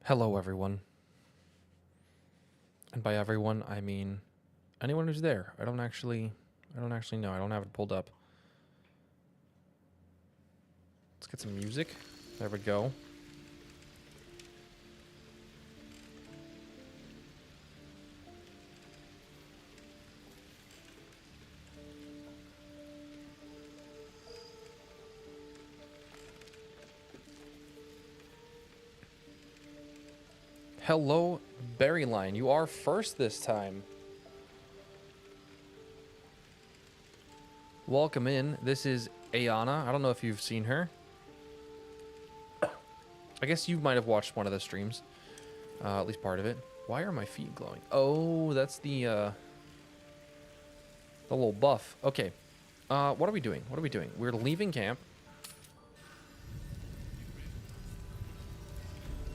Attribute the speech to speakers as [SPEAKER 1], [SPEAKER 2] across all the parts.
[SPEAKER 1] Hello, everyone. And by everyone, I mean anyone who's there. I don't actually know. I don't have it pulled up. Let's get some music. There we go. Hello, Berryline. You are first this time. Welcome in. This is Ayana. I don't know if you've seen her. I guess you might have watched one of the streams. At least part of it. Why are my feet glowing? Oh, that's the little buff. Okay. What are we doing? We're leaving camp.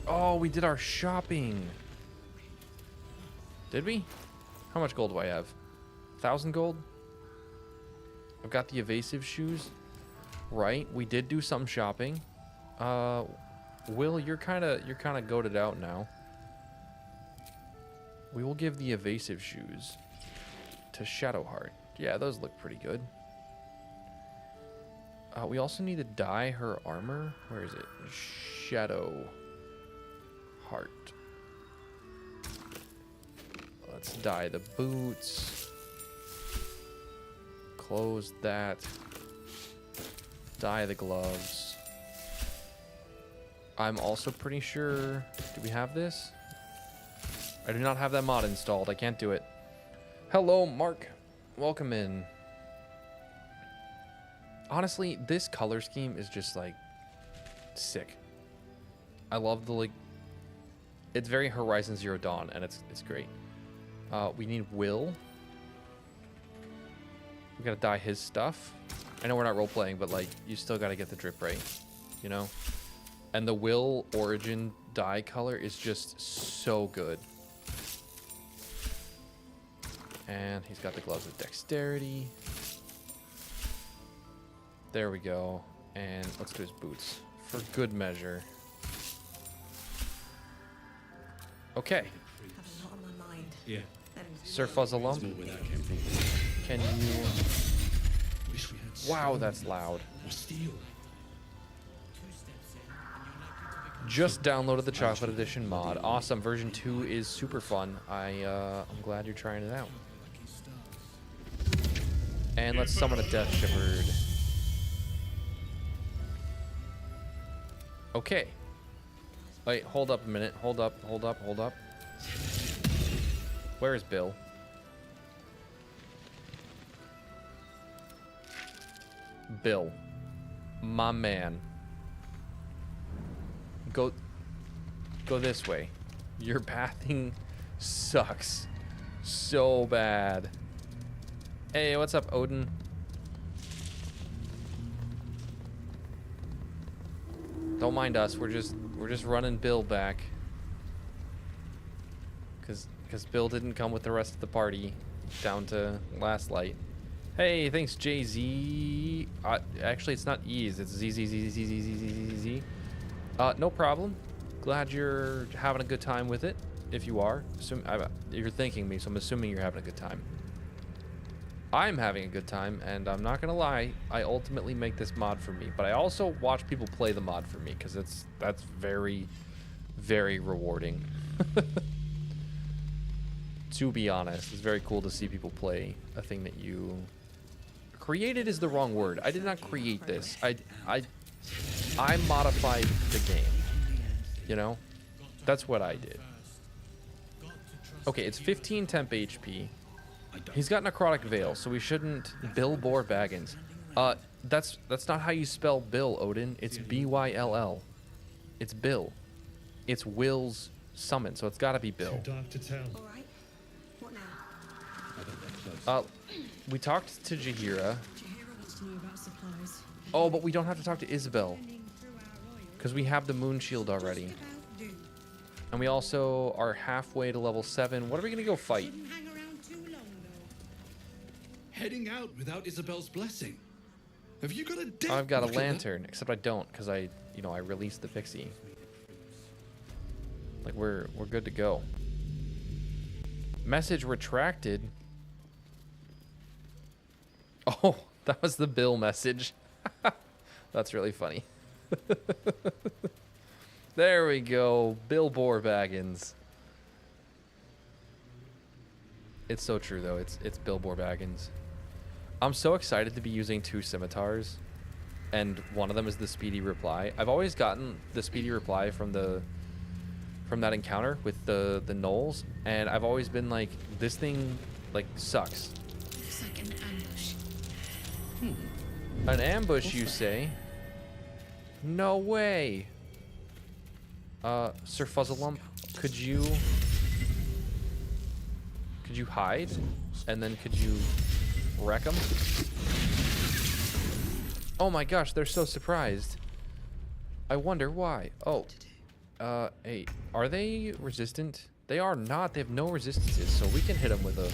[SPEAKER 1] Oh, we did our shopping. Did we? How much gold do I have? 1,000 gold? I've got the evasive shoes. Right, we did do some shopping. Will, you're kind of goated out now. We will give the evasive shoes to Shadowheart. Yeah, those look pretty good. We also need to dye her armor. Where is it? Shadowheart. Let's dye the boots. Close that. Dye the gloves. I'm also pretty sure... Do we have this? I do not have that mod installed. I can't do it. Hello, Mark. Welcome in. Honestly, this color scheme is just, like, sick. I love the, like... It's very Horizon Zero Dawn, and it's great. We need Will. We gotta dye his stuff. I know we're not role-playing, but, like, you still gotta get the drip right. You know? And the Will Origin dye color is just so good. And he's got the gloves of dexterity. There we go. And let's do his boots for good measure. Okay.
[SPEAKER 2] Yeah.
[SPEAKER 1] Sir Fuzzalump, can you... Wow, that's loud. Just downloaded the Chocolate Edition mod. Awesome. Version 2 is super fun. I'm glad you're trying it out. And let's summon a Death Shepherd. Okay. Wait, hold up a minute. Hold up. Where is Bill? Bill. My man. Go this way. Your pathing sucks so bad. Hey, what's up, Odin? Don't mind us. We're just running Bill back. Cause Bill didn't come with the rest of the party down to Last Light. Hey, thanks, JZ. Actually, it's not Ease. It's ZZZZZZZZ. No problem. Glad you're having a good time with it. If you are, you're thanking me, so I'm assuming you're having a good time. I'm having a good time, and I'm not gonna lie, I ultimately make this mod for me, but I also watch people play the mod for me, because that's very, very rewarding. To be honest, it's very cool to see people play a thing that you... Created is the wrong word. I did not create this. I modified the game. You know? That's what I did. Okay, it's 15 temp HP. He's got Necrotic Veil, so we shouldn't... Bill Boar Baggins. That's not how you spell Bill, Odin. It's B-Y-L-L. It's Bill. It's Will's summon, so it's gotta be Bill.
[SPEAKER 3] Alright. What now?
[SPEAKER 1] We talked to Jaheira. Oh, but we don't have to talk to Isabel. Because we have the Moon Shield already. And we also are halfway to level 7. What are we going to go fight?
[SPEAKER 2] Heading out without Isabel's blessing. Have you got a date?
[SPEAKER 1] I've got a lantern, except I don't, because I released the pixie. Like we're good to go. Message retracted. Oh, that was the Bill message. That's really funny. There we go. Bill Baggins. It's so true though. It's Bill Baggins. I'm so excited to be using 2 scimitars, and one of them is the speedy reply. I've always gotten the speedy reply from that encounter with the gnolls, and I've always been like, this thing like sucks.
[SPEAKER 3] Looks like an ambush.
[SPEAKER 1] An ambush, you say? No way. Sir Fuzzalump, could you hide, and then could you wreck them? Oh my gosh, they're so surprised. I wonder why. Oh, hey, are they resistant? They are not. They have no resistances, so we can hit them with a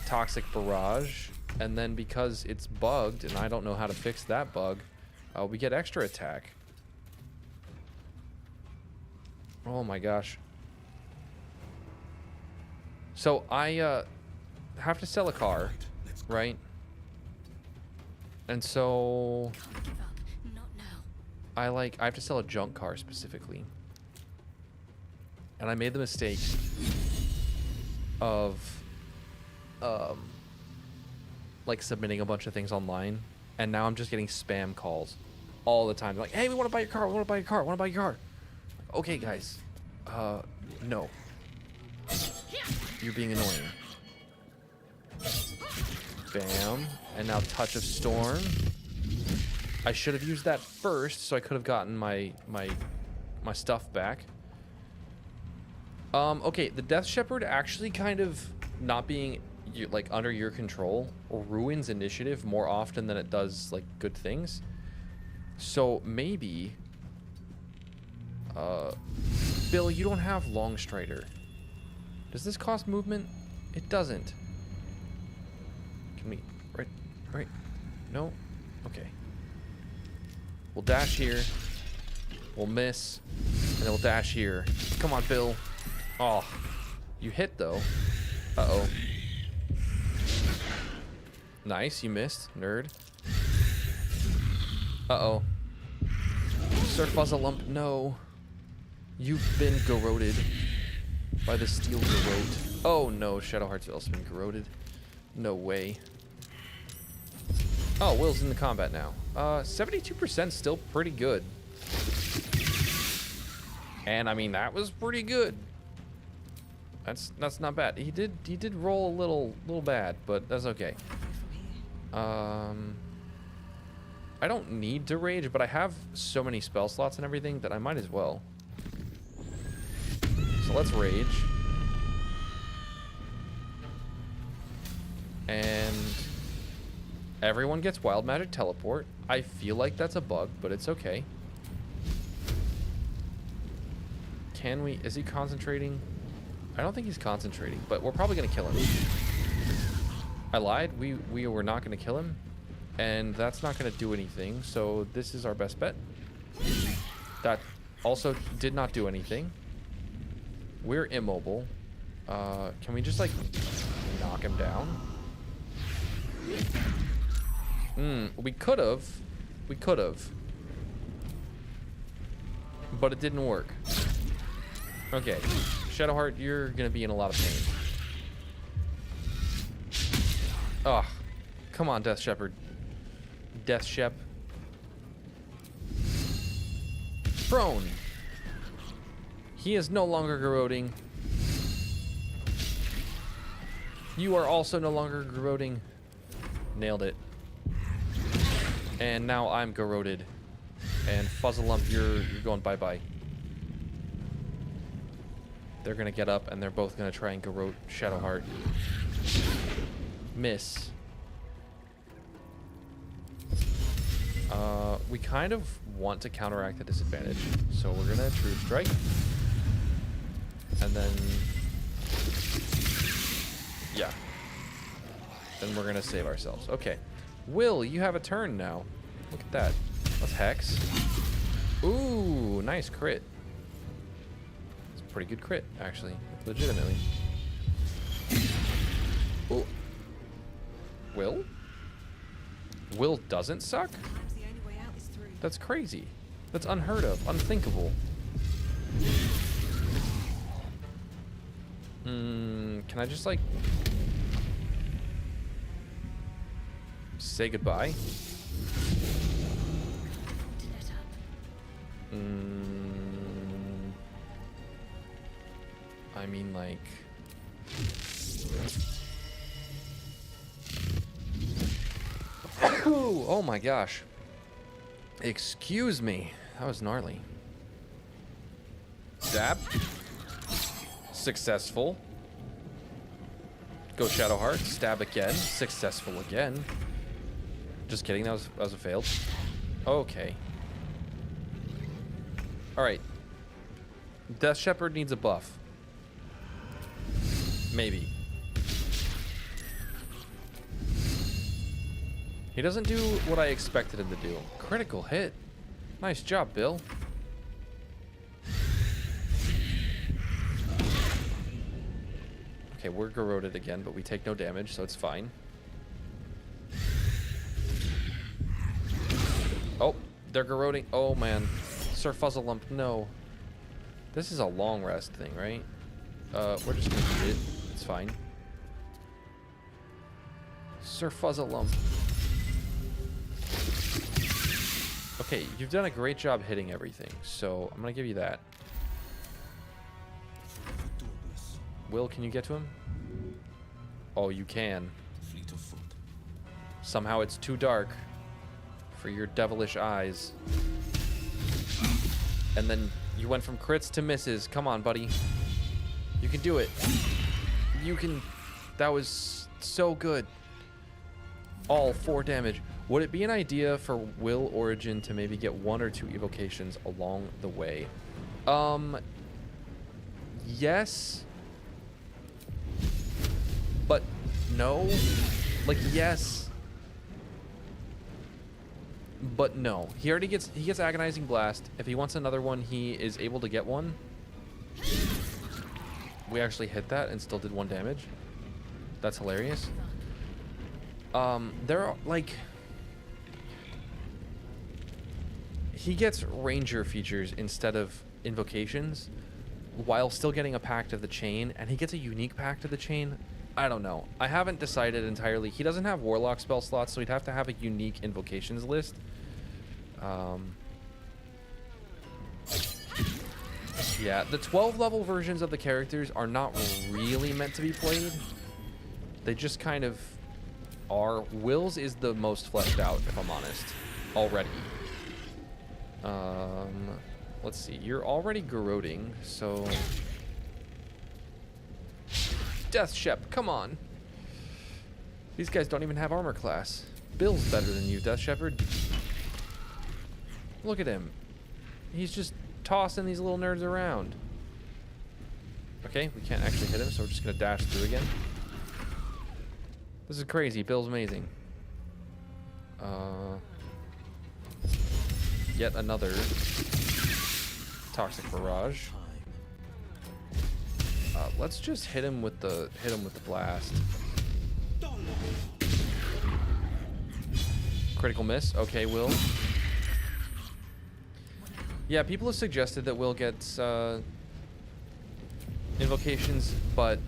[SPEAKER 1] toxic barrage, and then because it's bugged, and I don't know how to fix that bug, we get extra attack. Oh my gosh. So I have to sell a car, right? And so
[SPEAKER 3] Can't give up. Not now.
[SPEAKER 1] I have to sell a junk car specifically. And I made the mistake of like submitting a bunch of things online, and now I'm just getting spam calls all the time. They're like, hey, we want to buy your car, we want to buy your car, we want to buy your car. Okay, guys. No. You're being annoying. Bam. And now Touch of Storm. I should have used that first, so I could have gotten my stuff back. Okay, the Death Shepherd actually kind of not being like under your control ruins initiative more often than it does like good things. So maybe Bill, you don't have Long Strider. Does this cost movement? It doesn't. Can we right? No? Okay. We'll dash here. We'll miss. And then we'll dash here. Come on, Bill. Oh. You hit though. Uh-oh. Nice, you missed, nerd. Uh-oh. Sir Fuzzalump, no. You've been garroted by the steel garrote. Oh no, Shadowheart's also been garroted. No way. Oh, Will's in the combat now. 72% still pretty good. And I mean, that was pretty good. That's not bad. He did roll a little bad, but that's okay. I don't need to rage, but I have so many spell slots and everything that I might as well. So let's rage. And everyone gets wild magic teleport. I feel like that's a bug, but it's okay. Can we? Is he concentrating? I don't think he's concentrating, but we're probably gonna kill him. I lied. We were not gonna kill him, and that's not gonna do anything. So this is our best bet. That also did not do anything. We're immobile. Can we just like knock him down? We could have. We could have. But it didn't work. Okay. Shadowheart, you're gonna be in a lot of pain. Ugh. Come on, Death Shepherd. Death Shep. Prone. He is no longer garroting. You are also no longer garroting. Nailed it. And now I'm garroted. And Fuzzalump, you're going bye-bye. They're gonna get up and they're both gonna try and garrote Shadowheart. Miss. We kind of want to counteract the disadvantage, so we're gonna True Strike. And then... yeah. Then we're gonna save ourselves. Okay. Will, you have a turn now. Look at that. Let's Hex. Ooh, nice crit. pretty good crit, actually. Legitimately. Ooh. Will? Will doesn't suck?
[SPEAKER 4] Sometimes the only way out is through.
[SPEAKER 1] That's crazy. That's unheard of. Unthinkable. Can I just, like... say goodbye?
[SPEAKER 3] To let up.
[SPEAKER 1] I mean, like... Oh my gosh. Excuse me. That was gnarly. Dab. Successful. Go Shadowheart. Stab again. Successful again. Just kidding. That was a failed. Okay. Alright. Death Shepherd needs a buff. Maybe. He doesn't do what I expected him to do. Critical hit. Nice job, Bill. Okay, we're corroded again, but we take no damage, so it's fine. Oh, they're corroding. Oh, man. Sir Fuzzlelump, no. This is a long rest thing, right? We're just gonna eat it. It's fine. Sir Fuzzlelump. Okay, you've done a great job hitting everything, so I'm gonna give you that. Will, can you get to him? Oh, you can.
[SPEAKER 2] Fleet of foot.
[SPEAKER 1] Somehow it's too dark for your devilish eyes. And then you went from crits to misses. Come on, buddy. You can do it. You can... That was so good. All 4 damage. Would it be an idea for Will Origin to maybe get 1 or 2 evocations along the way? Yes. But no. Like, yes. But no. He gets Agonizing Blast. If he wants another one, he is able to get one. We actually hit that and still did 1 damage. That's hilarious. There are, like... He gets Ranger features instead of invocations, while still getting a Pact of the Chain, and he gets a unique Pact of the Chain. I don't know. I haven't decided entirely. He doesn't have Warlock spell slots, so he'd have to have a unique invocations list. Yeah, the 12 level versions of the characters are not really meant to be played. They just kind of are. Will's is the most fleshed out, if I'm honest, already. Let's see. You're already corroding, so... Death Shep, come on. These guys don't even have armor class. Bill's better than you, Death Shepherd. Look at him. He's just tossing these little nerds around. Okay, we can't actually hit him, so we're just gonna dash through again. This is crazy. Bill's amazing. Yet another Toxic Barrage. Let's just hit him with the blast. Critical miss. Okay, Will. Yeah, people have suggested that Will gets invocations, but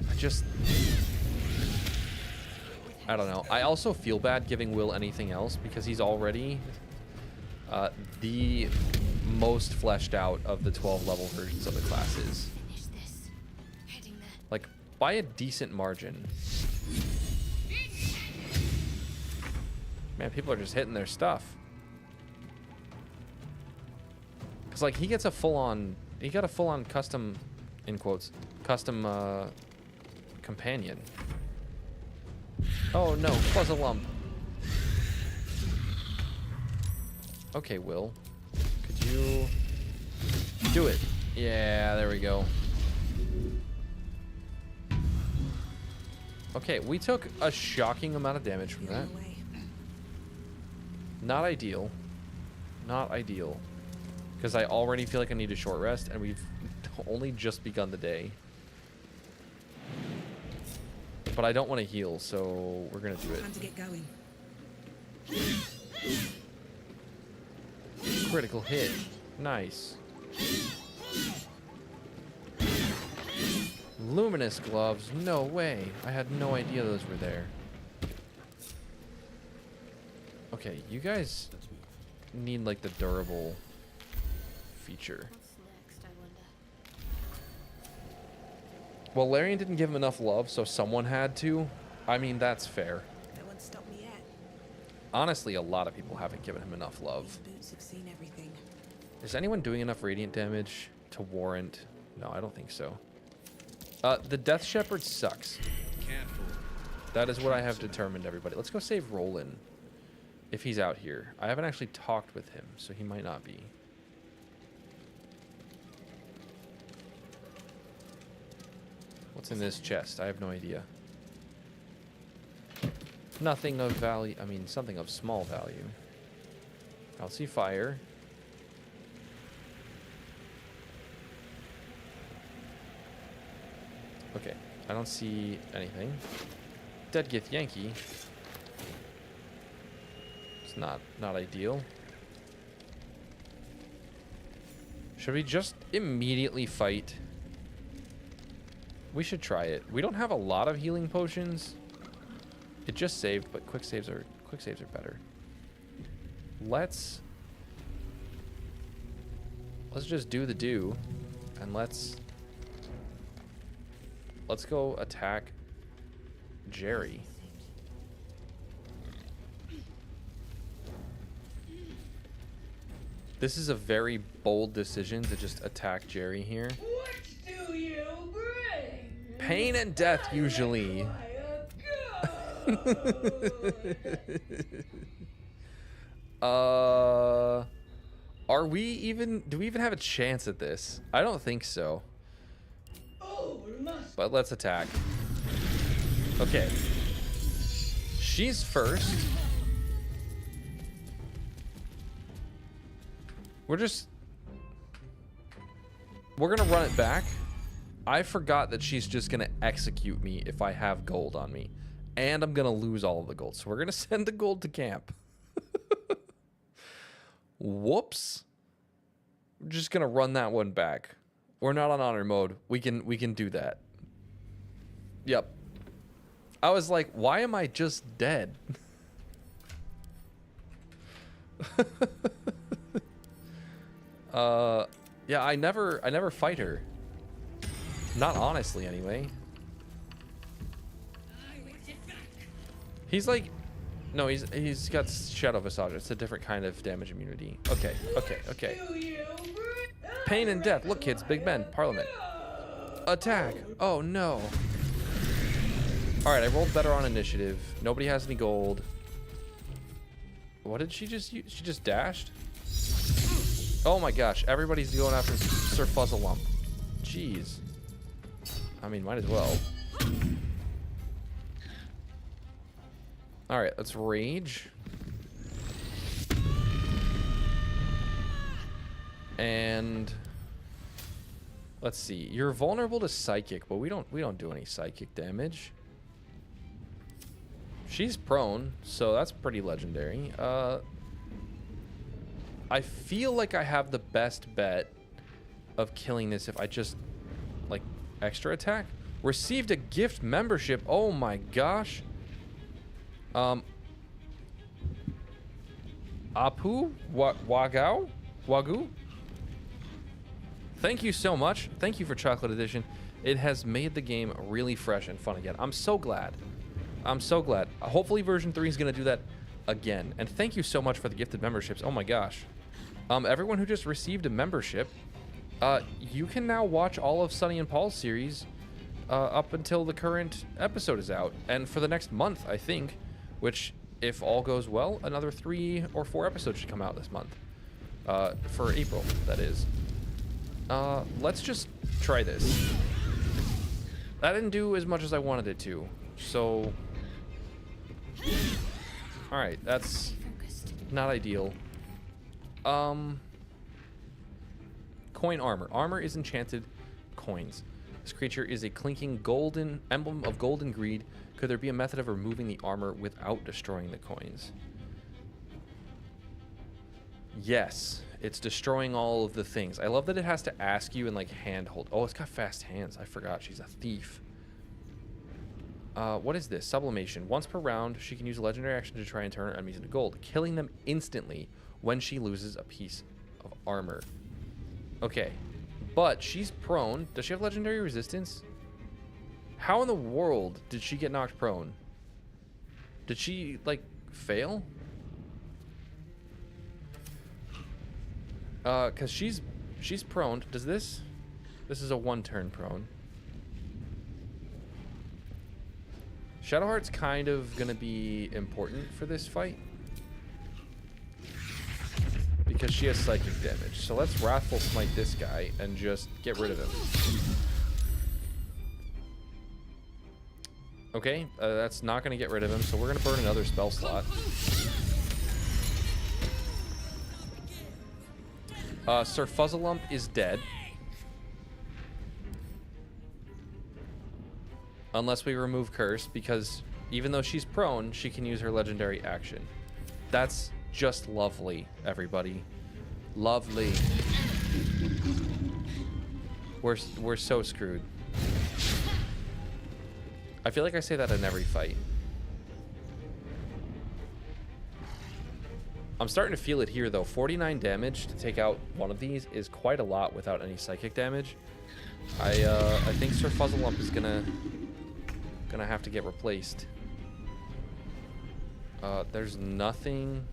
[SPEAKER 1] I don't know. I also feel bad giving Will anything else because he's already the most fleshed out of the 12 level versions of the classes.
[SPEAKER 3] Finish this. Heading there.
[SPEAKER 1] Like, by a decent margin. Man, people are just hitting their stuff. Because, like, he got a full-on custom, in quotes, custom companion. Oh, no, Fuzzlelump. Okay, Will. Could you do it? Yeah, there we go. Okay, we took a shocking amount of damage from that. Not ideal. Not ideal. Because I already feel like I need a short rest, and we've only just begun the day. But I don't want to heal, so we're gonna do it.
[SPEAKER 4] Time to get going.
[SPEAKER 1] Critical hit. Nice. Luminous gloves. No way. I had no idea those were there. Okay, you guys need like the durable feature.
[SPEAKER 3] What's next, I wonder?
[SPEAKER 1] Well, Larian didn't give him enough love, so someone had to. I mean, that's fair.
[SPEAKER 4] No one stopped me yet.
[SPEAKER 1] Honestly, a lot of people haven't given him enough love.
[SPEAKER 4] These boots have seen everything.
[SPEAKER 1] Is anyone doing enough radiant damage to warrant? No, I don't think so. The Death Shepherd sucks.
[SPEAKER 2] Careful.
[SPEAKER 1] That is what I have determined, everybody. Let's go save Roland. If he's out here. I haven't actually talked with him, so he might not be. What's in this chest? I have no idea. Nothing of value. I mean, something of small value. I'll see fire. Okay, I don't see anything. Dead Gith Yankee. It's not ideal. Should we just immediately fight? We should try it. We don't have a lot of healing potions. It just saved, but quick saves are better. Let's just do the do, and let's go attack Jerry. This is a very bold decision to just attack Jerry here.
[SPEAKER 5] What do you bring?
[SPEAKER 1] Pain and death, usually. Are we even... Do we even have a chance at this? I don't think so. But let's attack. Okay. She's first. We're gonna run it back. I forgot that she's just gonna execute me if I have gold on me. And I'm gonna lose all of the gold. So we're gonna send the gold to camp. Whoops. We're just gonna run that one back. We're not on honor mode. We can do that. Yep. I was like, why am I just dead? Yeah, I never fight her. Not honestly, anyway. He's like, no, he's got Shadow Visage. It's a different kind of damage immunity. Okay. Pain and death. Look, kids, Big Ben, Parliament. Attack. Oh no. All right, I rolled better on initiative. Nobody has any gold. What did she just use? She just dashed? Oh my gosh, everybody's going after Sir Fuzzlelump. Jeez. I mean, might as well. Alright, let's rage. And let's see. You're vulnerable to psychic, but we don't do any psychic damage. She's prone, so that's pretty legendary. I feel like I have the best bet of killing this if I just, like, extra attack. Received a gift membership. Oh my gosh. Apu? Wagyu? Thank you so much. Thank you for Chocolate Edition. It has made the game really fresh and fun again. I'm so glad. I'm so glad. Hopefully version 3 is going to do that again. And thank you so much for the gifted memberships. Oh my gosh. Everyone who just received a membership, you can now watch all of Sunny and Paul's series up until the current episode is out. And for the next month, I think, which, if all goes well, another 3 or 4 episodes should come out this month. For April, that is. Let's just try this. That didn't do as much as I wanted it to. So... Alright, that's not ideal. Coin armor. Armor is enchanted coins. This creature is a clinking golden emblem of golden greed. Could there be a method of removing the armor without destroying the coins? Yes, it's destroying all of the things. I love that it has to ask you and like handhold. Oh, it's got fast hands. I forgot she's a thief. What is this? Sublimation. Once per round, she can use a legendary action to try and turn her enemies into gold, killing them instantly when she loses a piece of armor. Okay, but she's prone. Does she have legendary resistance? How in the world did she get knocked prone? Did she, like, fail? Because she's prone. Does this? This is a one-turn prone. Shadowheart's kind of going to be important for this fight. Because she has psychic damage. So let's Wrathful Smite this guy and just get rid of him. Okay, that's not going to get rid of him, so we're going to burn another spell slot. Sir Fuzzalump is dead. Unless we remove Curse, because even though she's prone, she can use her legendary action. That's just lovely, everybody. Lovely. We're so screwed. I feel like I say that in every fight. I'm starting to feel it here, though. 49 damage to take out one of these is quite a lot without any psychic damage. I think Sir Fuzzalump is gonna have to get replaced. There's nothing.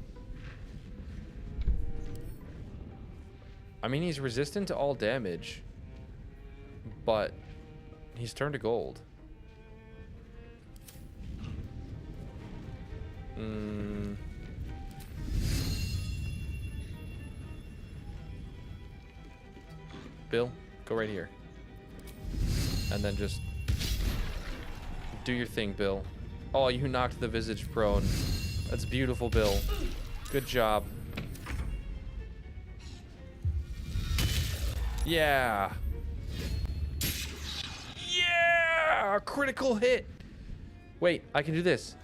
[SPEAKER 1] I mean, he's resistant to all damage, but he's turned to gold. Bill, go right here. And then just do your thing, Bill. Oh, you knocked the Visage prone. That's beautiful, Bill. Good job. Yeah. Yeah! Critical hit! Wait, I can do this.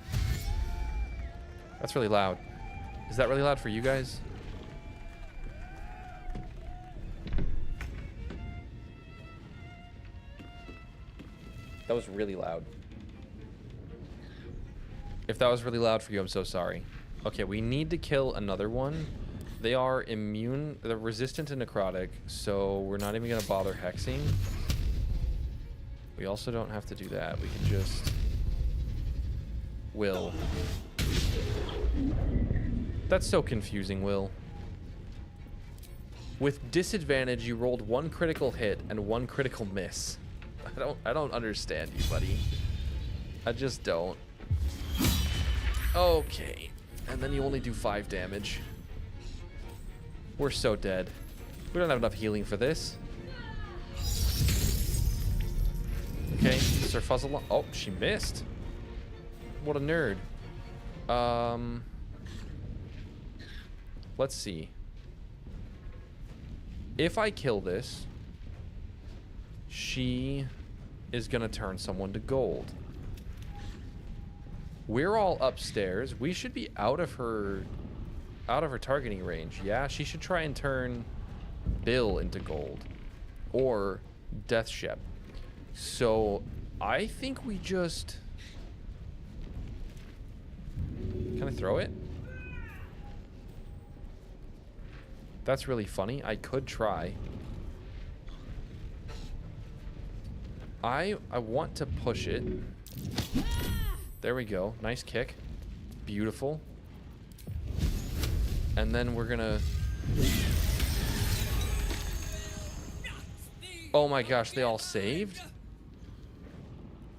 [SPEAKER 1] That's really loud. Is that really loud for you guys? That was really loud. If that was really loud for you, I'm so sorry. Okay, we need to kill another one. They are immune, they're resistant to necrotic, so we're not even gonna bother hexing. We also don't have to do that. We can just Will. That's so confusing, Will. With disadvantage, you rolled one critical hit and one critical miss. I don't understand you, buddy. I just don't. Okay. And then you only do 5 damage. We're so dead. We don't have enough healing for this. Okay, Sir Fuzzle. Oh, she missed. What a nerd. Let's see. If I kill this, she is gonna turn someone to gold. We're all upstairs. We should be out of her targeting range. Yeah, she should try and turn Bill into gold or Death Shep. So I think we just... Can I throw it? That's really funny. I could try. I want to push it. There we go. Nice kick. Beautiful. And then we're gonna... Oh my gosh, they all saved?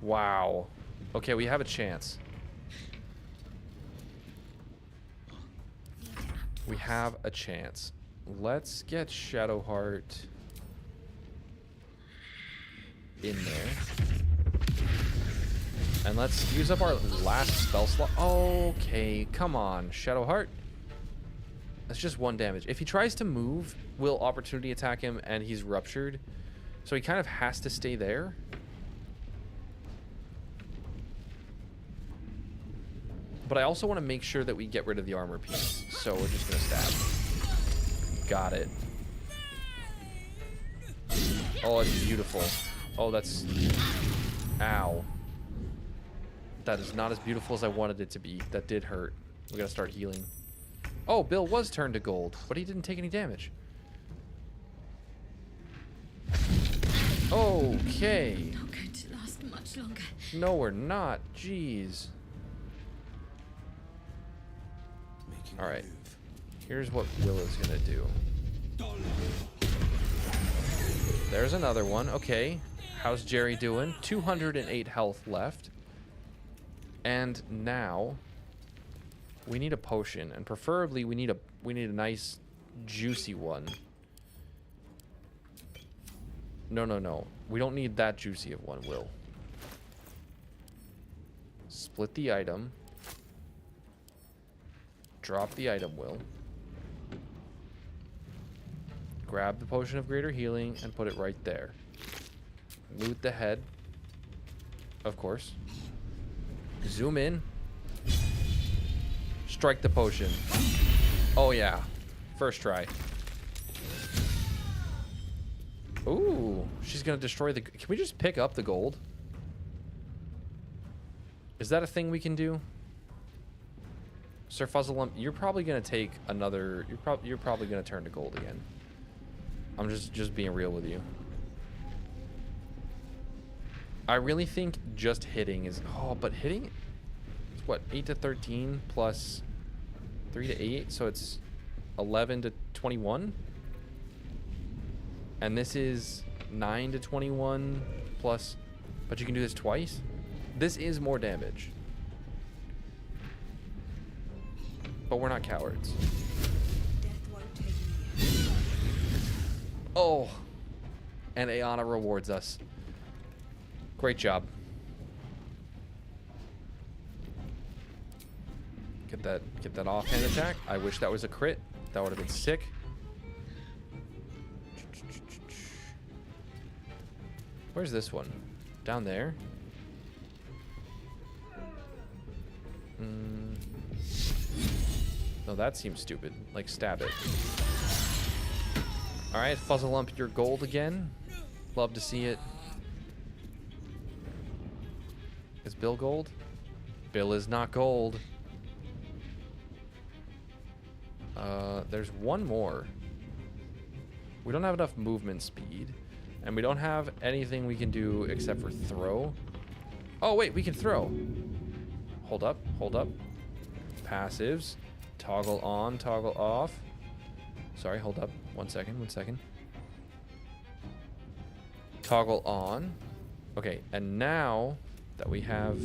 [SPEAKER 1] Wow. Okay, we have a chance. We have a chance. Let's get Shadowheart in there. And let's use up our last spell slot. Okay, come on, Shadowheart. That's just 1 damage. If he tries to move, we'll opportunity attack him and he's ruptured. So he kind of has to stay there. But I also want to make sure that we get rid of the armor piece. So we're just going to stab. Got it. Oh, it's beautiful. Oh, that's... Ow. That is not as beautiful as I wanted it to be. That did hurt. We gotta start healing. Oh, Bill was turned to gold, but he didn't take any damage. Okay.
[SPEAKER 3] Not going to last much longer.
[SPEAKER 1] No, we're not. Jeez. All right. Here's what Willow's gonna do. There's another one. Okay. How's Jerry doing? 208 health left. And now we need a potion, and preferably we need a nice juicy one. No. We don't need that juicy of one, Will. Split the item. Drop the item, Will. Grab the potion of greater healing and put it right there. Loot the head. Of course. Zoom in. Strike the potion. Oh yeah. First try. Ooh. She's gonna destroy the... Can we just pick up the gold? Is that a thing we can do? Sir Fuzzlelump, you're probably gonna take another... You're probably gonna turn to gold again. I'm just being real with you. I really think just hitting is... Oh, but hitting... It's what? 8 to 13 plus 3 to 8. So it's 11 to 21. And this is 9 to 21 plus... But you can do this twice? This is more damage. But we're not cowards.
[SPEAKER 4] Death won't take me.
[SPEAKER 1] Oh. And Aeana rewards us. Great job. Get that offhand attack. I wish that was a crit. That would have been sick. Where's this one? Down there. No, that seems stupid. Like, stab it. Alright, Fuzzlelump, you're gold again. Love to see it. Is Bill gold? Bill is not gold. There's one more. We don't have enough movement speed. And we don't have anything we can do except for throw. Oh, wait, we can throw. Hold up, hold up. Passives. Toggle on, toggle off. Sorry, hold up. 1 second, 1 second. Toggle on. Okay, and now that we have...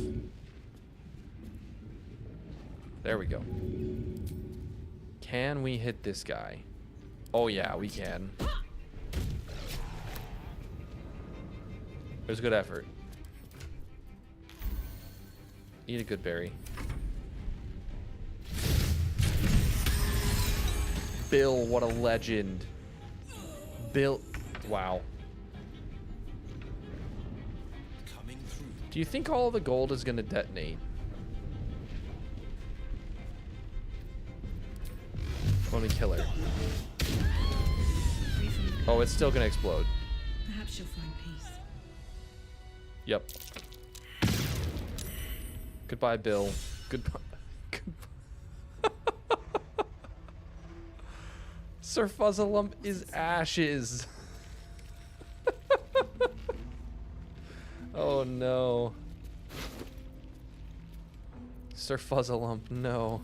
[SPEAKER 1] There we go. Can we hit this guy? Oh yeah, we can. It was a good effort. Eat a good berry. Bill, what a legend. Bill, wow. Do you think all the gold is gonna detonate? When we kill her. Oh, it's still gonna explode.
[SPEAKER 4] Perhaps she'll find peace.
[SPEAKER 1] Yep. Goodbye, Bill. Goodbye. Sir Fuzzlelump is ashes. Oh no. Sir Fuzzlelump, no.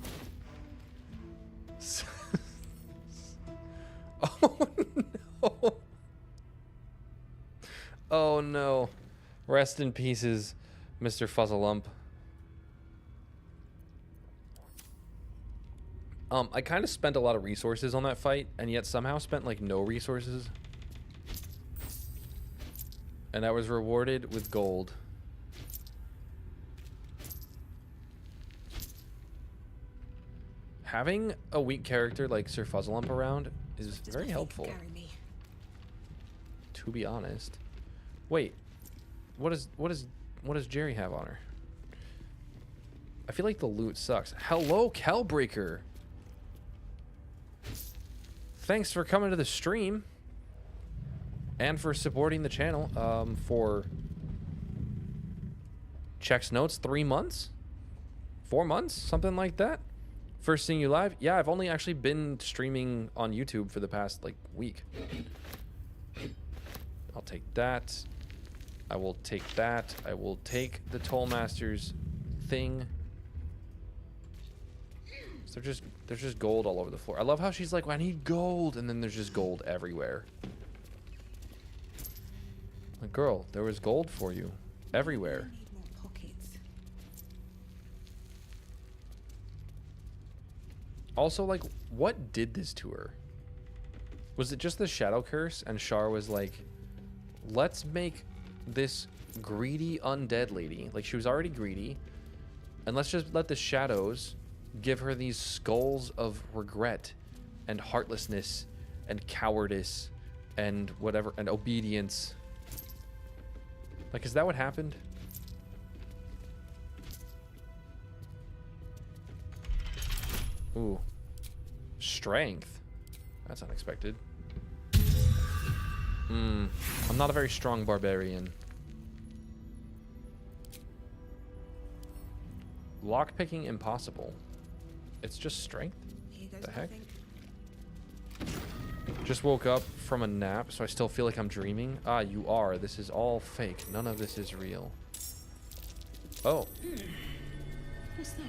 [SPEAKER 1] Oh no. Oh no. Rest in pieces, Mr. Fuzzlelump. I kind of spent a lot of resources on that fight, and yet somehow spent like no resources. And I was rewarded with gold. Having a weak character like Sir Fuzzlelump around is very helpful,
[SPEAKER 4] Carry me.
[SPEAKER 1] to be honest. Wait. What does Jerry have on her? I feel like the loot sucks. Hello, Calbreaker. Thanks for coming to the stream. And for supporting the channel. For checks notes, 3 months? 4 months? Something like that? First seeing you live? Yeah, I've only actually been streaming on YouTube for the past, like, week. I'll take that. I will take that. I will take the Tollmaster's thing. So there's just gold all over the floor. I love how she's like, well, I need gold, and then there's just gold everywhere. Like, girl, there was gold for you everywhere.
[SPEAKER 4] I need more pockets.
[SPEAKER 1] Also, like, what did this to her? Was it just the shadow curse? And Shar was like, let's make this greedy undead lady, like she was already greedy, and let's just let the shadows give her these skulls of regret and heartlessness and cowardice and whatever, and obedience. Like, is that what happened? Ooh. Strength. That's unexpected. I'm not a very strong barbarian. Lockpicking impossible. It's just strength?
[SPEAKER 4] Here goes
[SPEAKER 1] The heck?
[SPEAKER 4] nothing.
[SPEAKER 1] Just woke up from a nap, so I still feel like I'm dreaming. Ah, you are. This is all fake. None of this is real. Oh.
[SPEAKER 4] What's that?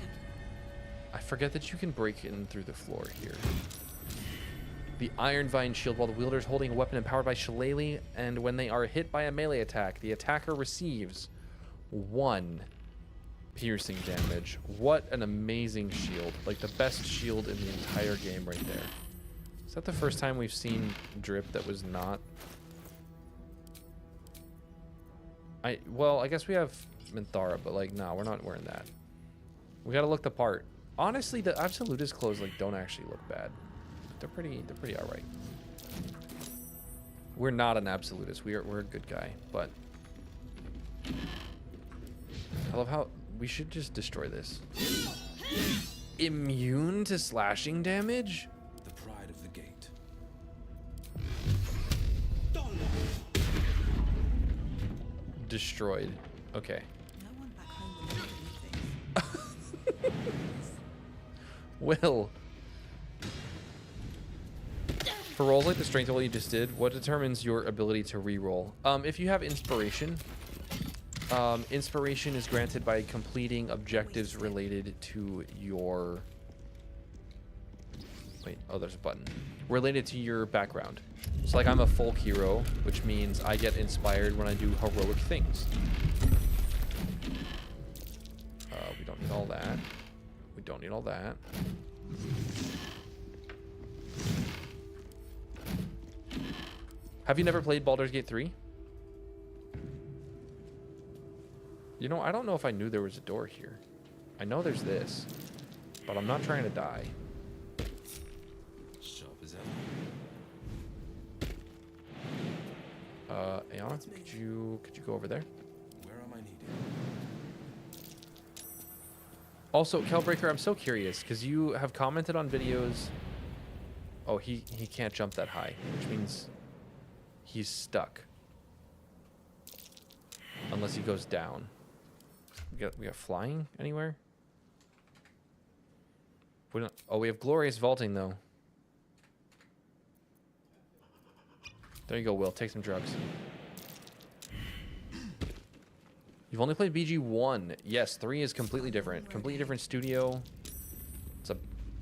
[SPEAKER 1] I forget that you can break in through the floor here. The Iron Vine shield while the wielder is holding a weapon empowered by Shillelagh, and when they are hit by a melee attack, the attacker receives 1 piercing damage. What an amazing shield. Like the best shield in the entire game right there. Is that the first time we've seen drip that was not? Well, I guess we have Minthara, but like, no, we're not wearing that. We gotta look the part. Honestly, the Absolutist clothes like don't actually look bad. They're pretty all right. We're not an Absolutist. We're a good guy, but I love how we should just destroy this. Immune to slashing damage?
[SPEAKER 6] The pride of the gate.
[SPEAKER 1] Destroyed. Okay.
[SPEAKER 4] No one back home would know anything.
[SPEAKER 1] Will. For rolls like the strength roll you just did, what determines your ability to re-roll? If you have inspiration, inspiration is granted by completing objectives related to your... Wait, oh, there's a button. Related to your background. So like I'm a folk hero, which means I get inspired when I do heroic things. We don't need all that. We don't need all that. Have you never played Baldur's Gate 3? You know, I don't know if I knew there was a door here. I know there's this, but I'm not trying to die.
[SPEAKER 6] Sharp as ever.
[SPEAKER 1] Ayana, could you go over there?
[SPEAKER 6] Where am I needed?
[SPEAKER 1] Also, Calbreaker, I'm so curious because you have commented on videos. Oh, he can't jump that high, which means he's stuck unless he goes down. We got flying anywhere? We don't. Oh, we have glorious vaulting though. There you go, Will. Take some drugs. You've only played BG 1. Yes, 3 is completely different. Completely different studio. It's a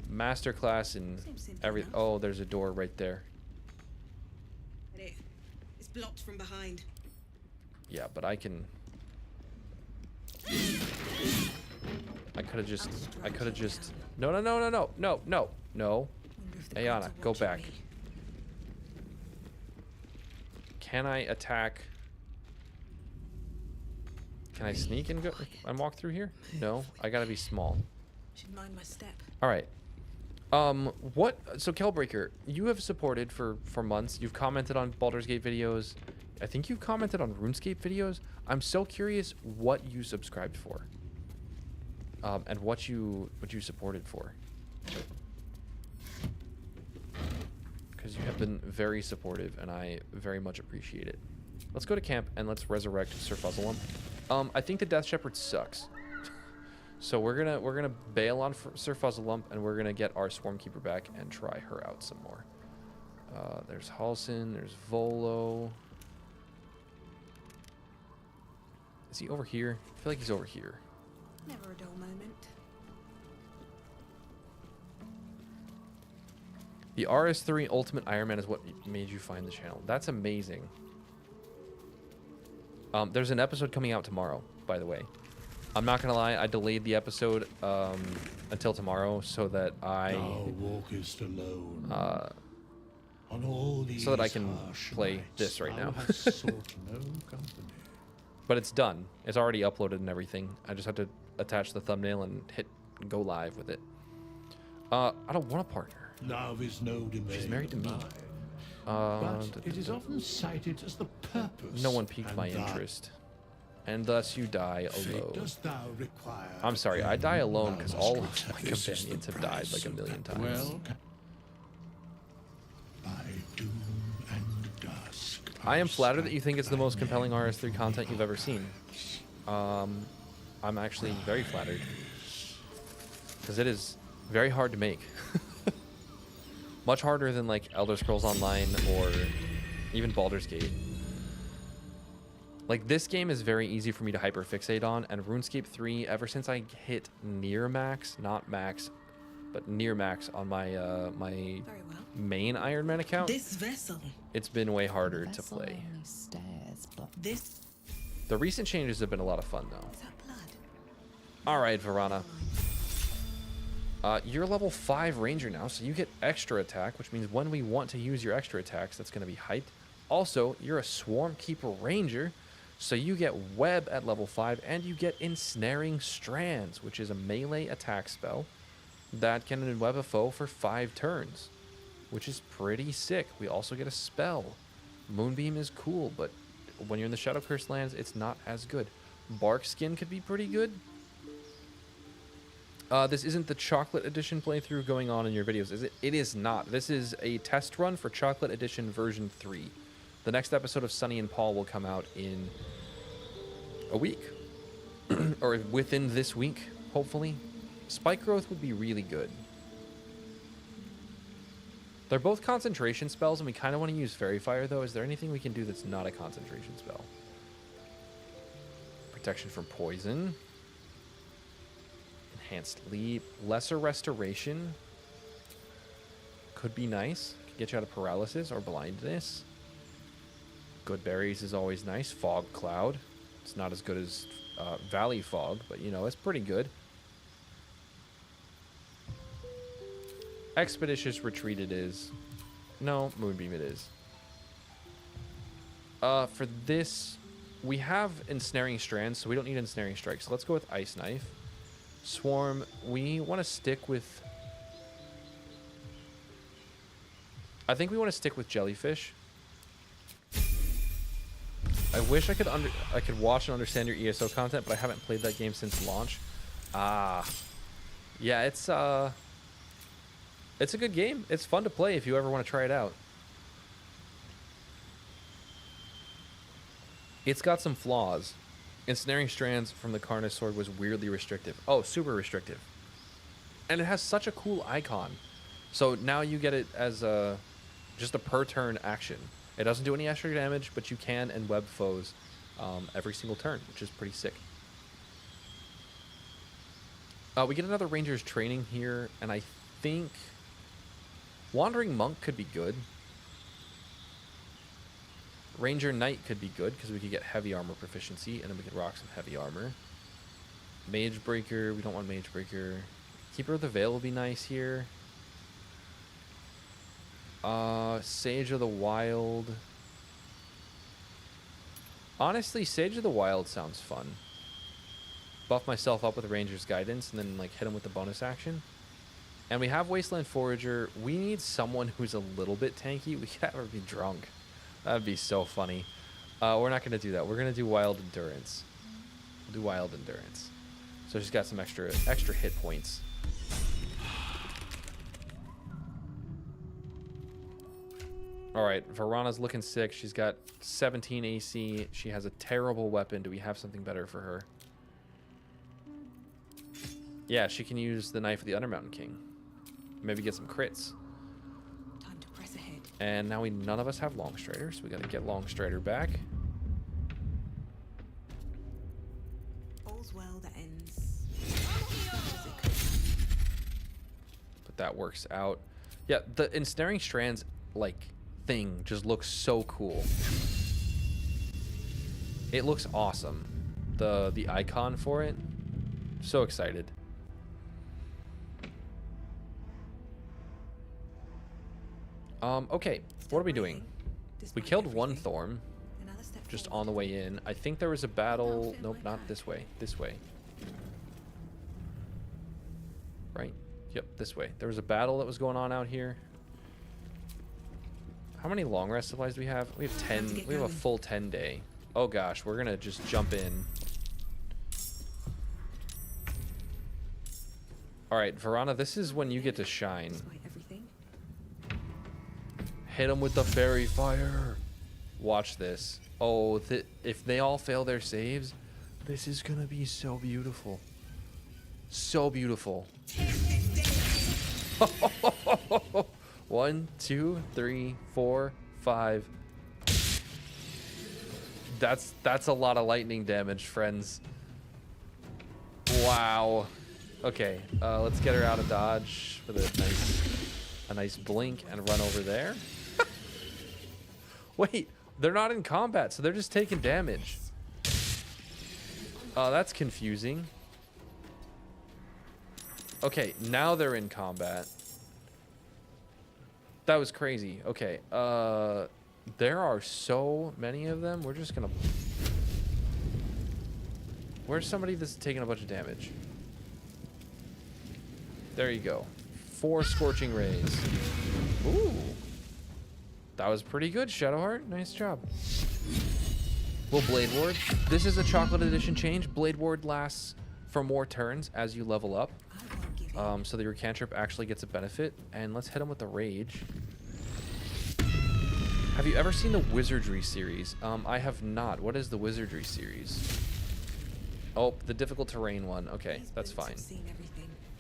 [SPEAKER 1] master class in every... Oh, there's a door right there.
[SPEAKER 4] It's blocked from behind.
[SPEAKER 1] Yeah, but I can... I could have just... No. Ayana, go back. Can I attack... Can I sneak and go and walk through here? No, I gotta be small.
[SPEAKER 4] Should mind my step.
[SPEAKER 1] All right. What? So Calbreaker, you have supported for months. You've commented on Baldur's Gate videos. I think you commented on RuneScape videos. I'm so curious what you subscribed for. And what you supported for. Because you have been very supportive, and I very much appreciate it. Let's go to camp, and let's resurrect Sir Fuzzlelump. I think the Death Shepherd sucks. So we're gonna bail on Sir Fuzzlelump, and we're gonna get our Swarmkeeper back and try her out some more. There's Halsin, there's Volo. Is he over here? I feel like he's over here.
[SPEAKER 4] Never a dull moment.
[SPEAKER 1] The RS3 Ultimate Iron Man is what made you find the channel. That's amazing. There's an episode coming out tomorrow, by the way. I'm not gonna lie, I delayed the episode until tomorrow so that
[SPEAKER 7] Thou walkest alone. On all these
[SPEAKER 1] so that I can
[SPEAKER 7] harsh
[SPEAKER 1] play
[SPEAKER 7] nights,
[SPEAKER 1] this right
[SPEAKER 7] thou
[SPEAKER 1] now.
[SPEAKER 7] hast sought no company.
[SPEAKER 1] But it's done. It's already uploaded and everything. I just have to attach the thumbnail and hit go live with it. I don't want a partner.
[SPEAKER 7] Love is no domain
[SPEAKER 1] She's married to
[SPEAKER 7] of
[SPEAKER 1] me.
[SPEAKER 7] mine, but it is often cited as the purpose.
[SPEAKER 1] No one piqued
[SPEAKER 7] and
[SPEAKER 1] my
[SPEAKER 7] thy
[SPEAKER 1] interest. And thus you die
[SPEAKER 7] fate
[SPEAKER 1] alone.
[SPEAKER 7] dost thou require.
[SPEAKER 1] I'm sorry, I die alone
[SPEAKER 7] Thou
[SPEAKER 1] because
[SPEAKER 7] must
[SPEAKER 1] all
[SPEAKER 7] accept
[SPEAKER 1] of my
[SPEAKER 7] this is the
[SPEAKER 1] companions have died
[SPEAKER 7] price
[SPEAKER 1] like a
[SPEAKER 7] of
[SPEAKER 1] million
[SPEAKER 7] that
[SPEAKER 1] times.
[SPEAKER 7] well, by doom and dusk.
[SPEAKER 1] I am flattered that you think it's the most compelling RS3 content you've ever seen. I'm actually very flattered. Because it is very hard to make. Much harder than like Elder Scrolls Online or even Baldur's Gate. Like this game is very easy for me to hyperfixate on, and RuneScape 3, ever since I hit near max, not max, but near max on my my
[SPEAKER 4] Very well.
[SPEAKER 1] main Iron Man account,
[SPEAKER 5] This vessel.
[SPEAKER 1] it's been way harder to play.
[SPEAKER 5] This.
[SPEAKER 1] The recent changes have been a lot of fun though.
[SPEAKER 4] Is that blood?
[SPEAKER 1] All right, Verana. You're level 5 ranger now, so you get extra attack, which means when we want to use your extra attacks, that's going to be hyped. Also, you're a Swarmkeeper ranger, so you get web at level 5, and you get ensnaring strands, which is a melee attack spell that can web a foe for 5 turns, which is pretty sick. We also get a spell. Moonbeam is cool, but when you're in the Shadow Curse lands, it's not as good. Bark Skin could be pretty good. This isn't the Chocolate Edition playthrough going on in your videos, is it? It is not. This is a test run for Chocolate Edition version 3. The next episode of Sunny and Paul will come out in a week. Or within this week, hopefully. Spike Growth would be really good. They're both concentration spells, and we kind of want to use Fairy Fire, though. Is there anything we can do that's not a concentration spell? Protection from poison. Enhanced Leap. Lesser Restoration. Could be nice. Could get you out of paralysis or blindness. Good Berries is always nice. Fog Cloud. It's not as good as Valley Fog, but you know, it's pretty good. Expeditious Retreat it is. No, Moonbeam it is. For this, we have Ensnaring Strands, so we don't need Ensnaring Strike. So let's go with Ice Knife. Swarm, we want to stick with... I think we want to stick with Jellyfish. I wish I could watch and understand your ESO content, but I haven't played that game since launch. Ah. Yeah, it's a good game. It's fun to play if you ever want to try it out. It's got some flaws. Ensnaring Strands from the Karna Sword was weirdly restrictive. Oh, super restrictive. And it has such a cool icon. So now you get it as just a per turn action. It doesn't do any extra damage, but you can and web foes every single turn, which is pretty sick. We get another Ranger's Training here, and I think Wandering Monk could be good. Ranger Knight could be good because we could get heavy armor proficiency, and then we could rock some heavy armor. Mage Breaker, we don't want Mage Breaker. Keeper of the Veil will be nice here. Sage of the Wild. Honestly, Sage of the Wild sounds fun. Buff myself up with Ranger's Guidance and then like hit him with the bonus action. And we have Wasteland Forager. We need someone who's a little bit tanky. We could have her be drunk. That'd be so funny. We're not going to do that. We're going to do wild endurance. We'll do wild endurance. So she's got some extra hit points. All right, Varana's looking sick. She's got 17 AC. She has a terrible weapon. Do we have something better for her? Yeah, she can use the Knife of the Undermountain King. Maybe get some crits.
[SPEAKER 4] Time to press ahead.
[SPEAKER 1] And now none of us have Longstrider, so we got to get Longstrider back.
[SPEAKER 4] All's well that ends.
[SPEAKER 1] But that works out. Yeah, the Ensnaring Strands, like, thing just looks so cool. It looks awesome. The icon for it. So excited. Okay, what are we doing? We killed one Thorm just on the way in. I think there was a battle. Nope, not this way. This way. Right? Yep, this way. There was a battle that was going on out here. How many long rest supplies do we have? We have 10. We have a full 10 day. Oh gosh, we're gonna just jump in. All right, Varana, this is when you get to shine. Hit him with the fairy fire. Watch this. Oh, if they all fail their saves, this is gonna be so beautiful. So beautiful. 1, 2, 3, 4, 5. That's a lot of lightning damage, friends. Wow. Okay, let's get her out of dodge with a nice blink and run over there. Wait, they're not in combat, so they're just taking damage. That's confusing. Okay, now they're in combat. That was crazy. Okay, there are so many of them. We're just gonna... Where's somebody that's taking a bunch of damage? There you go. 4 Scorching Rays. Ooh. That was pretty good, Shadowheart. Nice job. Will Blade Ward. This is a Chocolate Edition change. Blade Ward lasts for more turns as you level up. So your cantrip actually gets a benefit. And let's hit him with the Rage. Have you ever seen the Wizardry series? I have not. What is the Wizardry series? Oh, the difficult terrain one. Okay, that's fine.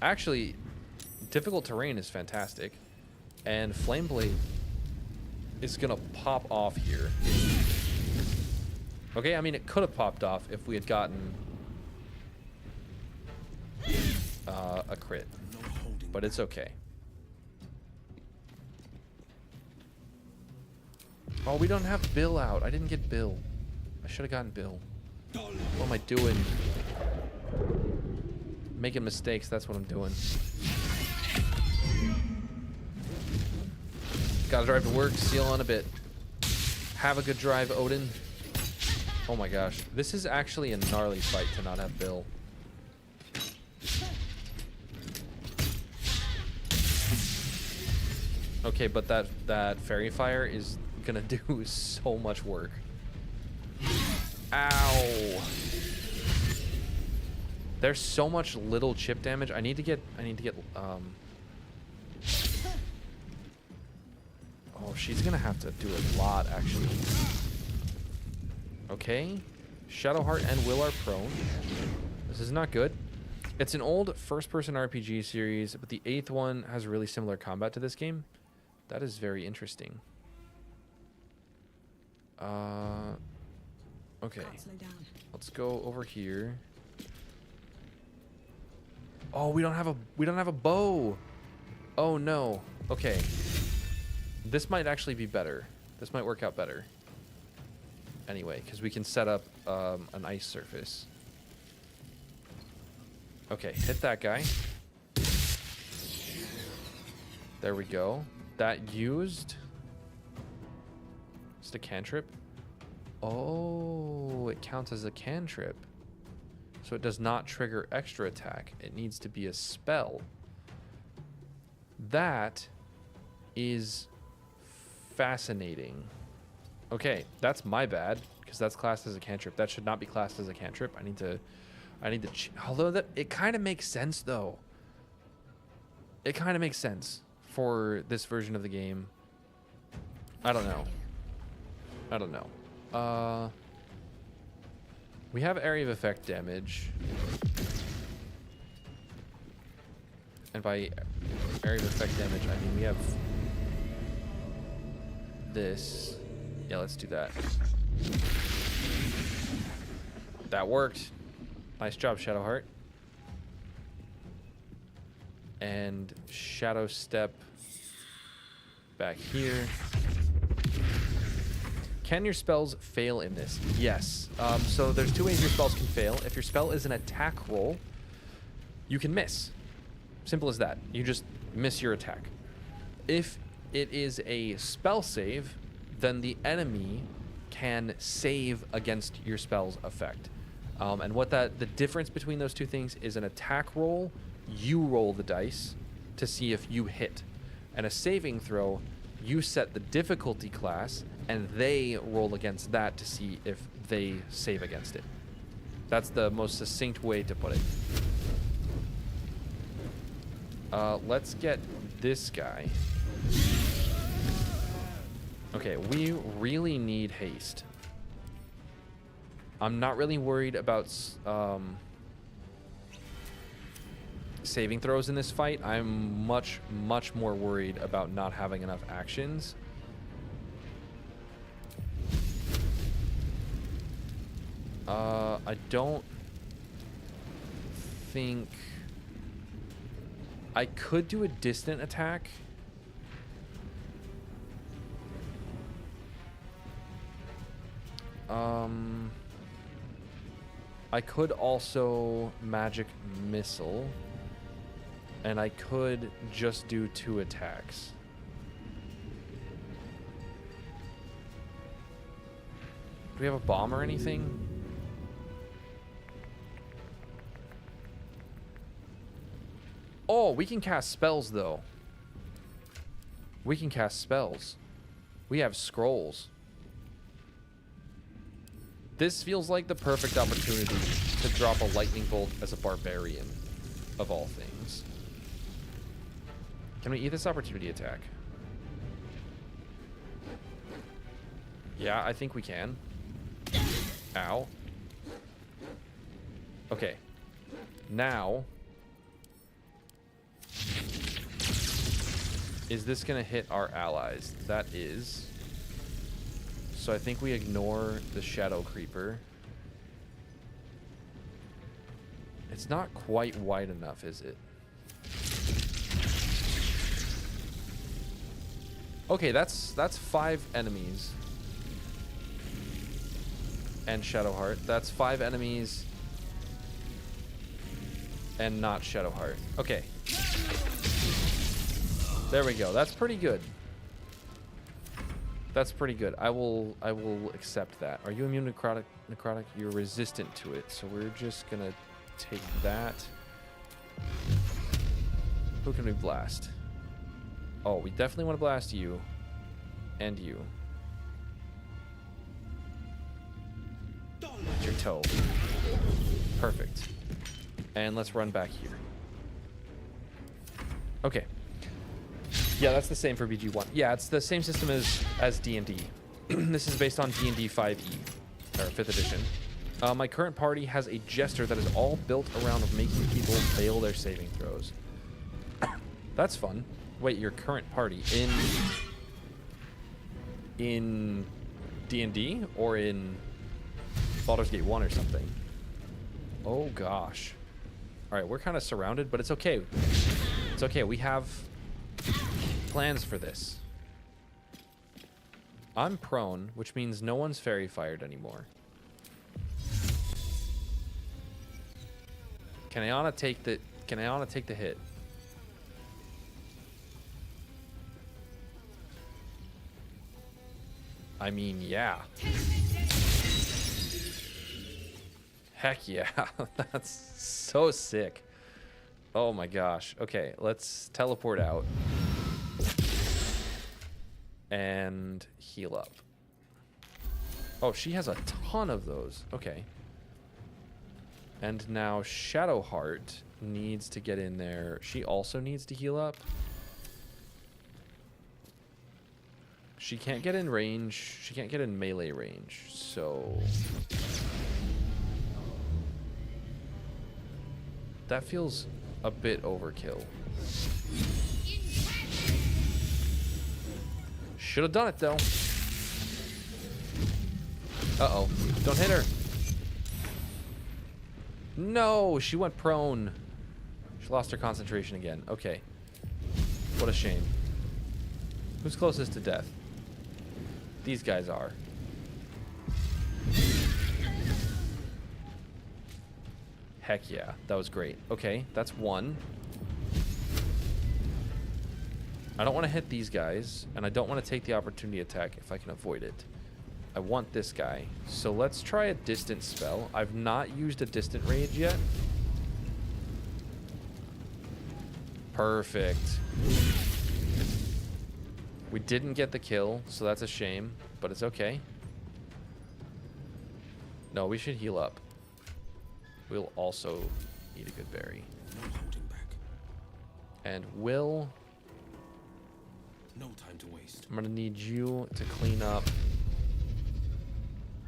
[SPEAKER 1] Actually, difficult terrain is fantastic. And Flame Blade is gonna pop off here. Okay, I mean, it could have popped off if we had gotten a crit, but it's okay. Oh, we don't have Bill out. I didn't get Bill. I should have gotten Bill. What am I doing? Making mistakes, that's what I'm doing. Gotta drive to work, seal on a bit. Have a good drive, Odin. Oh my gosh. This is actually a gnarly fight to not have Bill. Okay, but that fairy fire is gonna do so much work. Ow. There's so much little chip damage. I need to get oh, she's gonna have to do a lot actually. Okay. Shadowheart and Will are prone. This is not good. It's an old first-person RPG series, but the 8th one has really similar combat to this game. That is very interesting. Okay. Let's go over here. Oh, we don't have a bow. Oh no. Okay. This might actually be better. This might work out better. Anyway, because we can set up an ice surface. Okay, hit that guy. There we go. That used... Just a cantrip. Oh, it counts as a cantrip. So it does not trigger extra attack. It needs to be a spell. That is fascinating. Okay, that's my bad, because that's classed as a cantrip. That should not be classed as a cantrip. I need to although that it kind of makes sense though. It kind of makes sense for this version of the game. I don't know. I don't know. We have area of effect damage. And by area of effect damage, I mean we have this. Yeah, let's do that. That worked. Nice job, Shadowheart. And Shadow Step back here. Can your spells fail in this? Yes. So there's two ways your spells can fail. If your spell is an attack roll, you can miss. Simple as that. You just miss your attack. If it is a spell save, then the enemy can save against your spell's effect. And what the difference between those two things is: an attack roll, you roll the dice to see if you hit. And a saving throw, you set the difficulty class and they roll against that to see if they save against it. That's the most succinct way to put it. Let's get this guy. Okay, we really need haste. I'm not really worried about saving throws in this fight. I'm much more worried about not having enough actions. I don't think I could do a distant attack. I could also magic missile, and I could just do 2 attacks. Do we have a bomb or anything? Oh, we can cast spells though. We can cast spells. We have scrolls. This feels like the perfect opportunity to drop a lightning bolt as a barbarian, of all things. Can we eat this opportunity attack? Yeah, I think we can. Ow. Okay. Now, is this gonna hit our allies? That is. So I think we ignore the Shadow Creeper. It's not quite wide enough, is it? Okay, that's 5 enemies. And Shadowheart. That's 5 enemies. And not Shadowheart. Okay. There we go. That's pretty good. That's pretty good. I will accept that. Are you immune to necrotic? You're resistant to it. So we're just gonna take that. Who can we blast? Oh, we definitely want to blast you. And you. Your toe. Perfect. And let's run back here. Okay. Yeah, that's the same for BG1. Yeah, it's the same system as D&D. This is based on D&D 5e, or 5th edition. My current party has a jester that is all built around making people fail their saving throws. That's fun. Wait, your current party in D&D or in Baldur's Gate 1 or something? Oh gosh. All right, we're kind of surrounded, but it's okay. It's okay. We have plans for this. I'm prone, which means no one's fairy fired anymore. Can Ayana take the hit? I mean, yeah. Heck yeah. That's so sick. Oh my gosh. Okay, let's teleport out. And heal up. Oh, she has a ton of those. Okay. And now Shadowheart needs to get in there. She also needs to heal up. She can't get in range. She can't get in melee range. So that feels a bit overkill. Should have done it though. Uh-oh. Don't hit her. No, she went prone. She lost her concentration again. Okay. What a shame. Who's closest to death? These guys are. Heck yeah, that was great. Okay, that's one. I don't want to hit these guys, and I don't want to take the opportunity attack if I can avoid it. I want this guy. So let's try a distant spell. I've not used a distant rage yet. Perfect. We didn't get the kill, so that's a shame, but it's okay. No, we should heal up. We'll also eat a good berry.
[SPEAKER 6] No holding back.
[SPEAKER 1] And Will,
[SPEAKER 6] No time to waste.
[SPEAKER 1] I'm gonna need you to clean up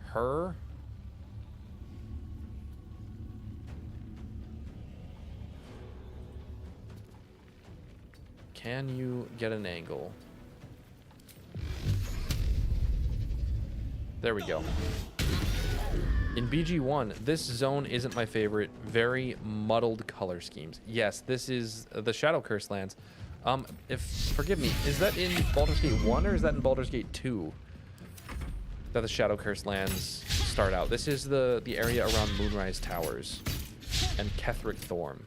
[SPEAKER 1] her. Can you get an angle? There we go. In BG1, this zone isn't my favorite. Very muddled color schemes. Yes, this is the Shadow Curse lands. Forgive me, is that in Baldur's Gate 1 or is that in Baldur's Gate 2 that the Shadow Curse lands start out? This is the area around Moonrise Towers and Ketheric Thorm.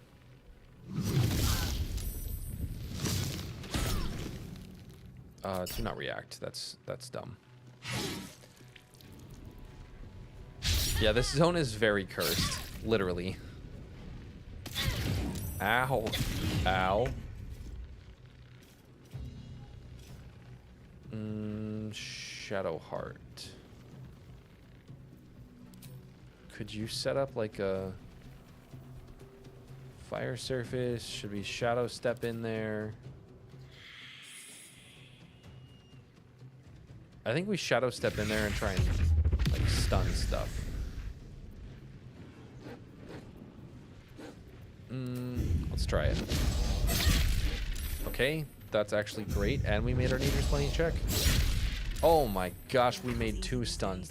[SPEAKER 1] Do not react. That's dumb. Yeah, this zone is very cursed, literally. Ow. Ow. Shadowheart. Could you set up like a fire surface? Should we shadow step in there? I think we shadow step in there and try and like stun stuff. Let's try it. Okay, that's actually great, and we made our Nature's Plenty check. Oh my gosh, we made 2 stuns.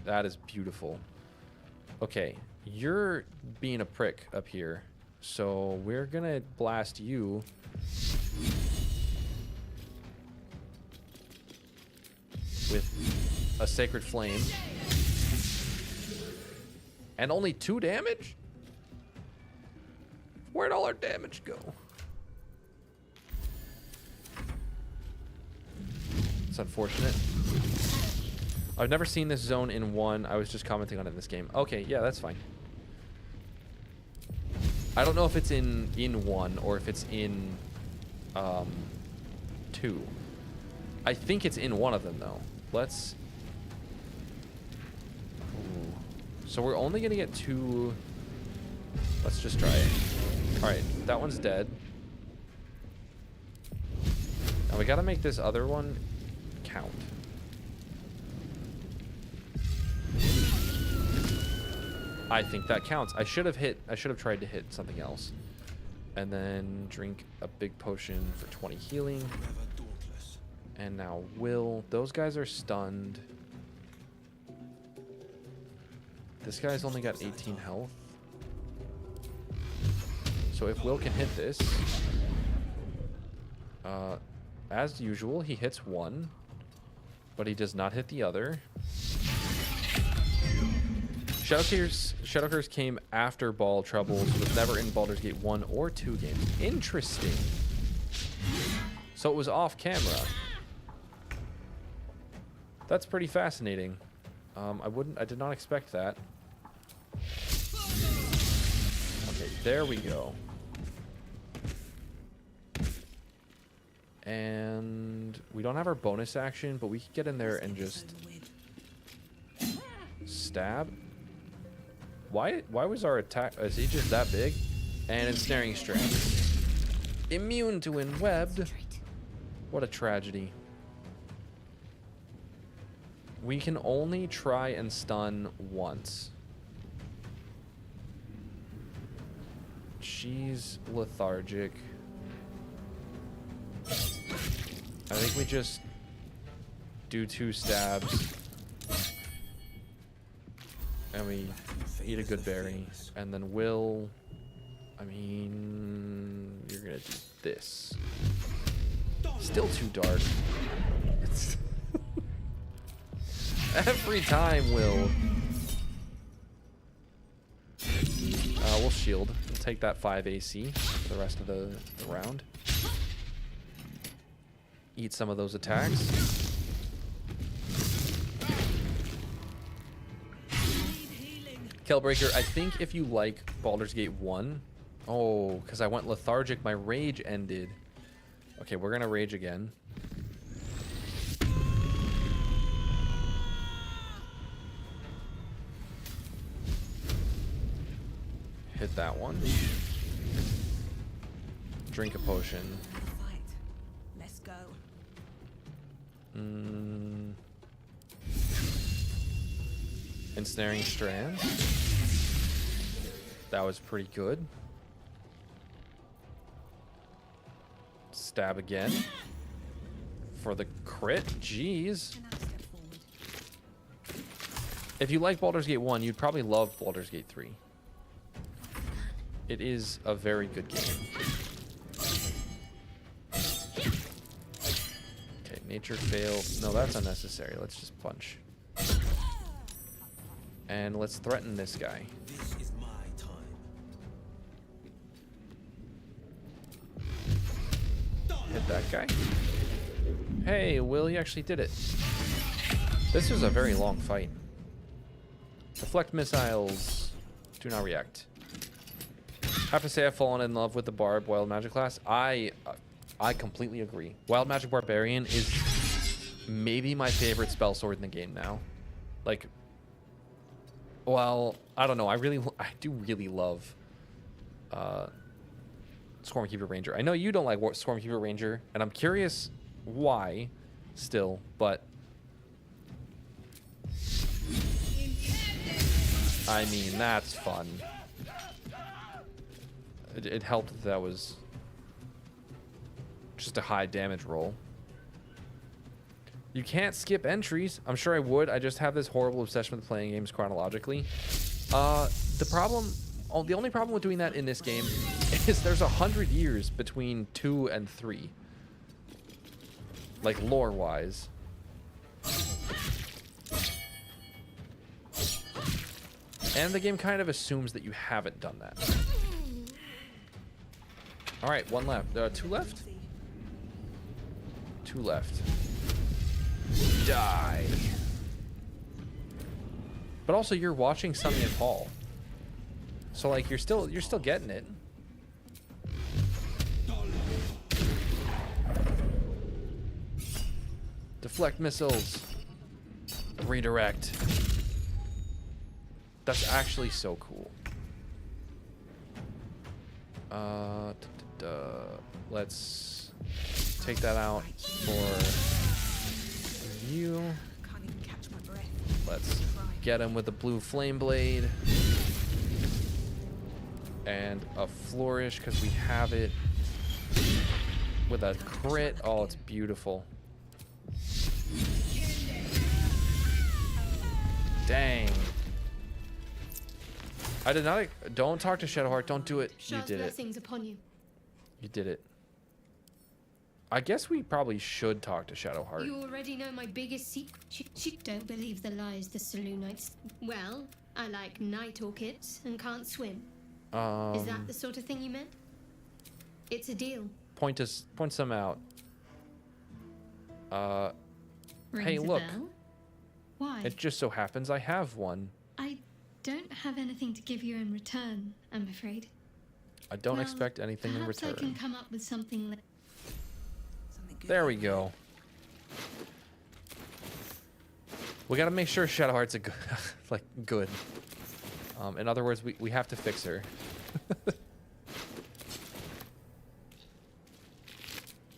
[SPEAKER 1] That is beautiful. Okay, you're being a prick up here, so we're gonna blast you. With a Sacred Flame. And only 2 damage? Where'd all our damage go? It's unfortunate. I've never seen this zone in 1. I was just commenting on it in this game. Okay, yeah, that's fine. I don't know if it's in 1 or if it's in 2. I think it's in one of them though. Let's... Ooh. So we're only gonna get 2. Let's just try it. Alright, that one's dead. Now we gotta make this other one count. I think that counts. I should have tried to hit something else. And then drink a big potion for 20 healing. And now Will. Those guys are stunned. This guy's only got 18 health. So if Will can hit this, as usual, he hits 1, but he does not hit the other. Shadow Curse came after Ball Troubles, was never in Baldur's Gate 1 or 2 games. Interesting. So it was off camera. That's pretty fascinating. I did not expect that. Okay, there we go. And we don't have our bonus action, but we can get in there and just Stab. Why was our attack? Is he just that big? And ensnaring strand. Immune to enwebbed. What a tragedy. We can only try and stun once. She's lethargic. I think we just do 2 stabs. And we eat a good berry. And then we'll... I mean... You're gonna do this. Still too dark. It's every time, Will. We'll shield. We'll take that 5 AC for the rest of the round. Eat some of those attacks. Kelbreaker, I think if you like Baldur's Gate 1... Oh, because I went lethargic, my rage ended. Okay, we're gonna rage again. Hit that one. Drink a potion.
[SPEAKER 4] Fight. Let's go.
[SPEAKER 1] Ensnaring strand. That was pretty good. Stab again. For the crit. Jeez.
[SPEAKER 4] And I'll step forward.
[SPEAKER 1] If you like Baldur's Gate 1, you'd probably love Baldur's Gate 3. It is a very good game. Okay, nature fail. No, that's unnecessary. Let's just punch. And let's threaten this guy.
[SPEAKER 6] This is my time.
[SPEAKER 1] Hit that guy. Hey, Will, you actually did it. This was a very long fight. Deflect missiles. Do not react. Have to say I've fallen in love with the Barb Wild Magic class. I completely agree. Wild Magic Barbarian is maybe my favorite spell sword in the game now. Like, well, I don't know. I do really love Swarmkeeper Ranger. I know you don't like Swarmkeeper Ranger, and I'm curious why still, but I mean, that's fun. It helped that was just a high damage roll. You can't skip entries. I'm sure I would. I just have this horrible obsession with playing games chronologically. The only problem with doing that in this game is there's 100 years between 2 and 3. Like, lore-wise. And the game kind of assumes that you haven't done that. Alright, 1 left. 2 left? 2 left. Die. But also, you're watching Sunny and Paul. So, like, you're still getting it. Deflect missiles. Redirect. That's actually so cool. Let's take that out for review.
[SPEAKER 4] Can't even catch my breath.
[SPEAKER 1] Let's get him with a blue flame blade. And a flourish, because we have it. With a crit. Oh, it's beautiful. Dang. I did not. Don't talk to Shadowheart. Don't do it. You
[SPEAKER 3] Shard's
[SPEAKER 1] did it.
[SPEAKER 3] blessings upon you.
[SPEAKER 1] You did it. I guess we probably should talk to Shadowheart.
[SPEAKER 3] You already know my biggest secret. Don't believe the lies the Saloonites. Well, I like night orchids and can't swim. Is that the sort of thing you meant? It's a deal.
[SPEAKER 1] Point some out. Hey,
[SPEAKER 8] Rings a
[SPEAKER 1] look.
[SPEAKER 8] bell? Why?
[SPEAKER 1] It just so happens I have one.
[SPEAKER 8] I don't have anything to give you in return, I'm afraid.
[SPEAKER 1] I don't
[SPEAKER 8] Well,
[SPEAKER 1] expect anything in
[SPEAKER 8] perhaps
[SPEAKER 1] return.
[SPEAKER 8] I can come up with something
[SPEAKER 4] Something good.
[SPEAKER 1] There we go. We gotta make sure Shadowheart's a good, like, good. In other words, we have to fix her.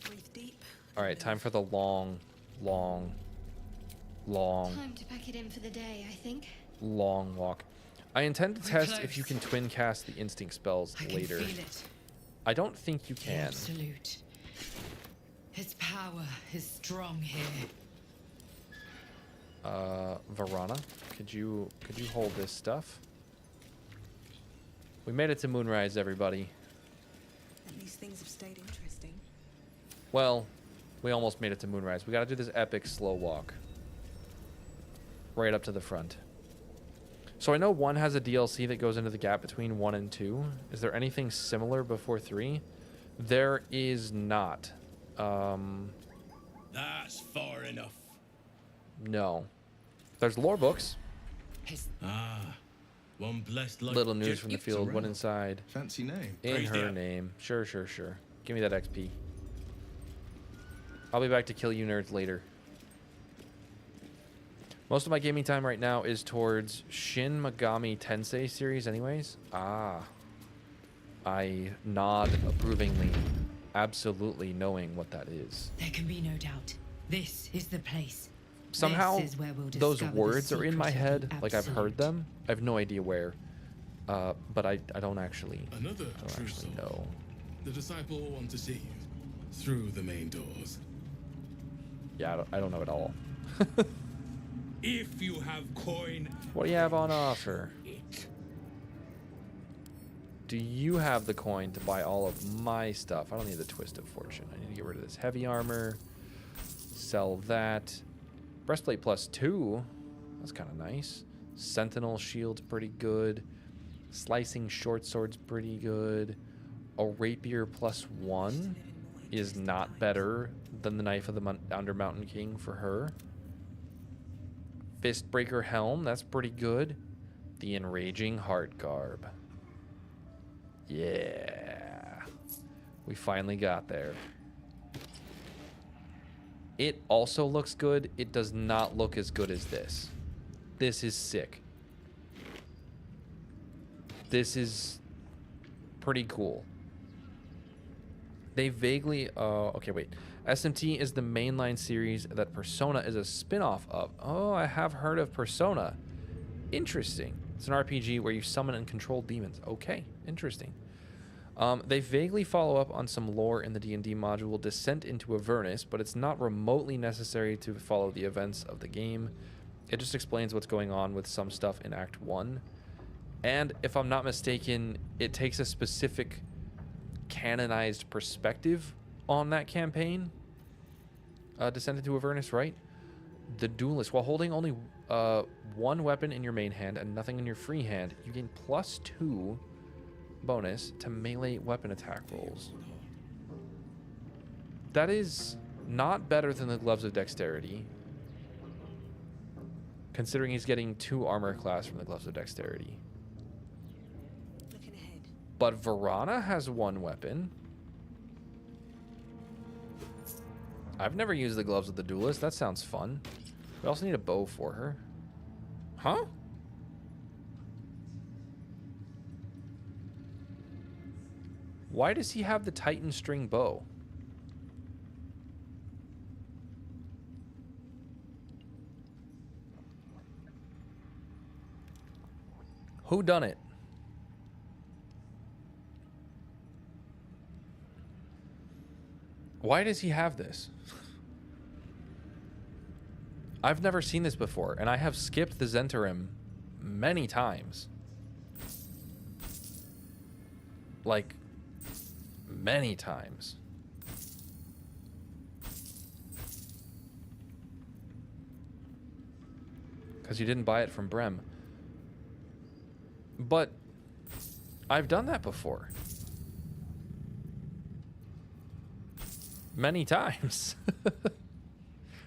[SPEAKER 4] Breathe deep.
[SPEAKER 1] All right, time for the long.
[SPEAKER 3] Time to pack it in for the day, I think.
[SPEAKER 1] Long walk. I intend to test if you can twin cast the instinct spells later.
[SPEAKER 5] Feel it.
[SPEAKER 1] I don't think you
[SPEAKER 5] The
[SPEAKER 1] can.
[SPEAKER 5] absolute. His power is strong here.
[SPEAKER 1] Verana, could you hold this stuff? We made it to Moonrise, everybody.
[SPEAKER 4] At least things have stayed interesting.
[SPEAKER 1] Well, we almost made it to Moonrise. We gotta do this epic slow walk. Right up to the front. So I know 1 has a DLC that goes into the gap between 1 and 2. Is there anything similar before 3? There is not.
[SPEAKER 6] That's far enough.
[SPEAKER 1] No. There's lore books.
[SPEAKER 6] One blessed luck.
[SPEAKER 1] Little news from the field.
[SPEAKER 2] around.
[SPEAKER 1] One inside.
[SPEAKER 2] Fancy name.
[SPEAKER 1] In
[SPEAKER 6] Praise
[SPEAKER 1] her
[SPEAKER 6] the-
[SPEAKER 1] name. Sure. Give me that XP. I'll be back to kill you nerds later. Most of my gaming time right now is towards Shin Megami Tensei series anyways. I nod approvingly, absolutely knowing what that is.
[SPEAKER 5] There can be no doubt. This is the place.
[SPEAKER 1] Somehow,
[SPEAKER 5] This is where we'll
[SPEAKER 1] those
[SPEAKER 5] discover the
[SPEAKER 1] words are in my
[SPEAKER 5] secret of
[SPEAKER 1] head,
[SPEAKER 5] the
[SPEAKER 1] like I've heard
[SPEAKER 5] absolute.
[SPEAKER 1] them. I have no idea where, but I don't actually,
[SPEAKER 2] Another true soul.
[SPEAKER 1] know.
[SPEAKER 2] The disciple will want to see you through the main doors.
[SPEAKER 1] Yeah, I don't know at all.
[SPEAKER 6] If you have coin,
[SPEAKER 1] What do you have on offer?
[SPEAKER 6] it.
[SPEAKER 1] Do you have the coin to buy all of my stuff? I don't need the Twist of Fortune. I need to get rid of this heavy armor. Sell that. Breastplate +2. That's kind of nice. Sentinel shield's pretty good. Slicing short sword's pretty good. A rapier +1 is not better than the Knife of the Under Mountain King for her. Fistbreaker helm, that's pretty good. The Enraging Heart Garb. Yeah. We finally got there. It also looks good. It does not look as good as this. This is sick. This is pretty cool. They vaguely... okay, wait. SMT is the mainline series that Persona is a spin-off of. Oh, I have heard of Persona. Interesting. It's an RPG where you summon and control demons. Okay, interesting. They vaguely follow up on some lore in the D&D module Descent into Avernus, but it's not remotely necessary to follow the events of the game. It just explains what's going on with some stuff in Act 1. And if I'm not mistaken, it takes a specific canonized perspective on that campaign. Descent into Avernus, right? The Duelist. While holding only one weapon in your main hand and nothing in your free hand, you gain +2 bonus to melee weapon attack rolls. That is not better than the Gloves of Dexterity, considering he's getting 2 armor class from the Gloves of Dexterity.
[SPEAKER 4] Looking ahead.
[SPEAKER 1] But Verana has 1 weapon. I've never used the Gloves of the Duelist. That sounds fun. We also need a bow for her. Huh? Why does he have the Titan string bow? Who done it? Why does he have this? I've never seen this before, and I have skipped the Zentarim many times. Like, many times. Because you didn't buy it from Brem. But I've done that before. Many times.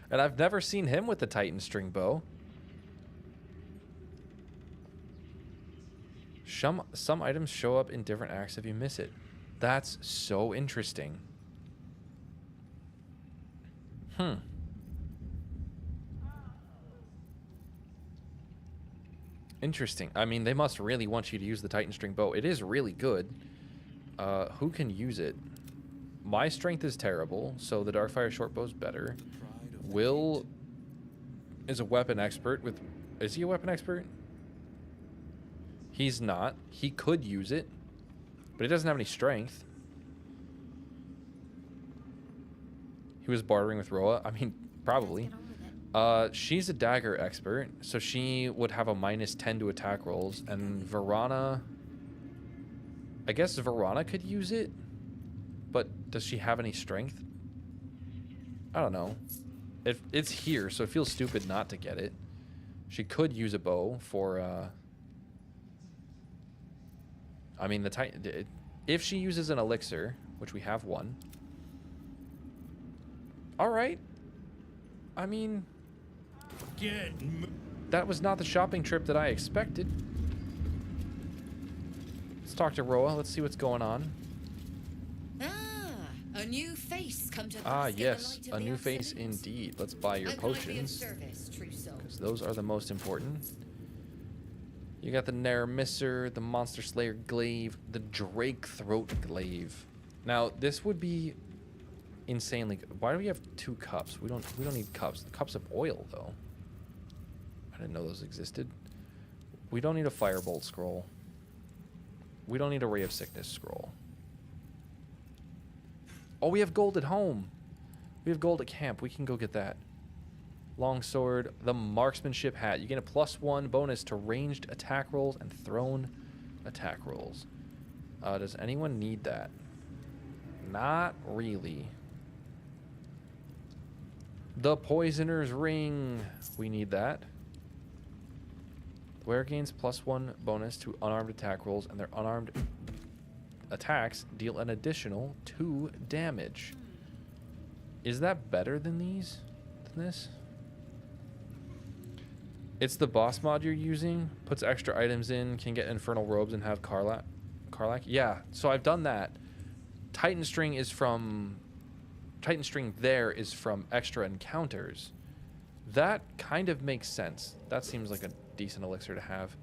[SPEAKER 1] And I've never seen him with the Titan string bow. Some items show up in different acts if you miss it. That's so interesting. Interesting. I mean, they must really want you to use the Titan String Bow. It is really good. Who can use it? My strength is terrible, so the Darkfire Shortbow is better. Will is a weapon expert with... Is he a weapon expert? He's not. He could use it, but he doesn't have any strength. He was bartering with Roa. I mean, probably. She's a dagger expert, so she would have a -10 to attack rolls. And Verana... I guess Verana could use it, but does she have any strength? I don't know. It's here, so it feels stupid not to get it. She could use a bow for... I mean, the Titan... If she uses an elixir, which we have one... Alright. I mean... That was not the shopping trip that I expected. Let's talk to Roa. Let's see what's going on.
[SPEAKER 5] A new face come to
[SPEAKER 1] Ah, yes. A new face indeed. Let's buy your potions, because those are the most important. You got the Naramisser, the Monster Slayer Glaive, the Drake Throat Glaive. Now, this would be insanely good. Why do we have 2 cups? We don't need cups. The cups of oil, though. I didn't know those existed. We don't need a Firebolt scroll. We don't need a Ray of Sickness scroll. Oh, we have gold at home. We have gold at camp. We can go get that. Longsword, the Marksmanship Hat. You get a +1 bonus to ranged attack rolls and thrown attack rolls. Does anyone need that? Not really. The Poisoner's Ring. We need that. The wearer gains +1 bonus to unarmed attack rolls, and their unarmed attacks deal an additional 2 damage. Is that better than these? Than this? It's the boss mod you're using. Puts extra items in. Can get infernal robes and have Karlach. Yeah. So I've done that. Titan String is from... Titan String there is from extra encounters. That kind of makes sense. That seems like a decent elixir to have.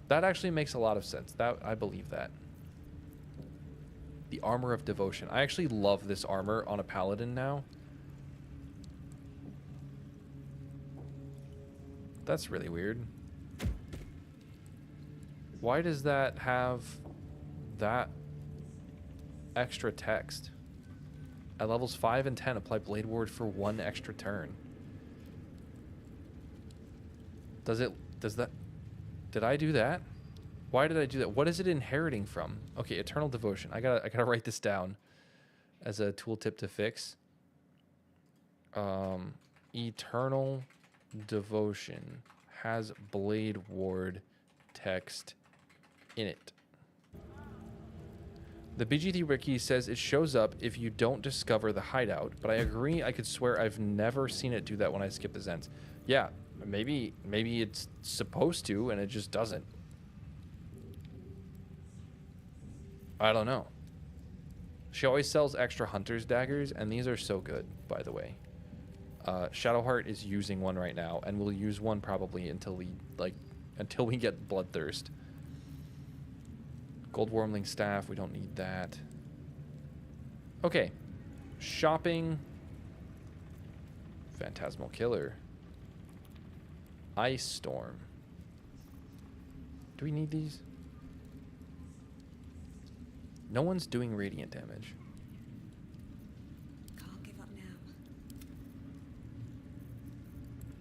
[SPEAKER 1] That actually makes a lot of sense. That I believe that. The Armor of Devotion. I actually love this armor on a paladin now. That's really weird. Why does that have that extra text? At levels 5 and 10, apply Blade Ward for 1 extra turn. Does that... Did I do that? Why did I do that? What is it inheriting from? Okay, Eternal Devotion. I gotta write this down as a tooltip to fix. Eternal Devotion has Blade Ward text in it. The BGT Wiki says it shows up if you don't discover the hideout, but I agree. I could swear I've never seen it do that when I skip the Zens. Yeah, maybe it's supposed to and it just doesn't. I don't know. She always sells extra hunter's daggers, and these are so good, by the way. Shadowheart is using one right now, and we'll use one probably until we get Bloodthirst. Gold Wormling Staff, we don't need that. Okay. Shopping. Phantasmal Killer. Ice Storm. Do we need these? No one's doing radiant damage.
[SPEAKER 4] Can't give up now.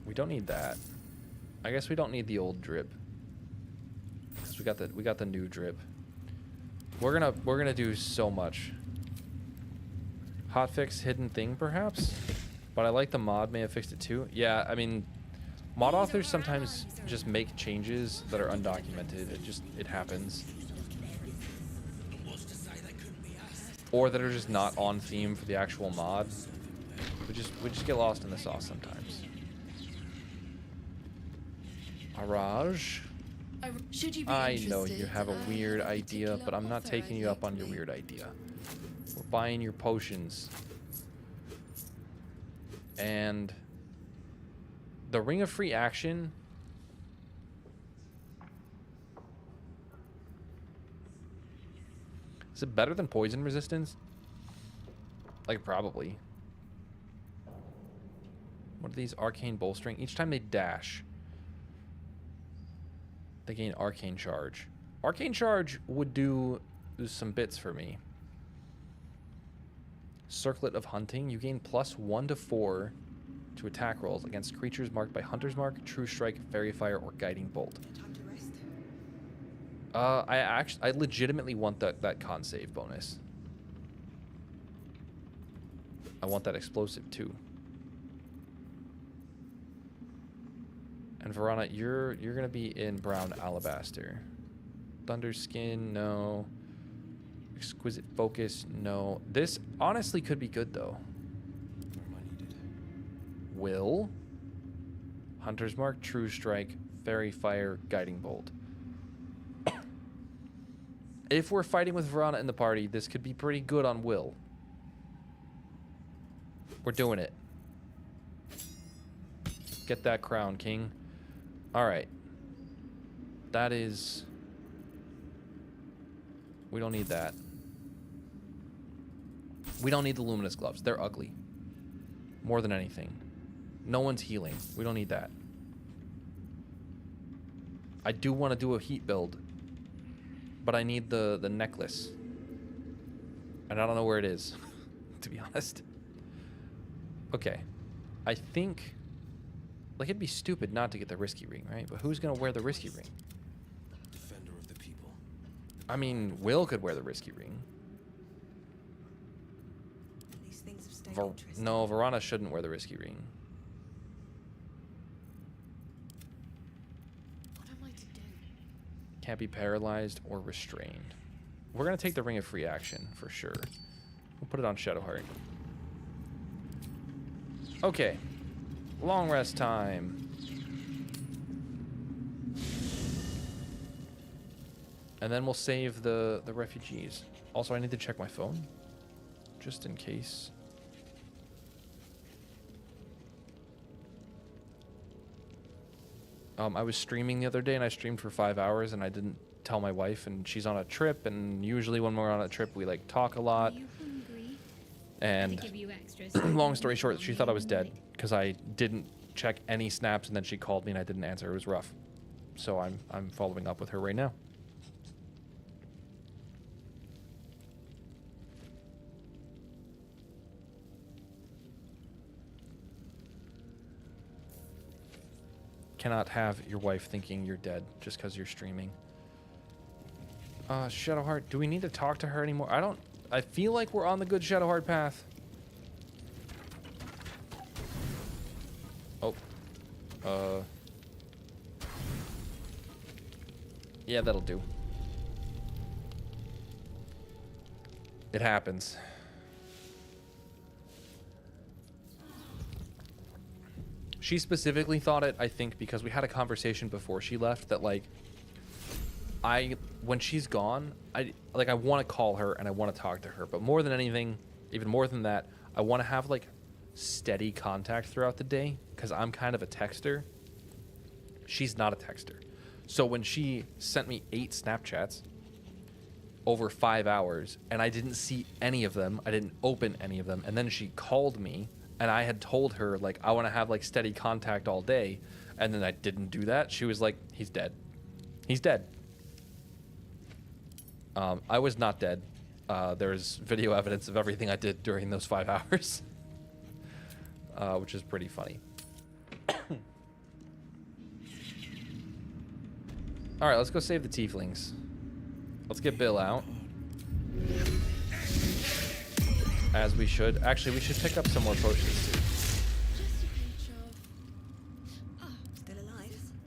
[SPEAKER 1] We don't need that. I guess we don't need the old drip. Because we got the new drip. We're gonna do so much. Hotfix Hidden Thing perhaps? But I like the mod may have fixed it too. Yeah, I mean, mod authors sometimes just make changes that are undocumented. It happens. Or that are just not on theme for the actual mod. We just get lost in the sauce sometimes. Araj. I know you have a weird idea, but I'm not taking you up on your weird idea. We're buying your potions. And the Ring of Free Action Is it better than poison resistance? Like, probably. What are these? Arcane bolstering. Each time they dash, they gain arcane charge. Arcane charge would do some bits for me. Circlet of Hunting. You gain +1 to 4 to attack rolls against creatures marked by Hunter's Mark, True Strike, Fairy Fire, or Guiding Bolt.
[SPEAKER 4] Time to rest.
[SPEAKER 1] I legitimately want that con save bonus. I want that explosive too. And Verana, you're gonna be in Brown Alabaster. Thunder Skin, no. Exquisite Focus, no. This honestly could be good though. Will, Hunter's Mark, True Strike, Fairy Fire, Guiding Bolt. If we're fighting with Verana in the party, this could be pretty good on Will. We're doing it. Get that crown, King. Alright. That is... We don't need that. We don't need the luminous gloves. They're ugly. More than anything. No one's healing. We don't need that. I do want to do a heat build, but I need the necklace. And I don't know where it is, to be honest. Okay. I think... Like, it'd be stupid not to get the risky ring, right? But who's going to wear the risky ring?
[SPEAKER 9] Defender of the people.
[SPEAKER 1] I mean, Will could wear the risky ring.
[SPEAKER 4] These things have stayed interesting.
[SPEAKER 1] No, Verana shouldn't wear the risky ring.
[SPEAKER 3] What am I to do?
[SPEAKER 1] Can't be paralyzed or restrained. We're going to take the Ring of Free Action, for sure. We'll put it on Shadowheart. Okay. Long rest time. And then we'll save the refugees. Also, I need to check my phone. Just in case. I was streaming the other day, and I streamed for 5 hours, and I didn't tell my wife, and she's on a trip, and usually when we're on a trip, we, like, talk a lot.
[SPEAKER 3] Are you hungry?
[SPEAKER 1] And
[SPEAKER 3] To give you extras.
[SPEAKER 1] long story short, she thought I was dead because I didn't check any snaps, and then she called me and I didn't answer. It was rough. So I'm following up with her right now. Cannot have your wife thinking you're dead just because you're streaming. Shadowheart, do we need to talk to her anymore? I feel like we're on the good Shadowheart path. Oh. Yeah, that'll do. It happens. She specifically thought it, I think, because we had a conversation before she left that, like, when she's gone, I want to call her and I want to talk to her, but more than anything, even more than that, I want to have, like, steady contact throughout the day, because I'm kind of a texter. She's not a texter. So when she sent me 8 Snapchats over 5 hours, and I didn't see any of them, I didn't open any of them, and then she called me, and I had told her, like, I want to have, like, steady contact all day, and then I didn't do that, she was like, he's dead. He's dead. I was not dead. There's video evidence of everything I did during those 5 hours. Which is pretty funny. Alright, let's go save the tieflings. Let's get Bill out. As we should. Actually, we should pick up some more potions too.
[SPEAKER 4] Still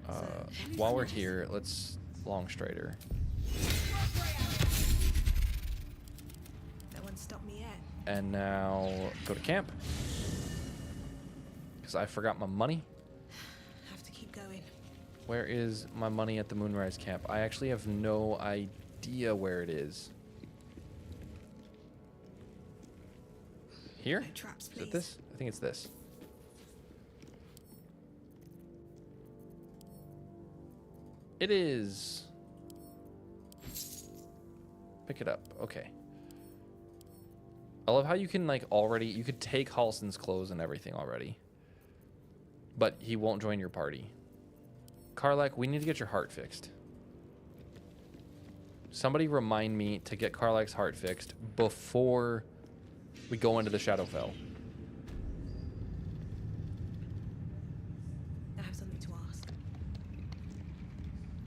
[SPEAKER 4] alive.
[SPEAKER 1] While we're here, let's Longstrider.
[SPEAKER 4] No one stopped me yet.
[SPEAKER 1] And now go to camp. Because I forgot my money.
[SPEAKER 4] Have to keep going.
[SPEAKER 1] Where is my money at the Moonrise camp? I actually have no idea where it is. Here?
[SPEAKER 4] No traps,
[SPEAKER 1] Is
[SPEAKER 4] please.
[SPEAKER 1] it this? I think it's this. It is. Pick it up. Okay. I love how you can like already, you could take Halston's clothes and everything already. But he won't join your party. Karlach, we need to get your heart fixed. Somebody remind me to get Karlach's heart fixed before we go into the Shadowfell.
[SPEAKER 4] I have something to ask.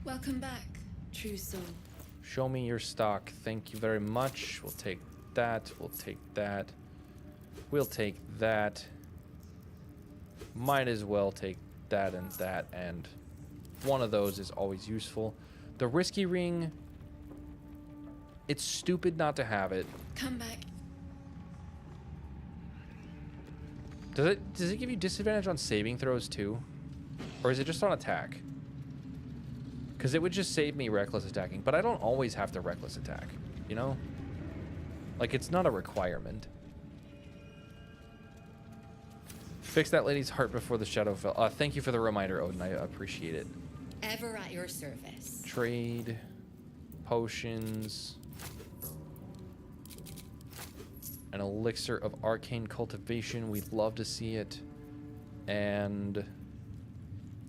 [SPEAKER 5] Welcome back, true soul.
[SPEAKER 1] Show me your stock. Thank you very much. We'll take that. We'll take that. We'll take that. Might as well take that, and one of those is always useful. The risky ring, it's stupid not to have it.
[SPEAKER 5] Come back.
[SPEAKER 1] Does it give you disadvantage on saving throws too? Or is it just on attack? Because it would just save me reckless attacking, but I don't always have to reckless attack, you know? Like, it's not a requirement. Fix that lady's heart before the Shadowfell. Thank you for the reminder, Odin. I appreciate it.
[SPEAKER 5] Ever at your service.
[SPEAKER 1] Trade. Potions. An elixir of arcane cultivation. We'd love to see it. And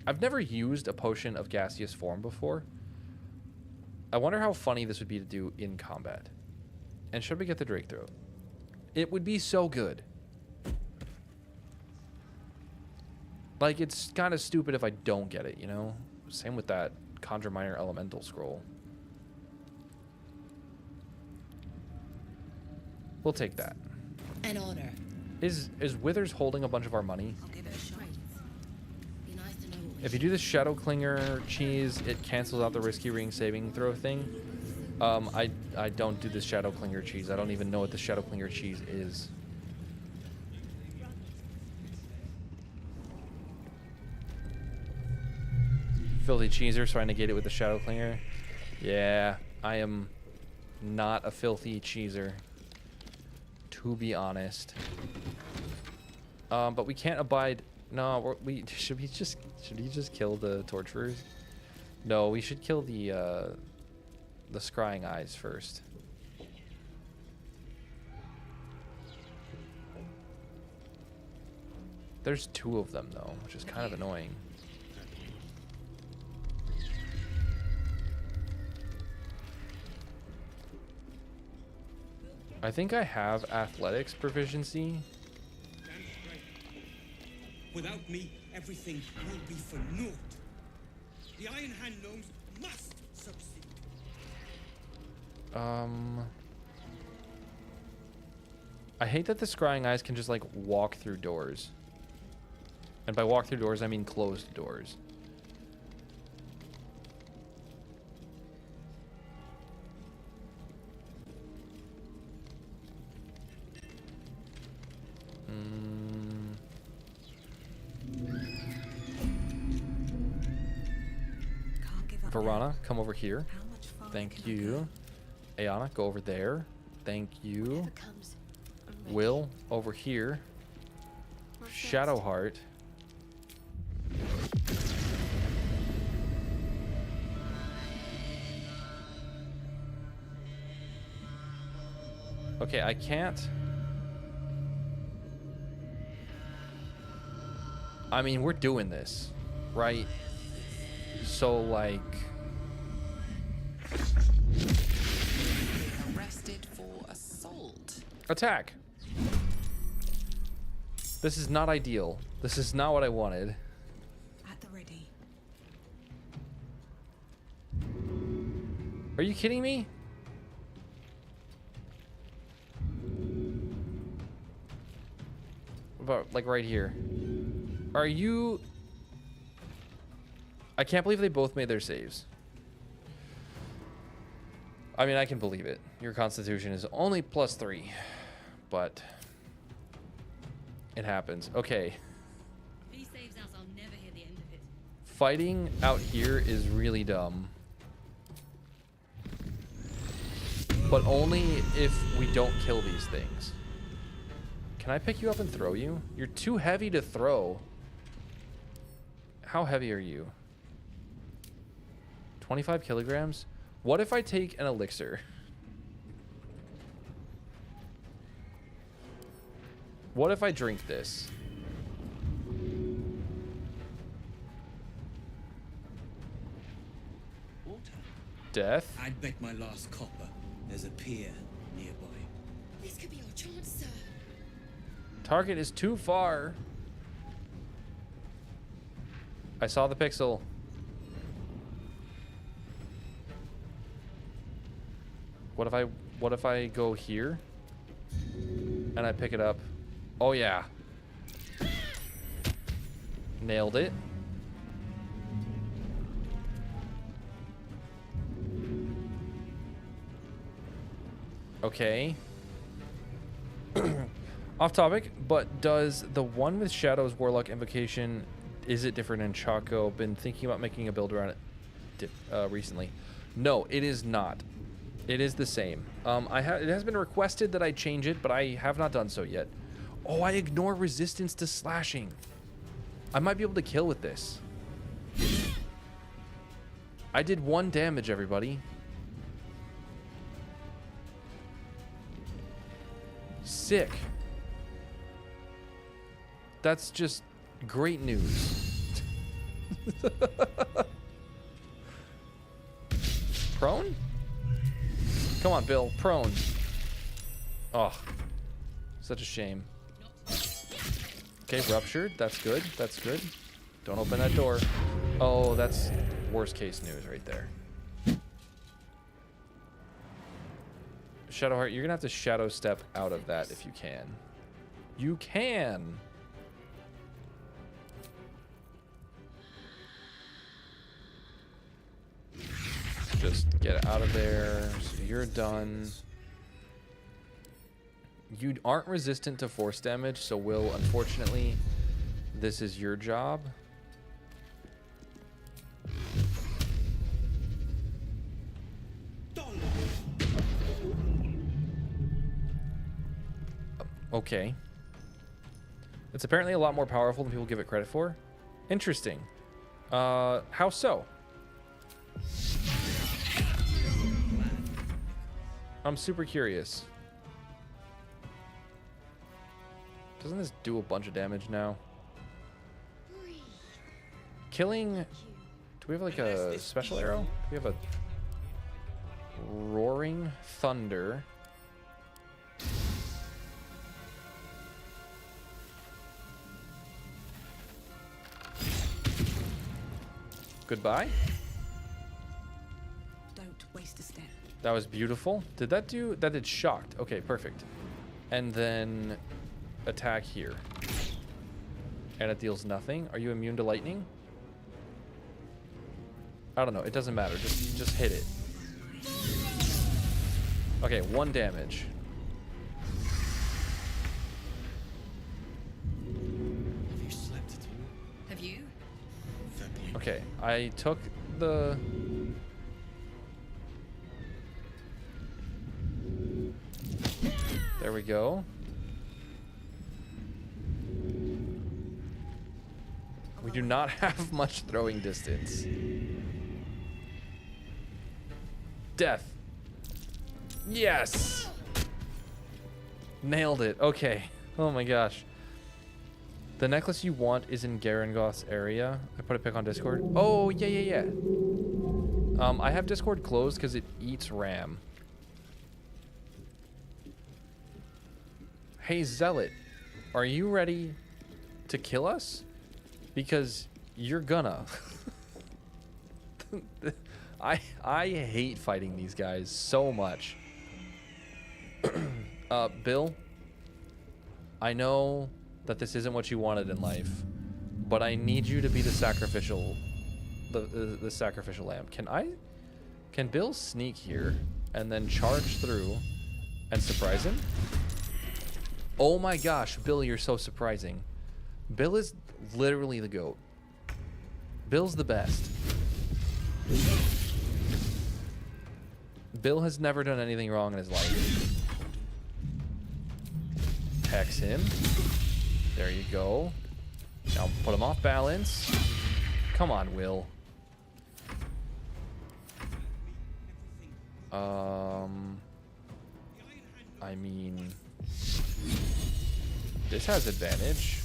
[SPEAKER 1] I've never used a potion of gaseous form before. I wonder how funny this would be to do in combat. And should we get the Drake Throat? It would be so good. Like, it's kind of stupid if I don't get it, you know? Same with that Conjure Minor Elemental Scroll. We'll take that.
[SPEAKER 5] An honor.
[SPEAKER 1] Is Withers holding a bunch of our money?
[SPEAKER 4] I'll give it a shot.
[SPEAKER 5] Be nice to know.
[SPEAKER 1] If you do the Shadow Clinger cheese, it cancels out the risky ring saving throw thing. I don't do the Shadow Clinger cheese. I don't even know what the Shadow Clinger cheese is. Filthy cheeser, so I negate it with the Shadow Clinger. Yeah, I am not a filthy cheeser, to be honest. But we can't abide. No, should we just kill the torturers? No, we should kill the scrying eyes first. There's 2 of them though, which is kind of annoying. I think I have athletics proficiency.
[SPEAKER 6] Without me, everything will be for naught. The Iron Hand gnomes must succeed.
[SPEAKER 1] I hate that the scrying eyes can just like walk through doors. And by walk through doors, I mean closed doors. Verana, come over here. Thank you. Ayana, go over there. Thank you. Will, over here. Shadowheart. Okay, I can't. I mean, we're doing this, right? So, like...
[SPEAKER 5] Arrested for assault.
[SPEAKER 1] Attack! This is not ideal. This is not what I wanted.
[SPEAKER 4] At the ready.
[SPEAKER 1] Are you kidding me? What about, like, right here? Are you... I can't believe they both made their saves. I mean, I can believe it. Your constitution is only +3. But... it happens. Okay.
[SPEAKER 5] If he saves us, I'll never hear the end of it.
[SPEAKER 1] Fighting out here is really dumb. But only if we don't kill these things. Can I pick you up and throw you? You're too heavy to throw. How heavy are you? 25 kilograms? What if I take an elixir? What if I drink this?
[SPEAKER 6] Water.
[SPEAKER 1] Death?
[SPEAKER 6] I'd bet my last copper there's a pier nearby.
[SPEAKER 3] This could be your chance, sir.
[SPEAKER 1] Target is too far. I saw the pixel. What if I go here and I pick it up? Oh yeah. Nailed it. Okay. Off topic, but does the one with Shadow's Warlock Invocation, is it different in Chaco? Been thinking about making a build around it recently. No, it is not. It is the same. It has been requested that I change it, but I have not done so yet. Oh, I ignore resistance to slashing. I might be able to kill with this. I did 1 damage, everybody. Sick. That's just great news. Prone? Come on, Bill. Prone. Oh, such a shame. Okay, ruptured. That's good. That's good. Don't open that door. Oh, that's worst case news right there. Shadowheart, you're gonna have to shadow step out of that if you can. You can. Just get out of there. So you're done. You aren't resistant to force damage, so Will, unfortunately, this is your job. Okay. It's apparently a lot more powerful than people give it credit for. Interesting. How so? I'm super curious. Doesn't this do a bunch of damage now? Killing... Do we have like a special arrow? Do we have a... Roaring Thunder. Goodbye.
[SPEAKER 4] Don't waste a step.
[SPEAKER 1] That was beautiful. Did that do... That did shocked. Okay, perfect. And then... Attack here. And it deals nothing. Are you immune to lightning? I don't know. It doesn't matter. Just hit it. Okay, 1 damage.
[SPEAKER 6] Have you slept at all?
[SPEAKER 5] Have you?
[SPEAKER 1] Okay, I took the... There we go. We do not have much throwing distance. Death. Yes! Nailed it. Okay. Oh my gosh. The necklace you want is in Garangoth's area. I put a pic on Discord. Oh, yeah. I have Discord closed because it eats RAM. Hey, Zealot. Are you ready to kill us? Because you're gonna. I hate fighting these guys so much. Bill, I know that this isn't what you wanted in life, but I need you to be the sacrificial, the sacrificial lamb. Can Bill sneak here and then charge through and surprise him? Oh my gosh, Bill, you're so surprising. Bill is literally the GOAT. Bill's the best. Bill has never done anything wrong in his life. Hex him. There you go. Now put him off balance. Come on, Will. I mean... This has advantage.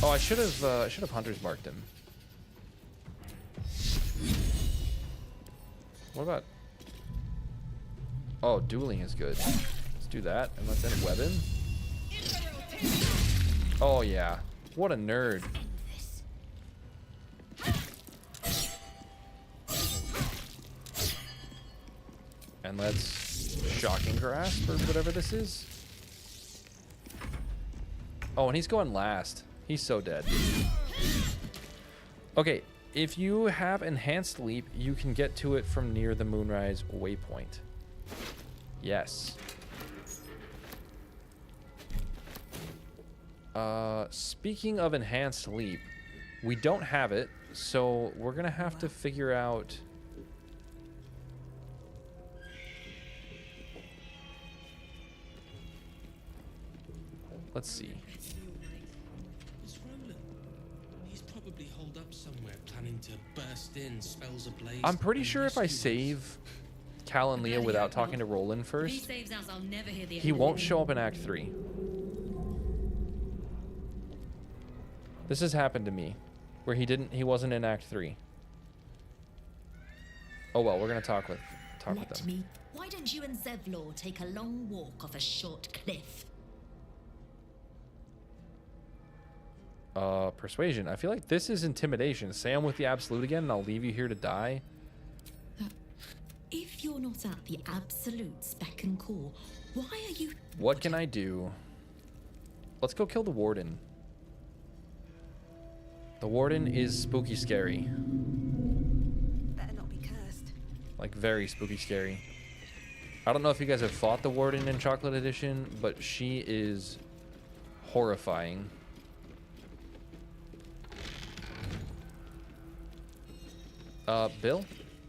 [SPEAKER 1] Oh, I should have Hunter's marked him. What about? Oh, dueling is good. Let's do that, and let's end weapon. Oh yeah, what a nerd. And let's shocking grasp or whatever this is. Oh, and he's going last. He's so dead. Okay, if you have enhanced leap, you can get to it from near the Moonrise waypoint. Yes. Speaking of enhanced leap, we don't have it, so we're gonna have to figure out. Let's see.
[SPEAKER 9] It's Roland. He's probably holed up somewhere, planning to burst in, spells ablaze.
[SPEAKER 1] I'm pretty sure if I save Cal and Leah without talking to Roland first, he won't show up in Act 3. This has happened to me, where he wasn't in Act 3. Oh well, we're gonna talk with them.
[SPEAKER 10] Why don't you and Zevlor take a long walk off a short cliff?
[SPEAKER 1] Persuasion. I feel like this is intimidation. Say I'm with the Absolute again, and I'll leave you here to die.
[SPEAKER 10] If you're not at the Absolute's beck and call, why are you...
[SPEAKER 1] What can I do? Let's go kill the Warden. The Warden is spooky scary.
[SPEAKER 4] Better not be cursed.
[SPEAKER 1] Like, very spooky scary. I don't know if you guys have fought the Warden in Chocolate Edition, but she is horrifying. Bill?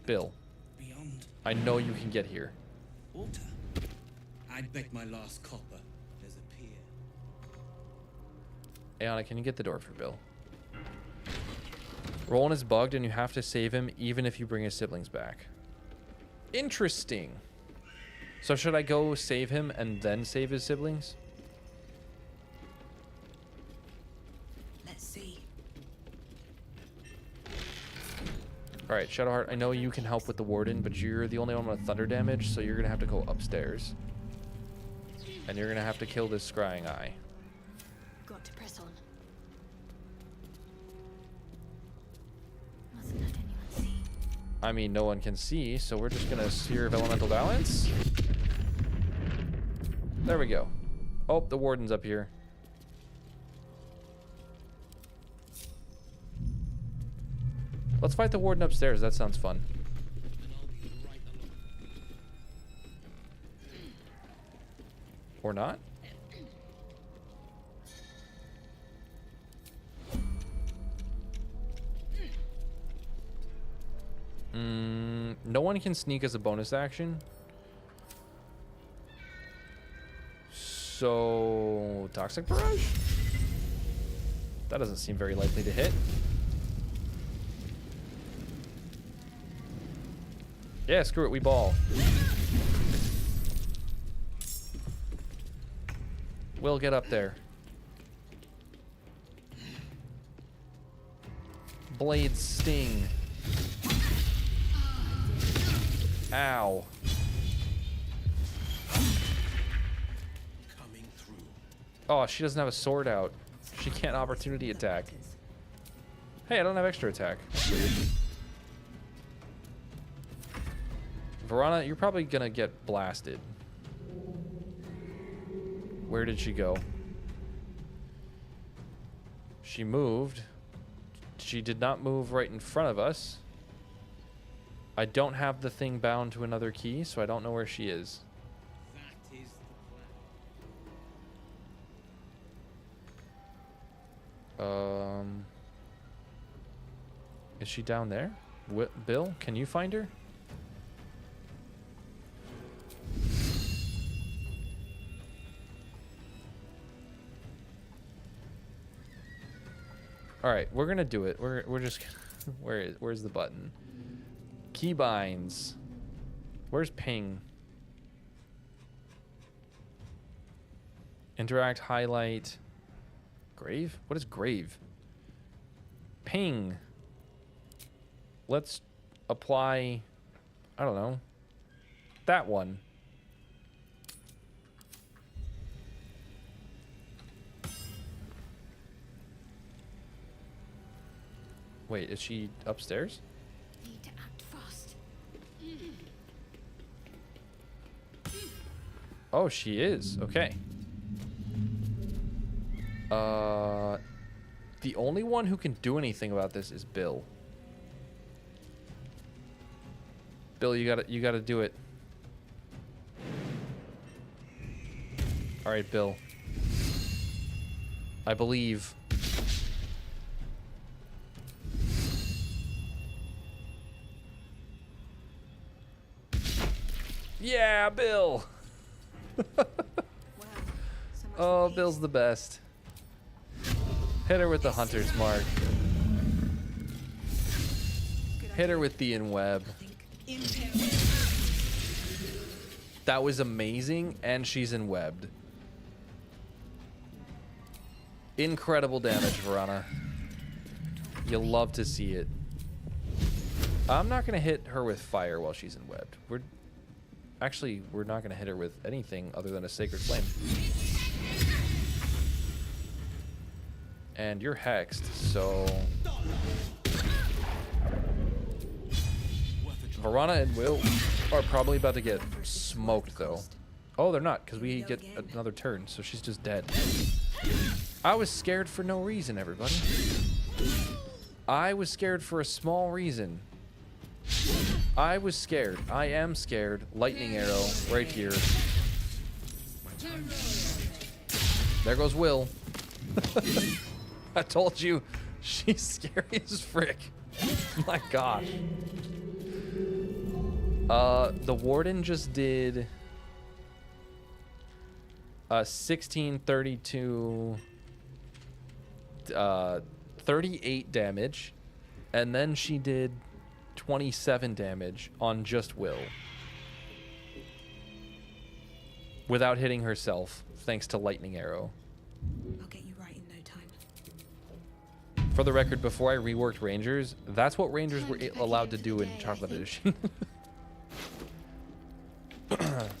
[SPEAKER 1] Bill.
[SPEAKER 6] Beyond
[SPEAKER 1] I know you can get here.
[SPEAKER 6] water. I'd bet my last copper there's a pier.
[SPEAKER 1] Ayana, can you get the door for Bill? Roland is bugged and you have to save him even if you bring his siblings back. Interesting. So should I go save him and then save his siblings?
[SPEAKER 4] Let's see.
[SPEAKER 1] Alright, Shadowheart, I know you can help with the Warden, but you're the only one with thunder damage, so you're going to have to go upstairs. And you're going to have to kill this scrying eye.
[SPEAKER 3] Got to press on.
[SPEAKER 8] Mustn't let anyone see.
[SPEAKER 1] I mean, no one can see, so we're just going to Sphere of Elemental Balance. There we go. Oh, the Warden's up here. Let's fight the Warden upstairs. That sounds fun. Or not? No one can sneak as a bonus action. So, Toxic Barrage? That doesn't seem very likely to hit. Yeah, screw it, we ball. We'll get up there. Blade sting. Ow.
[SPEAKER 9] Coming through.
[SPEAKER 1] Oh, she doesn't have a sword out. She can't opportunity attack. Hey, I don't have extra attack. That's weird. Verana, you're probably gonna get blasted. Where did she go? She moved. She did not move right in front of us. I don't have the thing bound to another key, so I don't know where she is.
[SPEAKER 6] That is the plan.
[SPEAKER 1] Is she down there? Bill, can you find her? All right, we're gonna do it. We're just where's the button? Keybinds. Where's ping? Interact, highlight. Grave? What is grave? Ping. Let's apply, I don't know, that one. Wait, is she upstairs?
[SPEAKER 3] Need to act fast.
[SPEAKER 1] Oh, she is. Okay. The only one who can do anything about this is Bill. Bill, you gotta do it. All right, Bill. I believe. Yeah, Bill. Oh, Bill's the best. Hit her with the hunter's mark. Hit her with the in-web. That was amazing, and she's in-webbed. Incredible damage, Verana. You'll love to see it. I'm not going to hit her with fire while she's in-webbed. We're not going to hit her with anything other than a Sacred Flame. And you're hexed, so... Verana and Will are probably about to get smoked, though. Oh, they're not, because we get another turn, so she's just dead. I was scared for no reason, everybody. I was scared for a small reason. I was scared. I am scared. Lightning arrow right here. There goes Will. I told you, she's scary as frick. My gosh. The Warden just did 16, 32, 38 damage, and then she did 27 damage on just Will. Without hitting herself, thanks to Lightning Arrow.
[SPEAKER 4] I'll get you right in no time.
[SPEAKER 1] For the record, before I reworked Rangers, that's what Rangers were allowed to do in Chocolate Edition.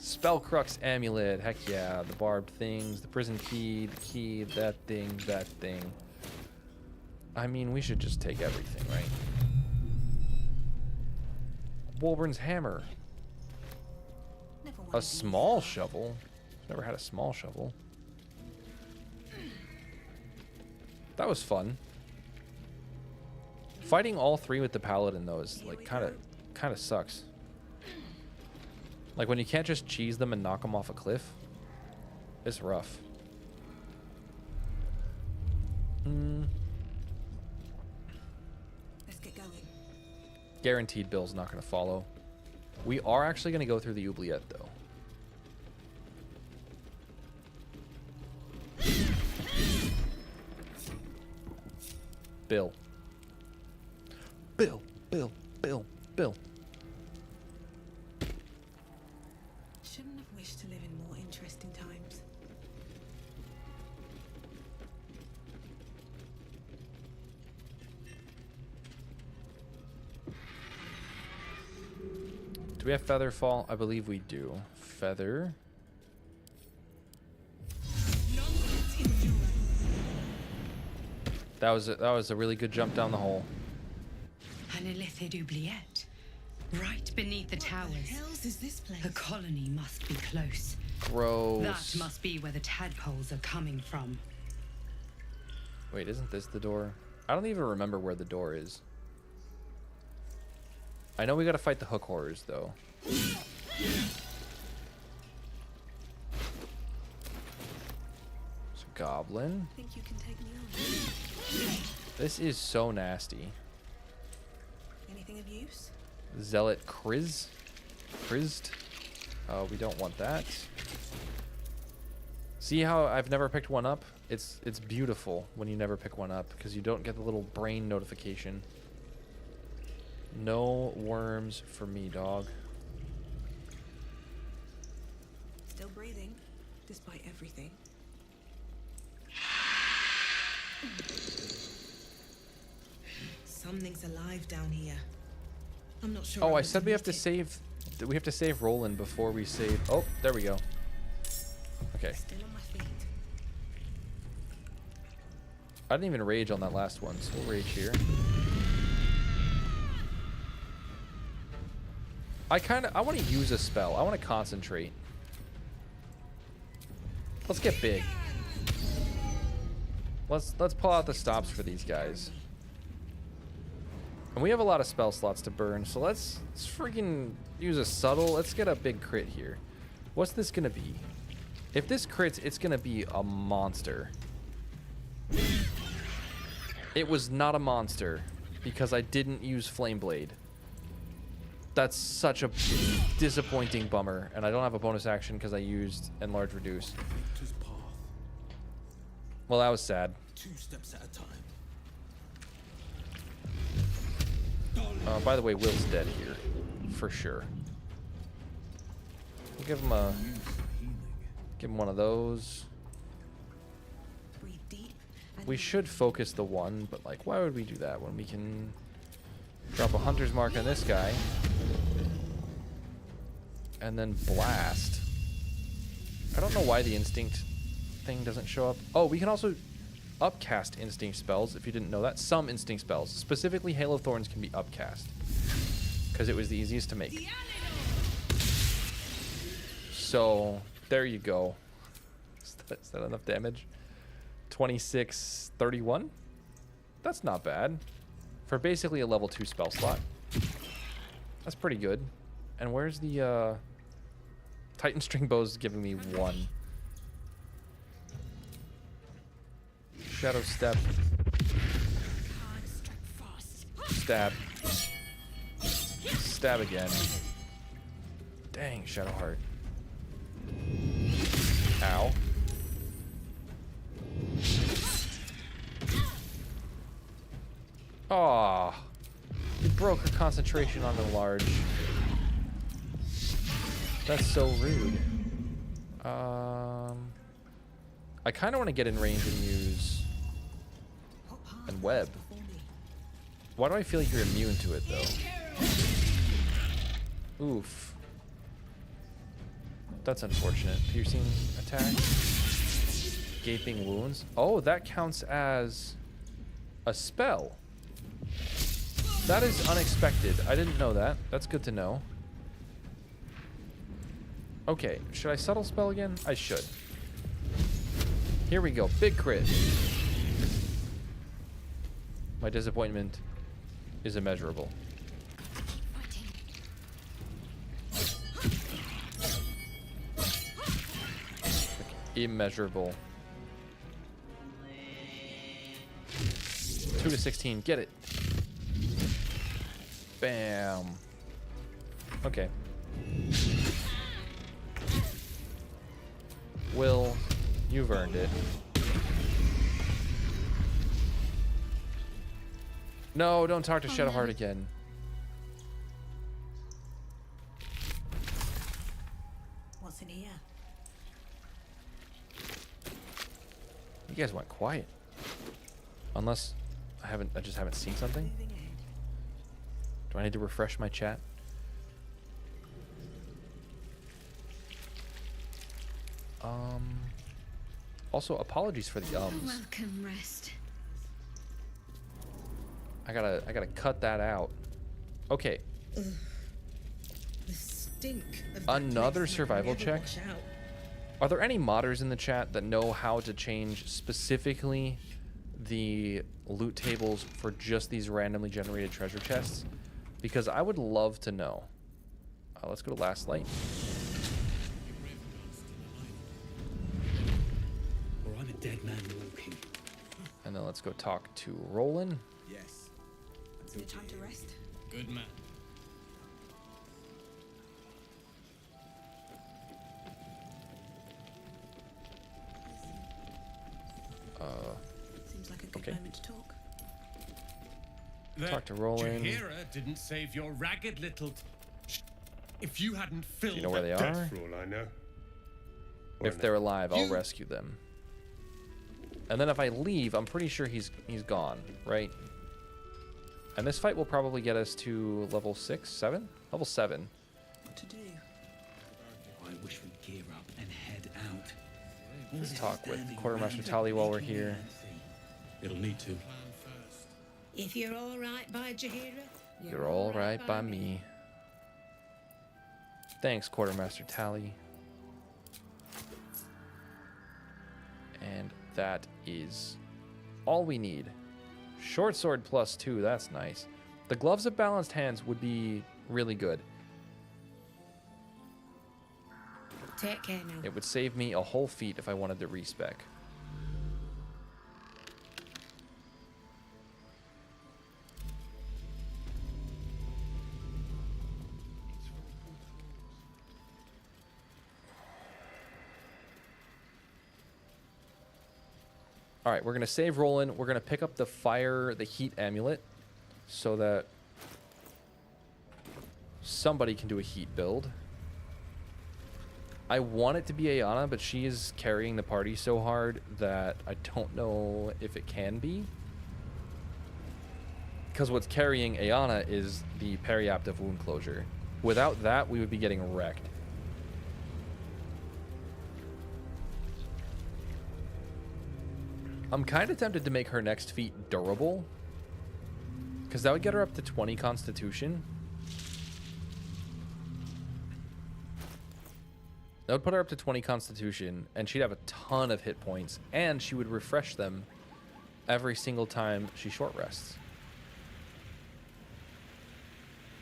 [SPEAKER 1] Spellcrux Amulet, heck yeah. The barbed things, the prison key, the key, that thing. I mean, we should just take everything, right? Wolvern's Hammer. A small shovel? Never had a small shovel. That was fun. Fighting all three with the Paladin, though, is like kind of sucks. Like when you can't just cheese them and knock them off a cliff. It's rough.
[SPEAKER 4] Let's get going.
[SPEAKER 1] Guaranteed Bill's not going to follow. We are actually going to go through the oubliette, though. Bill. Bill.
[SPEAKER 4] Shouldn't have wished to live in more interesting times.
[SPEAKER 1] Do we have Feather Fall? I believe we do. Feather. That was a really good jump down the hole.
[SPEAKER 5] An illithid oubliette. Right beneath the towers.
[SPEAKER 4] What the hells is this place?
[SPEAKER 5] The colony must be close.
[SPEAKER 1] Gross.
[SPEAKER 5] That must be where the tadpoles are coming from.
[SPEAKER 1] Wait, isn't this the door? I don't even remember where the door is. I know we gotta fight the hook horrors, though. It's a goblin.
[SPEAKER 4] Think you can take me on?
[SPEAKER 1] This is so nasty.
[SPEAKER 4] Anything of use?
[SPEAKER 1] Zealot Crizzed. Oh, we don't want that. See how I've never picked one up? It's beautiful when you never pick one up because you don't get the little brain notification. No worms for me, dog.
[SPEAKER 4] Still breathing, despite everything. Something's alive down here. I'm not sure.
[SPEAKER 1] Oh, I said we have to save. We have to save Roland before we save. Oh, there we go. Okay.
[SPEAKER 4] Still on my feet.
[SPEAKER 1] I didn't even rage on that last one, so we'll rage here. I want to use a spell. I want to concentrate. Let's get big. Let's pull out the stops for these guys. And we have a lot of spell slots to burn, so let's freaking use a subtle. Let's get a big crit here. What's this gonna be? If this crits, it's gonna be a monster. It was not a monster because I didn't use Flame Blade. That's such a disappointing bummer, and I don't have a bonus action because I used Enlarge Reduce. Well, that was sad.
[SPEAKER 9] 2 steps at a time.
[SPEAKER 1] By the way, Will's dead here, for sure. We'll give him one of those.
[SPEAKER 4] Breathe deep.
[SPEAKER 1] We should focus the one, but like, why would we do that when we can drop a Hunter's Mark on this guy and then blast? I don't know why the Instinct thing doesn't show up. Oh, we can also upcast Instinct spells, if you didn't know that. Some Instinct spells, specifically Hail of Thorns, can be upcast because it was the easiest to make. So there you go. Is that enough damage? 26, 31? That's not bad for basically a level 2 spell slot. That's pretty good. And where's the Titan String Bow's giving me 1. Shadow Step. Stab. Stab again. Dang, Shadowheart. Ow. Aw. You broke her concentration on the large. That's so rude. I kind of want to get in range and use and web. Why do I feel like you're immune to it though? Oof. That's unfortunate. Piercing attack. Gaping wounds. Oh, that counts as a spell. That is unexpected. I didn't know that. That's good to know. Okay, should I subtle spell again? I should. Here we go. Big crit. My disappointment is immeasurable. Immeasurable. 2 to 16. Get it. Bam. Okay. Will, you've earned it. No, don't talk to Shadowheart again.
[SPEAKER 4] What's in here?
[SPEAKER 1] You guys went quiet. Unless I just haven't seen something. Do I need to refresh my chat? Also, apologies for the ums.
[SPEAKER 8] Welcome, rest.
[SPEAKER 1] I gotta cut that out. Okay.
[SPEAKER 4] Ugh. The stink of that
[SPEAKER 1] Another
[SPEAKER 4] place,
[SPEAKER 1] survival
[SPEAKER 4] never
[SPEAKER 1] check.
[SPEAKER 4] wash out.
[SPEAKER 1] Are there any modders in the chat that know how to change specifically the loot tables for just these randomly generated treasure chests? Because I would love to know. Let's go to Last Light.
[SPEAKER 6] Or I'm a dead man walking.
[SPEAKER 1] And then let's go talk to Roland.
[SPEAKER 6] Yes.
[SPEAKER 4] Is it time to rest?
[SPEAKER 9] Good man.
[SPEAKER 4] Seems like a good
[SPEAKER 1] Okay.
[SPEAKER 4] moment to talk.
[SPEAKER 1] Talk to Roland.
[SPEAKER 9] Jahira didn't save your ragged little. If you hadn't filled.
[SPEAKER 1] Do you know where they
[SPEAKER 11] Death
[SPEAKER 1] are?
[SPEAKER 11] for all I know.
[SPEAKER 1] If they're alive, I'll rescue them. And then if I leave, I'm pretty sure he's gone, right? And this fight will probably get us to level 6, 7? Level 7.
[SPEAKER 6] What to do? I wish we'd gear up and head out.
[SPEAKER 1] Let's talk with Quartermaster Tali while we're here.
[SPEAKER 2] It'll need to.
[SPEAKER 10] If you're all right by Jahira,
[SPEAKER 1] You're all right by me. Thanks, Quartermaster Tali. And that is all we need. Short sword +2, that's nice. The gloves of balanced hands would be really good.
[SPEAKER 10] Take care now.
[SPEAKER 1] It would save me a whole feat if I wanted to respec. All right, we're going to save Roland. We're going to pick up the heat amulet so that somebody can do a heat build. I want it to be Ayana, but she is carrying the party so hard that I don't know if it can be. Because what's carrying Ayana is the periaptive wound closure. Without that, we would be getting wrecked. I'm kind of tempted to make her next feat durable, because that would get her up to 20 constitution. That would put her up to 20 constitution, and she'd have a ton of hit points, and she would refresh them every single time she short rests.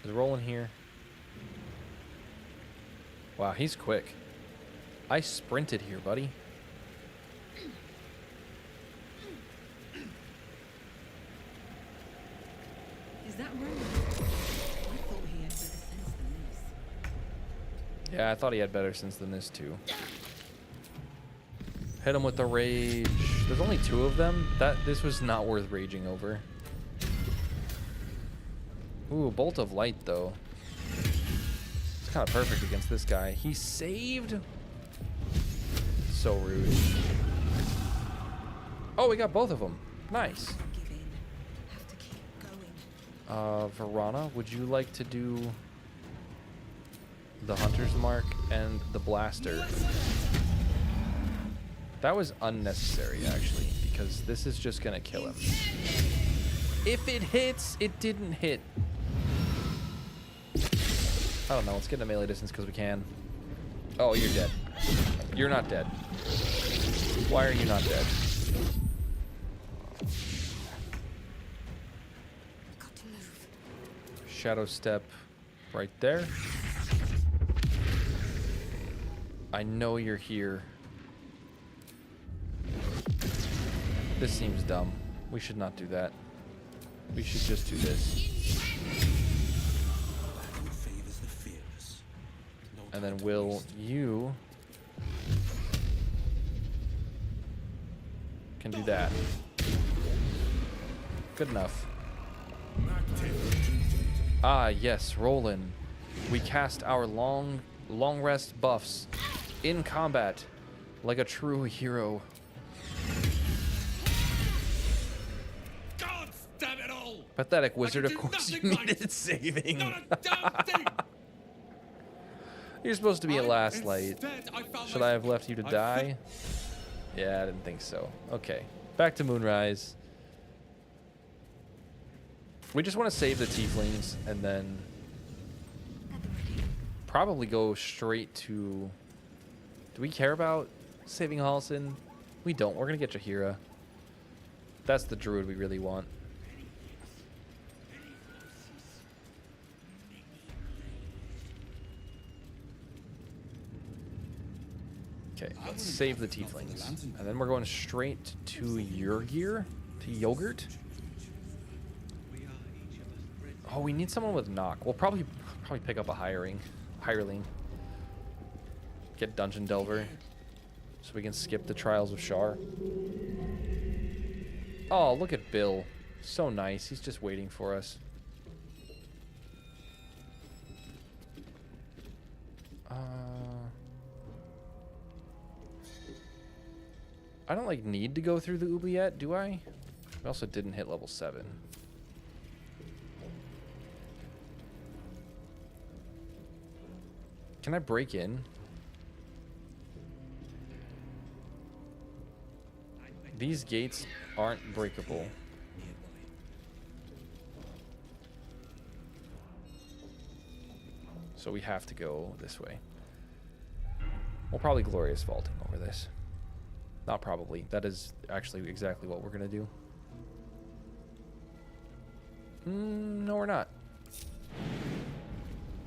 [SPEAKER 1] Is Roland here? Wow, he's quick. I sprinted here, buddy.
[SPEAKER 4] Is that Roland? I thought he had better sense than this.
[SPEAKER 1] Yeah, I thought he had better sense than this, too. Hit him with the rage. There's only 2 of them. This was not worth raging over. Ooh, Bolt of Light, though. It's kind of perfect against this guy. He saved? So rude. Oh, we got both of them. Nice. Verana, would you like to do the Hunter's Mark and the Blaster? That was unnecessary, actually, because this is just gonna kill him. If it hits, it didn't hit. I don't know, let's get into melee distance because we can. Oh, you're dead. You're not dead. Why are you not dead? Shadow step right there. I know you're here. This seems dumb. We should not do that. We should just do this. And then will you can do that. Good enough. Ah, yes, Roland. We cast our long rest buffs in combat like a true hero.
[SPEAKER 6] God damn it all!
[SPEAKER 1] Pathetic wizard, of course you needed saving.
[SPEAKER 6] Not a damn thing!
[SPEAKER 1] You're supposed to be a last light. Should I have left you to die? Yeah, I didn't think so. Okay, back to Moonrise. We just want to save the tieflings and then probably go straight to... Do we care about saving Halsin? We don't. We're going to get Jahira. That's the druid we really want. Okay, let's save the tieflings. And then we're going straight to Yurgir? To Yogurt? Oh, we need someone with knock. We'll probably pick up a hireling. Get Dungeon Delver. So we can skip the Trials of Shar. Oh, look at Bill. So nice. He's just waiting for us. I don't like need to go through the oubliette, do I? I also didn't hit level 7. Can I break in? These gates aren't breakable. So we have to go this way. We'll probably glorious vaulting over this. Not probably. That is actually exactly what we're going to do. No, we're not.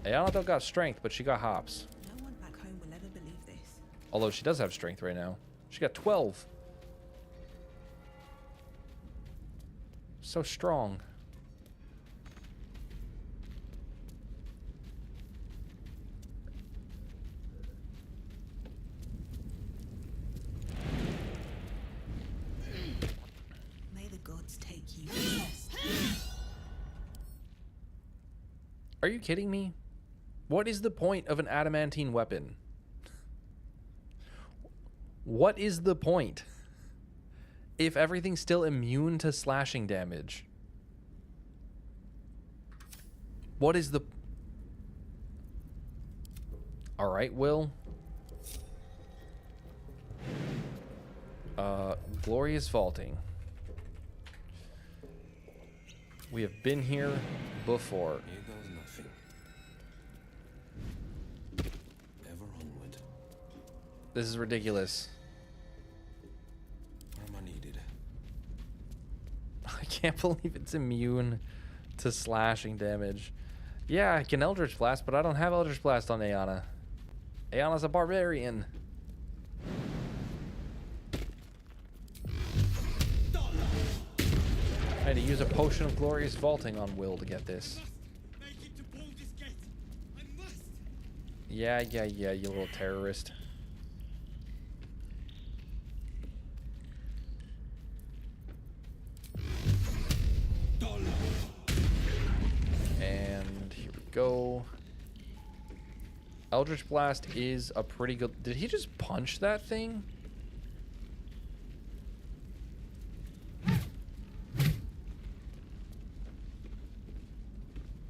[SPEAKER 1] Ayana don't got strength, but she got hops.
[SPEAKER 4] No one back home will ever believe this.
[SPEAKER 1] Although she does have strength right now. She got 12. So strong.
[SPEAKER 4] May the gods take you first.
[SPEAKER 1] Are you kidding me? What is the point of an adamantine weapon? What is the point? If everything's still immune to slashing damage. What is the... Alright, Will. Glorious vaulting. We have been here before.
[SPEAKER 9] Here goes nothing. Ever onward.
[SPEAKER 1] This is ridiculous.
[SPEAKER 9] Where am I needed?
[SPEAKER 1] I can't believe it's immune to slashing damage. Yeah, I can Eldritch Blast, but I don't have Eldritch Blast on Ayana. Ayana's a barbarian. I had to use a potion of glorious vaulting on Will to get this.
[SPEAKER 6] Make it to Baldur's Gate. I must.
[SPEAKER 1] Yeah, you little terrorist. And here we go. Eldritch Blast is a pretty good... Did he just punch that thing?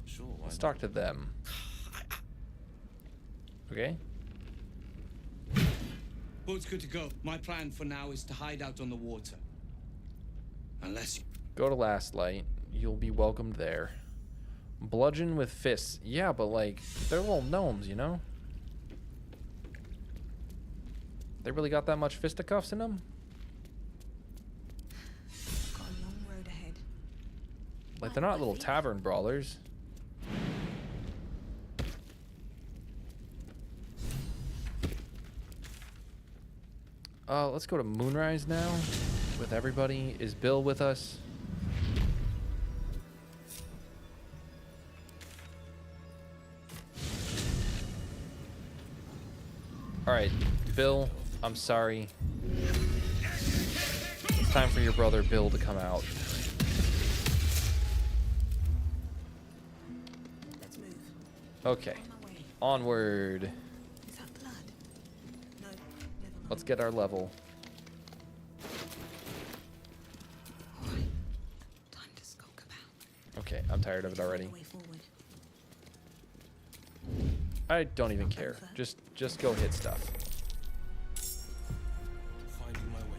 [SPEAKER 9] Sure, why
[SPEAKER 1] Let's
[SPEAKER 9] not?
[SPEAKER 1] talk to them. Okay.
[SPEAKER 6] Boat's good to go. My plan for now is to hide out on the water. Unless you...
[SPEAKER 1] Go to Last Light. You'll be welcomed there. Bludgeon with fists. Yeah, but like, they're little gnomes, you know? They really got that much fisticuffs in them?
[SPEAKER 4] Got a long road ahead.
[SPEAKER 1] Like, they're not little tavern brawlers. Let's go to Moonrise now with everybody. Is Bill with us? Alright, Bill, I'm sorry. It's time for your brother Bill to come out.
[SPEAKER 4] Let's move.
[SPEAKER 1] Okay,
[SPEAKER 4] On my way.
[SPEAKER 1] onward.
[SPEAKER 4] Is that blood? No, never mind.
[SPEAKER 1] Let's get our level.
[SPEAKER 4] Alright. Time to skulk about.
[SPEAKER 1] Okay, I'm tired of it already.
[SPEAKER 4] Way forward.
[SPEAKER 1] I don't even care. Just go hit stuff.
[SPEAKER 9] Finding my way.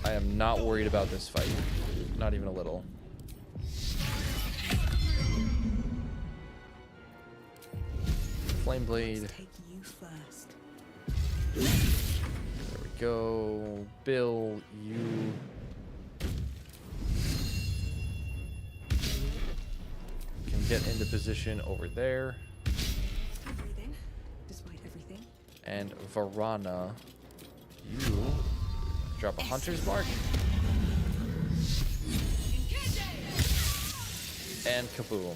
[SPEAKER 1] I am not worried about this fight. Not even a little. Flame Blade.
[SPEAKER 4] Let's take you first.
[SPEAKER 1] There we go. Bill, you... can get into position over there.
[SPEAKER 4] Still breathing, despite everything.
[SPEAKER 1] And Varana, you drop a hunter's mark. And kaboom.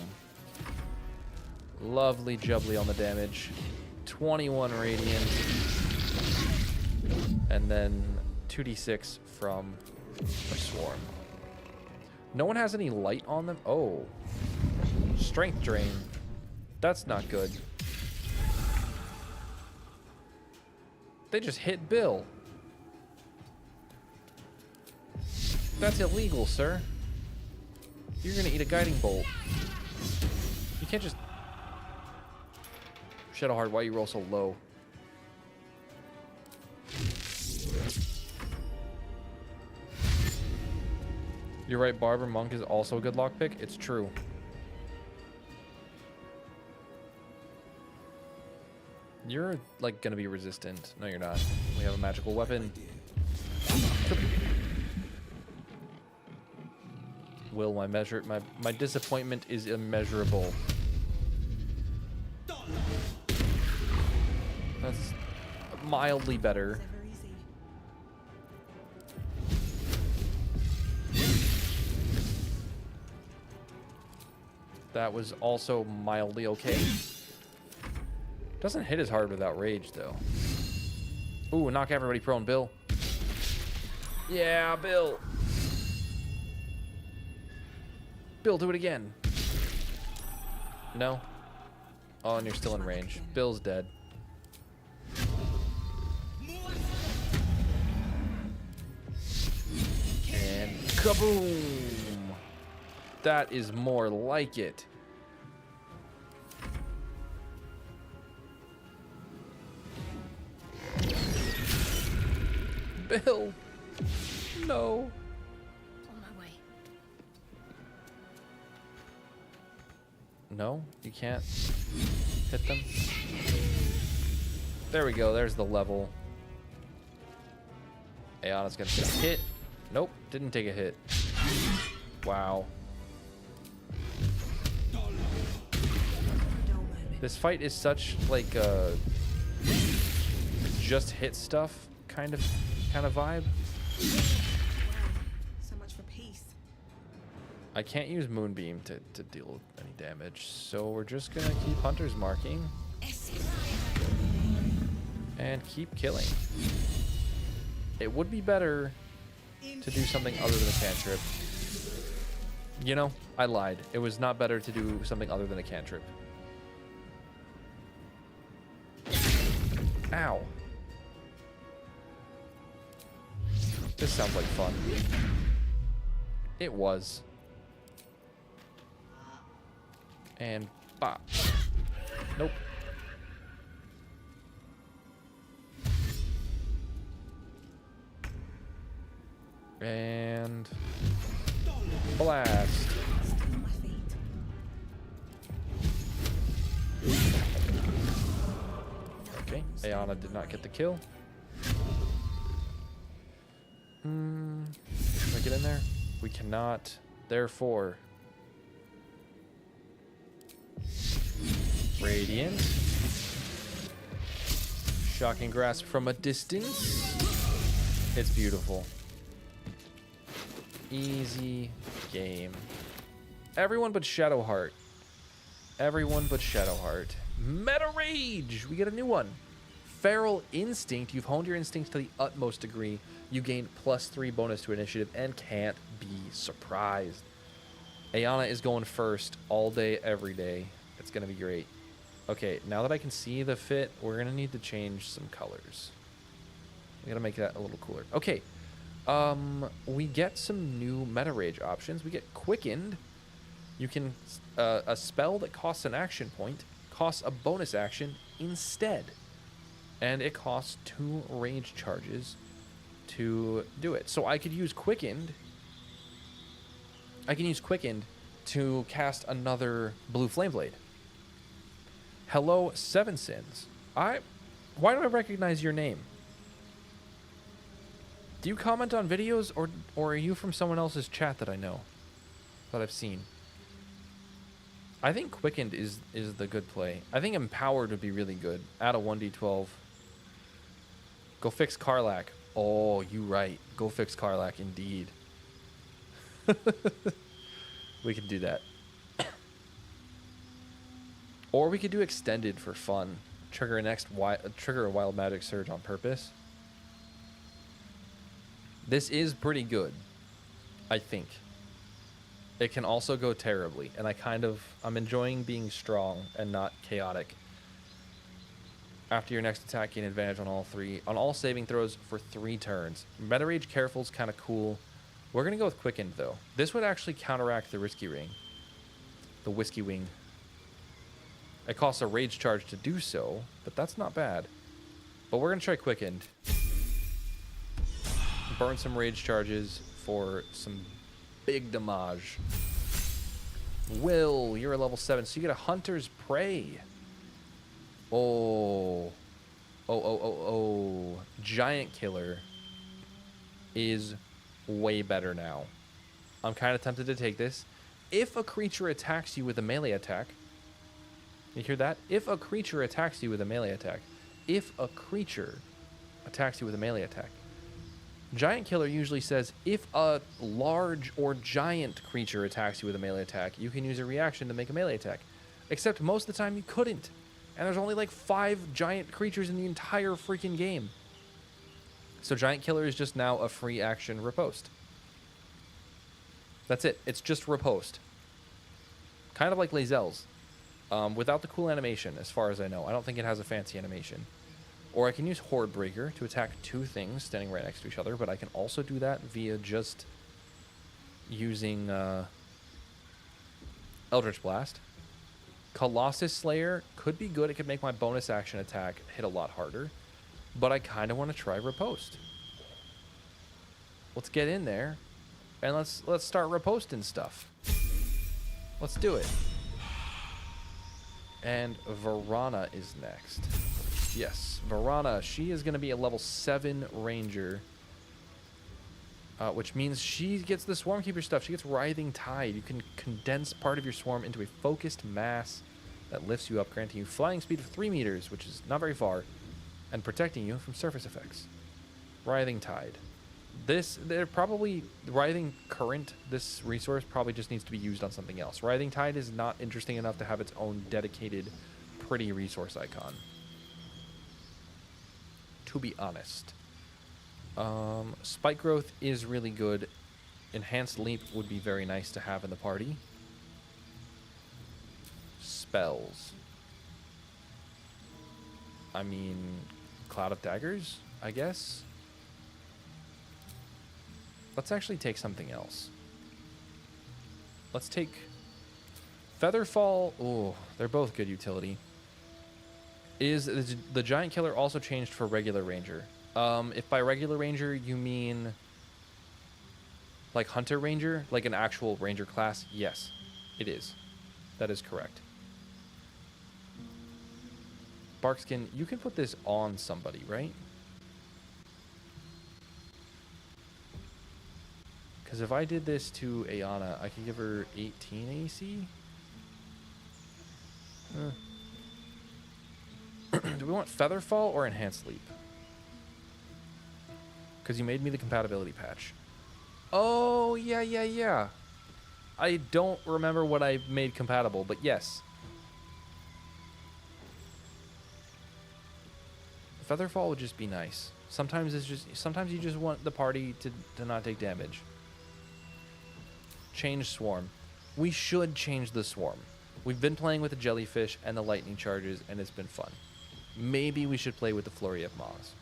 [SPEAKER 1] Lovely jubbly on the damage. 21 radiant. And then 2d6 from a swarm. No one has any light on them. Oh. Strength drain. That's not good. They just hit Bill. That's illegal, sir. You're gonna eat a guiding bolt. You can't just... Shadowheart, why you roll so low? You're right, Barber Monk is also a good lockpick. It's true. You're, like, gonna be resistant. No, you're not. We have a magical weapon. Will, my disappointment is immeasurable. That's mildly better. That was also mildly okay. Doesn't hit as hard without rage, though. Ooh, knock everybody prone, Bill. Yeah, Bill. Bill, do it again. No? Oh, and you're still in range. Bill's dead. And kaboom! That is more like it. Bill! No.
[SPEAKER 10] On my way.
[SPEAKER 1] No, you can't hit them. There we go. There's the level. Ayana's gonna take a hit. Nope, didn't take a hit. Wow. This fight is such like just hit stuff kind of vibe.
[SPEAKER 4] So much for peace.
[SPEAKER 1] I can't use Moonbeam to deal any damage, so we're just gonna keep Hunter's marking and keep killing. It would be better to do something other than a cantrip. You know, I lied. It was not better to do something other than a cantrip. Ow. This sounds like fun. It was. And bop. Nope. And blast. Okay, Ayana did not get the kill. Can I get in there? We cannot. Therefore, Radiant. Shocking grasp from a distance. It's beautiful. Easy game. Everyone but Shadowheart. Everyone but Shadowheart. Meta Rage! We get a new one. Feral Instinct. You've honed your instincts to the utmost degree. You gain +3 bonus to initiative and can't be surprised. Ayana is going first all day, every day. It's going to be great. Okay, now that I can see the fit, we're going to need to change some colors. We got to make that a little cooler. Okay. We get some new meta rage options. We get Quickened. You can a spell that costs an action point costs a bonus action instead, and it costs 2 rage charges to do it. So I could use Quickened. I can use Quickened to cast another Blue Flame Blade. Hello, Seven Sins. Why do I recognize your name? Do you comment on videos, or are you from someone else's chat that I know, that I've seen? I think Quickened is the good play. I think Empowered would be really good. Add a 1d12. Go fix Karlach. Oh, you right. Go fix Karlach, indeed. We can do that. Or we could do Extended for fun. Trigger a Wild Magic Surge on purpose. This is pretty good, I think. It can also go terribly, and I'm enjoying being strong and not chaotic. After your next attack, gain advantage on all saving throws for 3 turns. Meta Rage Careful is kind of cool. We're going to go with Quickened, though. This would actually counteract the Risky Ring. The Whiskey Wing. It costs a Rage Charge to do so, but that's not bad. But we're going to try Quickened. Burn some Rage Charges for some big damage. Will, you're a level 7, so you get a Hunter's Prey. Oh. Giant Killer is way better now. I'm kind of tempted to take this. If a creature attacks you with a melee attack, you hear that? If a creature attacks you with a melee attack, Giant Killer usually says if a large or giant creature attacks you with a melee attack, you can use a reaction to make a melee attack. Except most of the time you couldn't. And there's only like 5 giant creatures in the entire freaking game. So Giant Killer is just now a free action riposte. That's it. It's just riposte. Kind of like Lae'zel's. Without the cool animation, as far as I know. I don't think it has a fancy animation. Or I can use Horde Breaker to attack 2 things standing right next to each other, but I can also do that via just using Eldritch Blast. Colossus Slayer could be good. It could make my bonus action attack hit a lot harder. But I kind of want to try Riposte. Let's get in there and let's start riposting stuff. Let's do it. And Varana is next. Yes, Varana. She is going to be a level 7 ranger. Which means she gets the Swarmkeeper stuff. She gets Writhing Tide. You can condense part of your swarm into a focused mass that lifts you up, granting you flying speed of 3 meters, which is not very far, and protecting you from surface effects. Writhing Tide. They're probably, Writhing Current, this resource probably just needs to be used on something else. Writhing Tide is not interesting enough to have its own dedicated, pretty resource icon. To be honest. Spike Growth is really good. Enhanced Leap would be very nice to have in the party. Spells. I mean, Cloud of Daggers, I guess. Let's actually take something else. Let's take Featherfall. Oh, they're both good utility. Is the Giant Killer also changed for regular Ranger? If by regular Ranger you mean like Hunter Ranger, like an actual Ranger class, yes, it is. That is correct. Barkskin, you can put this on somebody, right? Because if I did this to Ayana, I could give her 18 AC? Do we want Featherfall or Enhanced Leap? Because you made me the compatibility patch. Oh, yeah. I don't remember what I made compatible, but yes. Featherfall would just be nice. Sometimes you just want the party to not take damage. Change Swarm. We should change the Swarm. We've been playing with the Jellyfish and the Lightning Charges, and it's been fun. Maybe we should play with the Flurry of Maws.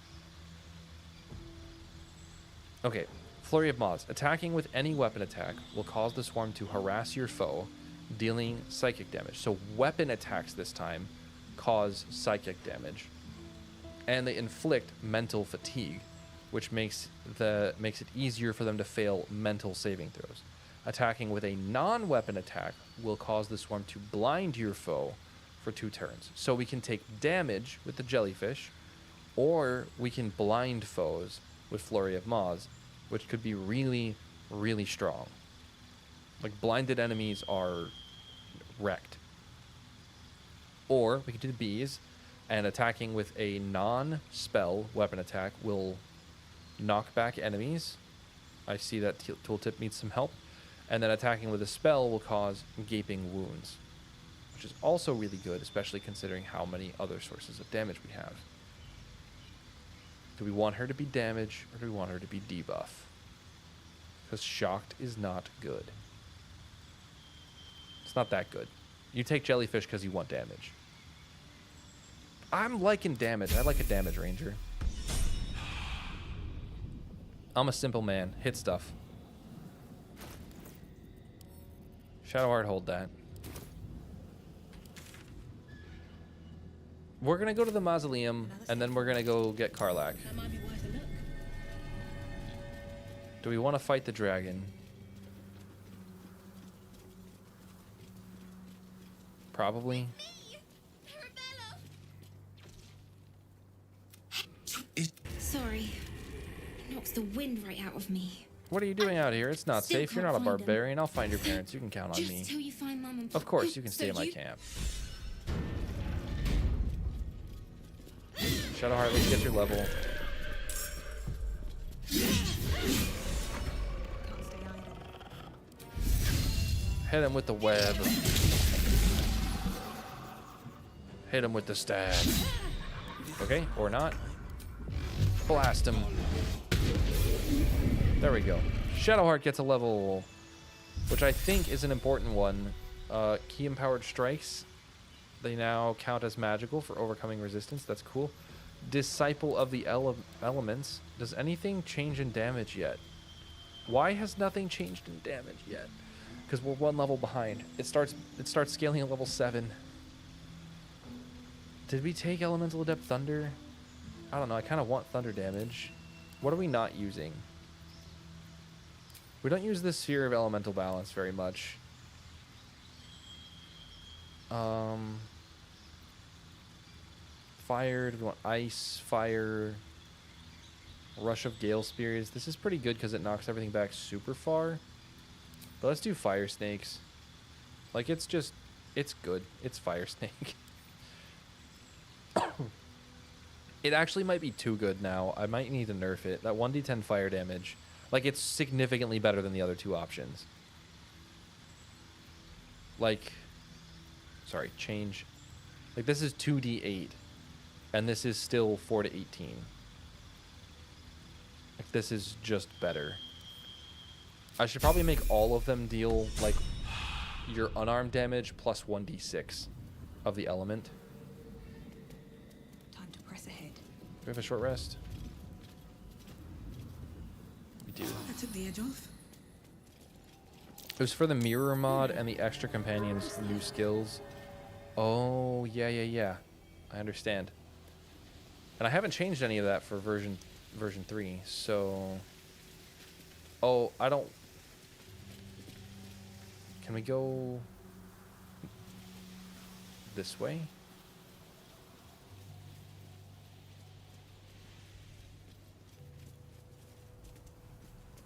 [SPEAKER 1] Okay, Flurry of Maws. Attacking with any weapon attack will cause the swarm to harass your foe, dealing psychic damage. So weapon attacks this time cause psychic damage. And they inflict mental fatigue, which makes it easier for them to fail mental saving throws. Attacking with a non-weapon attack will cause the swarm to blind your foe for 2 turns. So we can take damage with the Jellyfish, or we can blind foes with Flurry of Maws, which could be really, really strong. Like, blinded enemies are wrecked. Or we could do the Bees, and attacking with a non-spell weapon attack will knock back enemies. I see that tooltip needs some help. And then attacking with a spell will cause gaping wounds, which is also really good, especially considering how many other sources of damage we have. Do we want her to be damage, or do we want her to be debuff? Because shocked is not good. It's not that good. You take Jellyfish because you want damage. I'm liking damage. I like a damage ranger. I'm a simple man. Hit stuff. Shadowheart, hold that. We're gonna go to the mausoleum, and then we're gonna go get Karlach.
[SPEAKER 4] That might be worth a look.
[SPEAKER 1] Do we want to fight the dragon? Probably.
[SPEAKER 3] Sorry. It knocks the wind right out of me.
[SPEAKER 1] What are you doing out here? It's not
[SPEAKER 3] Still
[SPEAKER 1] safe. You're
[SPEAKER 3] can't
[SPEAKER 1] not a
[SPEAKER 3] find them.
[SPEAKER 1] barbarian. I'll find your parents. You can count on
[SPEAKER 3] Just
[SPEAKER 1] me.
[SPEAKER 3] till you find Mum and
[SPEAKER 1] Of course,
[SPEAKER 3] Oh,
[SPEAKER 1] you can
[SPEAKER 3] so
[SPEAKER 1] stay in my
[SPEAKER 3] you-
[SPEAKER 1] camp. Shadowheart, let's get your level. Hit him with the web. Hit him with the stab. Okay, or not. Blast him. There we go. Shadowheart gets a level, which I think is an important one. Key empowered strikes. They now count as magical for overcoming resistance. That's cool. Disciple of the elements. Does anything change in damage yet? Why has nothing changed in damage yet? Because we're one level behind. It starts scaling at level 7. Did we take Elemental Adept Thunder? I don't know. I kind of want thunder damage. What are we not using? We don't use the Sphere of Elemental Balance very much. Fire. Do we want ice? Fire. Rush of Gale Spears. This is pretty good because it knocks everything back super far. But let's do Fire Snakes. Like, it's just... It's good. It's Fire Snake. It actually might be too good now. I might need to nerf it. That 1d10 fire damage. Like, it's significantly better than the other two options. Like... Sorry, change. Like, this is 2d8. And this is still 4 to 18. Like, this is just better. I should probably make all of them deal, like, your unarmed damage plus 1d6 of the element.
[SPEAKER 4] Time to press ahead.
[SPEAKER 1] Do we have a short rest? We do.
[SPEAKER 4] That took the edge off.
[SPEAKER 1] It was for the mirror mod and the extra companions new skills. Oh, yeah. I understand. And I haven't changed any of that for version 3, so... Oh, I don't... Can we go... this way?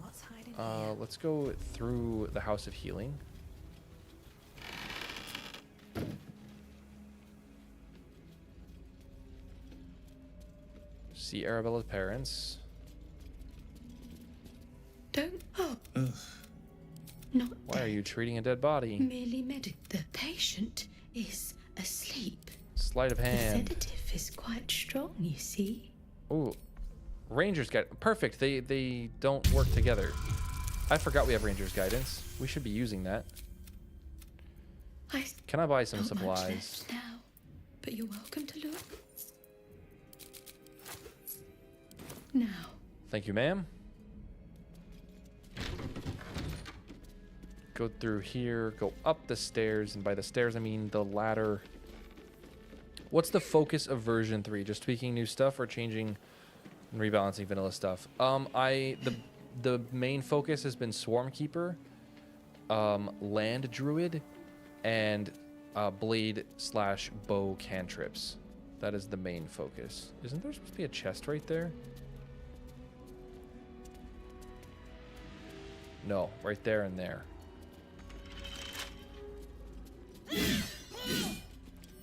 [SPEAKER 4] What's hiding here?
[SPEAKER 1] Let's go through the House of Healing. See Arabella's parents.
[SPEAKER 3] Don't. Oh. Not
[SPEAKER 1] Why are you treating a dead body?
[SPEAKER 3] merely medic. The patient is asleep.
[SPEAKER 1] Sleight of
[SPEAKER 3] The
[SPEAKER 1] hand.
[SPEAKER 3] sedative is quite strong, you see.
[SPEAKER 1] Ooh. Ranger's Guide. Perfect. They don't work together. I forgot we have Ranger's Guidance. We should be using that. Can I buy some
[SPEAKER 3] Not much
[SPEAKER 1] supplies?
[SPEAKER 3] left now, but you're welcome to look. Now.
[SPEAKER 1] Thank you, ma'am. Go through here, go up the stairs, and by the stairs I mean the ladder. What's the focus of version 3? Just tweaking new stuff or changing and rebalancing vanilla stuff? The main focus has been Swarm Keeper, Land Druid, and blade/bow cantrips. That is the main focus. Isn't there supposed to be a chest right there? No, right there and there.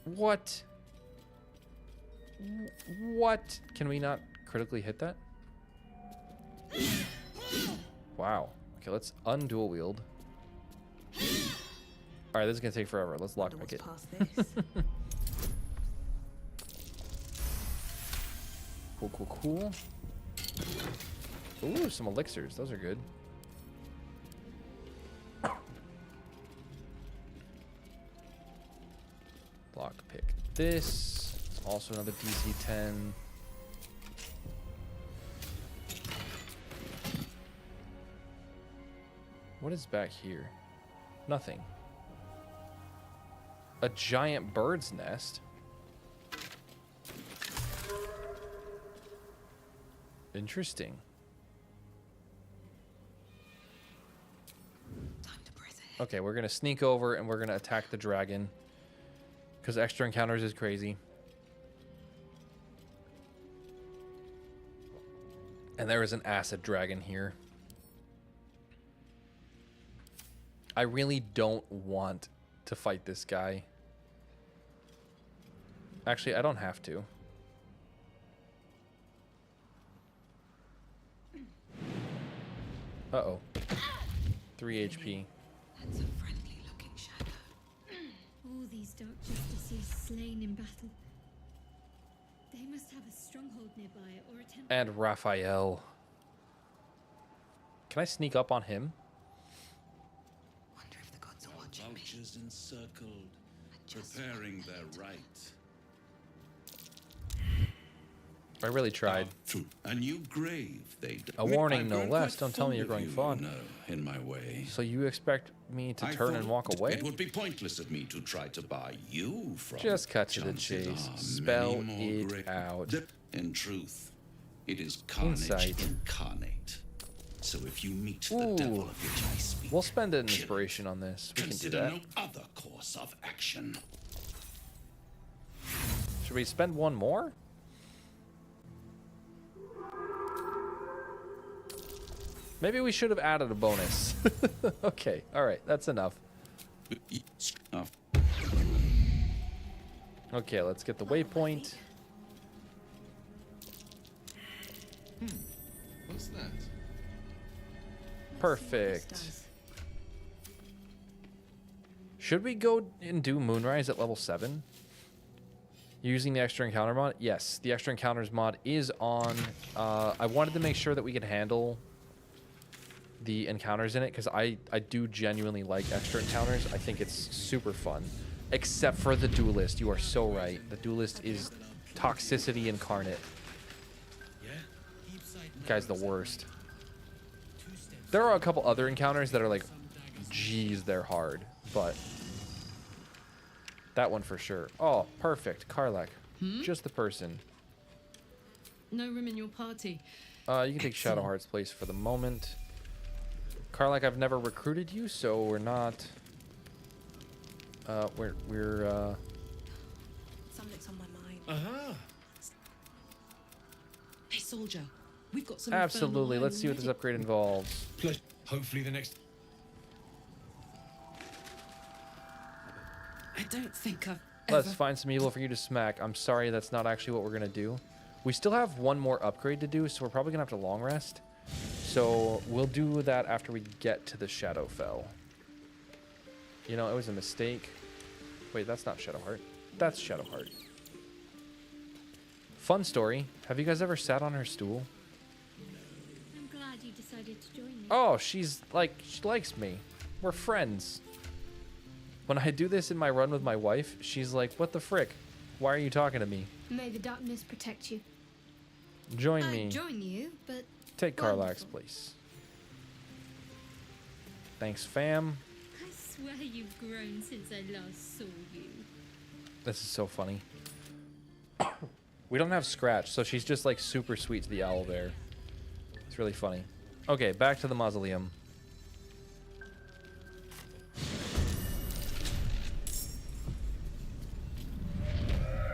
[SPEAKER 1] What? What? Can we not critically hit that? Wow. Okay, let's undual wield. Alright, this is gonna take forever. Let's lockpick it.
[SPEAKER 4] Past this.
[SPEAKER 1] Cool. Ooh, some elixirs. Those are good. Lockpick this. Let's Also another DC 10. What is back here? Nothing. A giant bird's nest. Interesting. Okay, we're gonna sneak over and we're gonna attack the dragon. Because extra encounters is crazy. And there is an acid dragon here. I really don't want to fight this guy. Actually, I don't have to. Uh-oh. 3 HP.
[SPEAKER 3] That's a friendly looking shadow. All these dark justices slain in battle. They must have a stronghold nearby or a temple.
[SPEAKER 1] And Raphael. Can I sneak up on him?
[SPEAKER 3] Wonder if the gods are watching me.
[SPEAKER 2] Vultures encircled, preparing their right.
[SPEAKER 1] I really tried.
[SPEAKER 2] A new grave.
[SPEAKER 1] A warning, no less. Don't tell me you're going far.
[SPEAKER 2] No, in my way.
[SPEAKER 1] So you expect me to turn and walk away?
[SPEAKER 2] It would be pointless of me to try to bar you from.
[SPEAKER 1] Just cut to the chase. Spell it out.
[SPEAKER 2] In truth, it is carnage incarnate. So if you meet the devil of which I speak,
[SPEAKER 1] we'll spend an inspiration on this. We can do that.
[SPEAKER 2] No other course of action.
[SPEAKER 1] Should we spend one more? Maybe we should have added a bonus. Okay, all right, that's enough. Okay, let's get the waypoint.
[SPEAKER 9] What's that?
[SPEAKER 1] Perfect. Should we go and do Moonrise at level 7? Using the extra encounter mod? Yes, the extra encounters mod is on. I wanted to make sure that we could handle the encounters in it, because I do genuinely like extra encounters. I think it's super fun. Except for the duelist. You are so right. The duelist is toxicity incarnate. Guy's the worst. There are a couple other encounters that are like, geez, they're hard. But that one for sure. Oh, perfect. Karlach. Just the person.
[SPEAKER 4] No room in your party.
[SPEAKER 1] You can take Shadowheart's place for the moment. Karlach, I've never recruited you, so we're not. We're
[SPEAKER 4] Something's on my mind.
[SPEAKER 9] Aha!
[SPEAKER 4] Hey, soldier. We've got some.
[SPEAKER 1] absolutely. Let's see what this upgrade involves.
[SPEAKER 2] Hopefully the next.
[SPEAKER 4] I don't think I've.
[SPEAKER 1] Let's find some evil for you to smack. I'm sorry, that's not actually what we're gonna do. We still have one more upgrade to do, so we're probably gonna have to long rest. So we'll do that after we get to the Shadowfell. You know, it was a mistake. Wait, that's not Shadowheart. That's Shadowheart. Fun story. Have you guys ever sat on her stool?
[SPEAKER 3] I'm glad you decided to join me.
[SPEAKER 1] Oh, she's like, she likes me. We're friends. When I do this in my run with my wife, she's like, what the frick? Why are you talking to me?
[SPEAKER 3] May the darkness protect you.
[SPEAKER 1] Join me.
[SPEAKER 3] I'd join you, but
[SPEAKER 1] Take Karlach's place. Thanks, fam.
[SPEAKER 3] I swear you've grown since I last saw you.
[SPEAKER 1] This is so funny. We don't have Scratch, so she's just like super sweet to the owl bear. It's really funny. Okay, back to the mausoleum.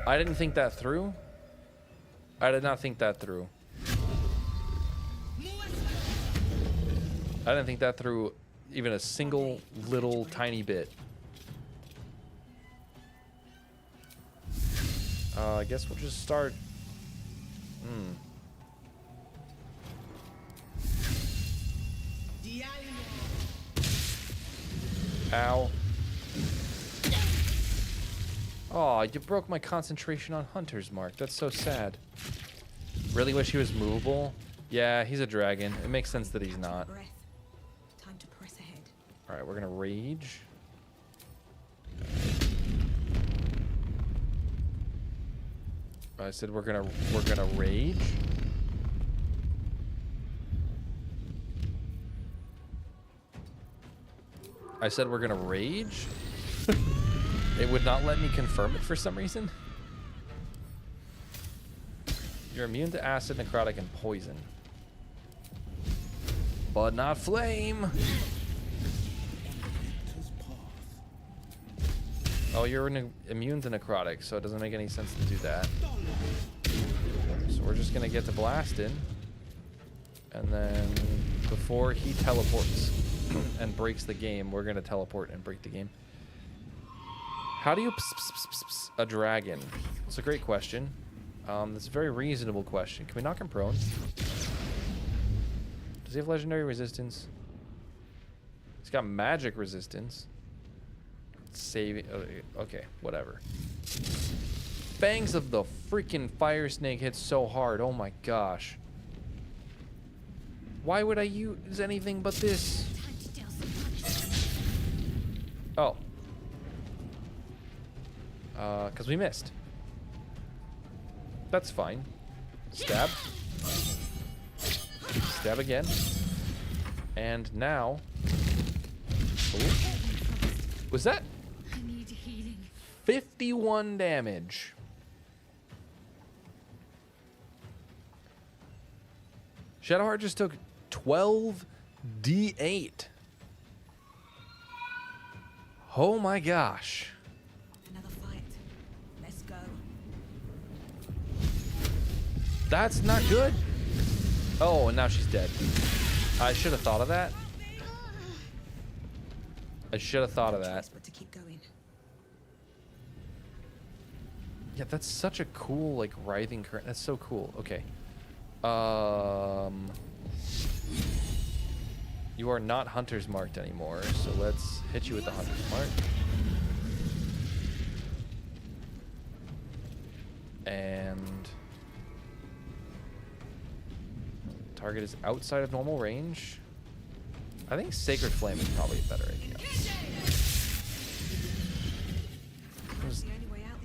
[SPEAKER 1] I didn't think that through. I did not think that through. I didn't think that through even a single little tiny bit. I guess we'll just start. Ow. Oh, you broke my concentration on Hunter's Mark. That's so sad. Really wish he was movable. Yeah, he's a dragon. It makes sense that he's not.
[SPEAKER 4] Time to press ahead.
[SPEAKER 1] All right, we're gonna rage. I said we're gonna rage. I said we're gonna rage. It would not let me confirm it for some reason. You're immune to acid, necrotic, and poison. But not flame. Oh, you're immune to necrotic, so it doesn't make any sense to do that. So we're just gonna get to blasting. And then before he teleports and breaks the game, we're gonna teleport and break the game. How do you a dragon? It's a great question. That's a very reasonable question. Can we knock him prone? Does he have legendary resistance? He's got magic resistance. Saving. Okay, whatever. Fangs of the freaking fire snake hit so hard. Oh my gosh. Why would I use anything but this? Oh. Because we missed. That's fine. Stab. Stab again. And now. Ooh. Was that 51 damage? Shadowheart just took 12 D8. Oh my gosh.
[SPEAKER 4] Another fight. Let's go.
[SPEAKER 1] That's not good. Oh, and now she's dead. I should have thought of that. I should have thought of that.
[SPEAKER 4] But to keep going.
[SPEAKER 1] Yeah, that's such a cool, like, writhing current. That's so cool. Okay. You are not Hunter's Marked anymore, so let's hit you with the Hunter's Mark. And target is outside of normal range. I think Sacred Flame is probably a better idea. There's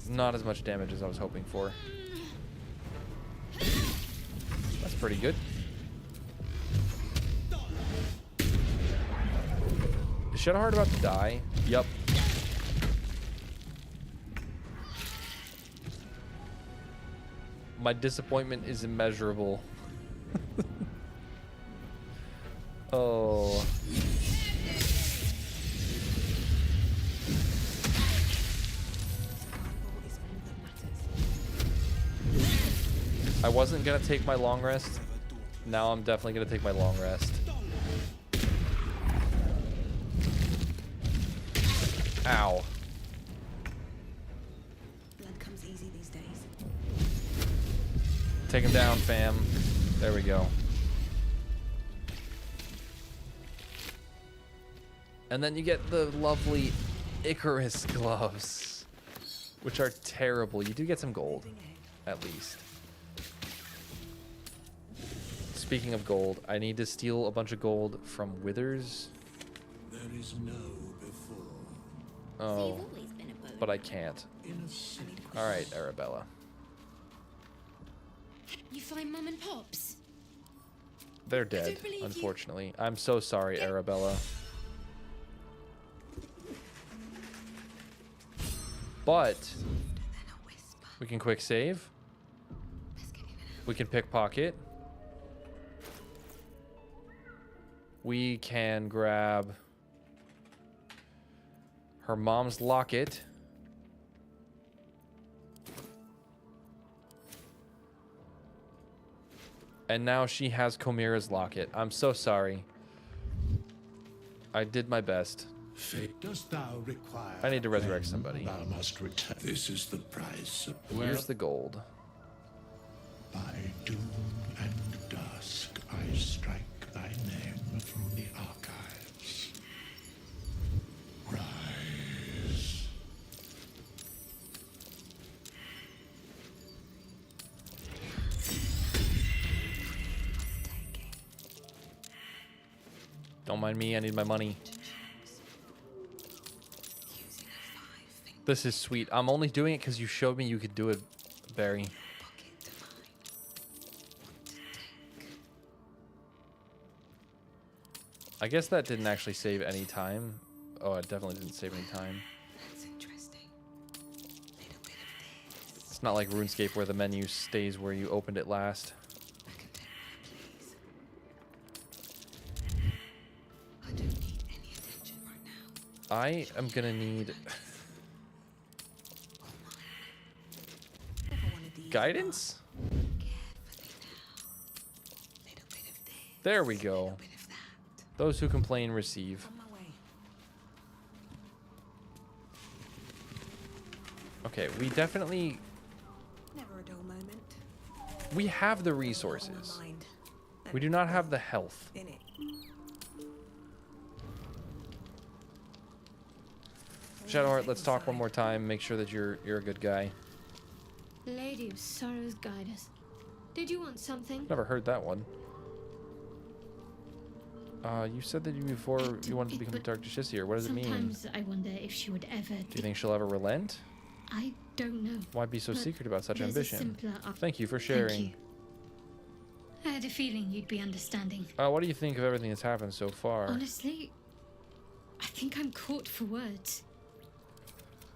[SPEAKER 1] not as much damage as I was hoping for. That's pretty good. Is Shadowheart about to die? Yup. My disappointment is immeasurable. Oh. I wasn't gonna take my long rest. Now I'm definitely gonna take my long rest. Ow.
[SPEAKER 4] Blood comes easy these days.
[SPEAKER 1] Take him down, fam. There we go. And then you get the lovely Icarus gloves, which are terrible. You do get some gold, at least. Speaking of gold, I need to steal a bunch of gold from Withers.
[SPEAKER 2] There is no before.
[SPEAKER 1] Oh, but I can't. All right, Arabella.
[SPEAKER 3] You find Mum and Pops?
[SPEAKER 1] They're dead, unfortunately. I'm so sorry, Arabella. But we can quick save. We can pickpocket. We can grab her mom's locket. And now she has Chimera's locket. I'm so sorry. I did my best.
[SPEAKER 7] Dost thou require?
[SPEAKER 1] I need to resurrect somebody.
[SPEAKER 7] Thou must return.
[SPEAKER 2] This is the price.
[SPEAKER 1] Here's the gold.
[SPEAKER 7] By doom and dusk, I strike thy name from the archives. Rise.
[SPEAKER 1] Don't mind me, I need my money. This is sweet. I'm only doing it because you showed me you could do it, Barry. I guess that didn't actually save any time. Oh, it definitely didn't save any time.
[SPEAKER 4] That's interesting. Little bit of this.
[SPEAKER 1] It's not like RuneScape where the menu stays where you opened it last.
[SPEAKER 4] I can take that, please. I don't need any attention right now.
[SPEAKER 1] I am gonna need guidance. There we go. Those who complain receive.
[SPEAKER 4] On my way.
[SPEAKER 1] Okay, we definitely
[SPEAKER 4] Never a dull moment.
[SPEAKER 1] we have the
[SPEAKER 4] On
[SPEAKER 1] resources.
[SPEAKER 4] my mind.
[SPEAKER 1] We do not have the health.
[SPEAKER 4] In it.
[SPEAKER 1] Shadowheart, let's talk one more time. Make sure that you're a good guy.
[SPEAKER 3] Lady of Sorrows, guide us. Did you want something?
[SPEAKER 1] Never heard that one. You said that before you wanted to become Dark Justiciar. What does it mean?
[SPEAKER 3] Sometimes I wonder if she would ever.
[SPEAKER 1] Do you think she'll ever relent?
[SPEAKER 3] I don't know.
[SPEAKER 1] Why be so
[SPEAKER 3] But
[SPEAKER 1] secret about such
[SPEAKER 3] there's a
[SPEAKER 1] ambition?
[SPEAKER 3] simpler
[SPEAKER 1] Thank you for
[SPEAKER 3] Thank
[SPEAKER 1] sharing.
[SPEAKER 3] you. I had a feeling you'd be understanding.
[SPEAKER 1] What do you think of everything that's happened so far?
[SPEAKER 3] Honestly, I think I'm caught for words.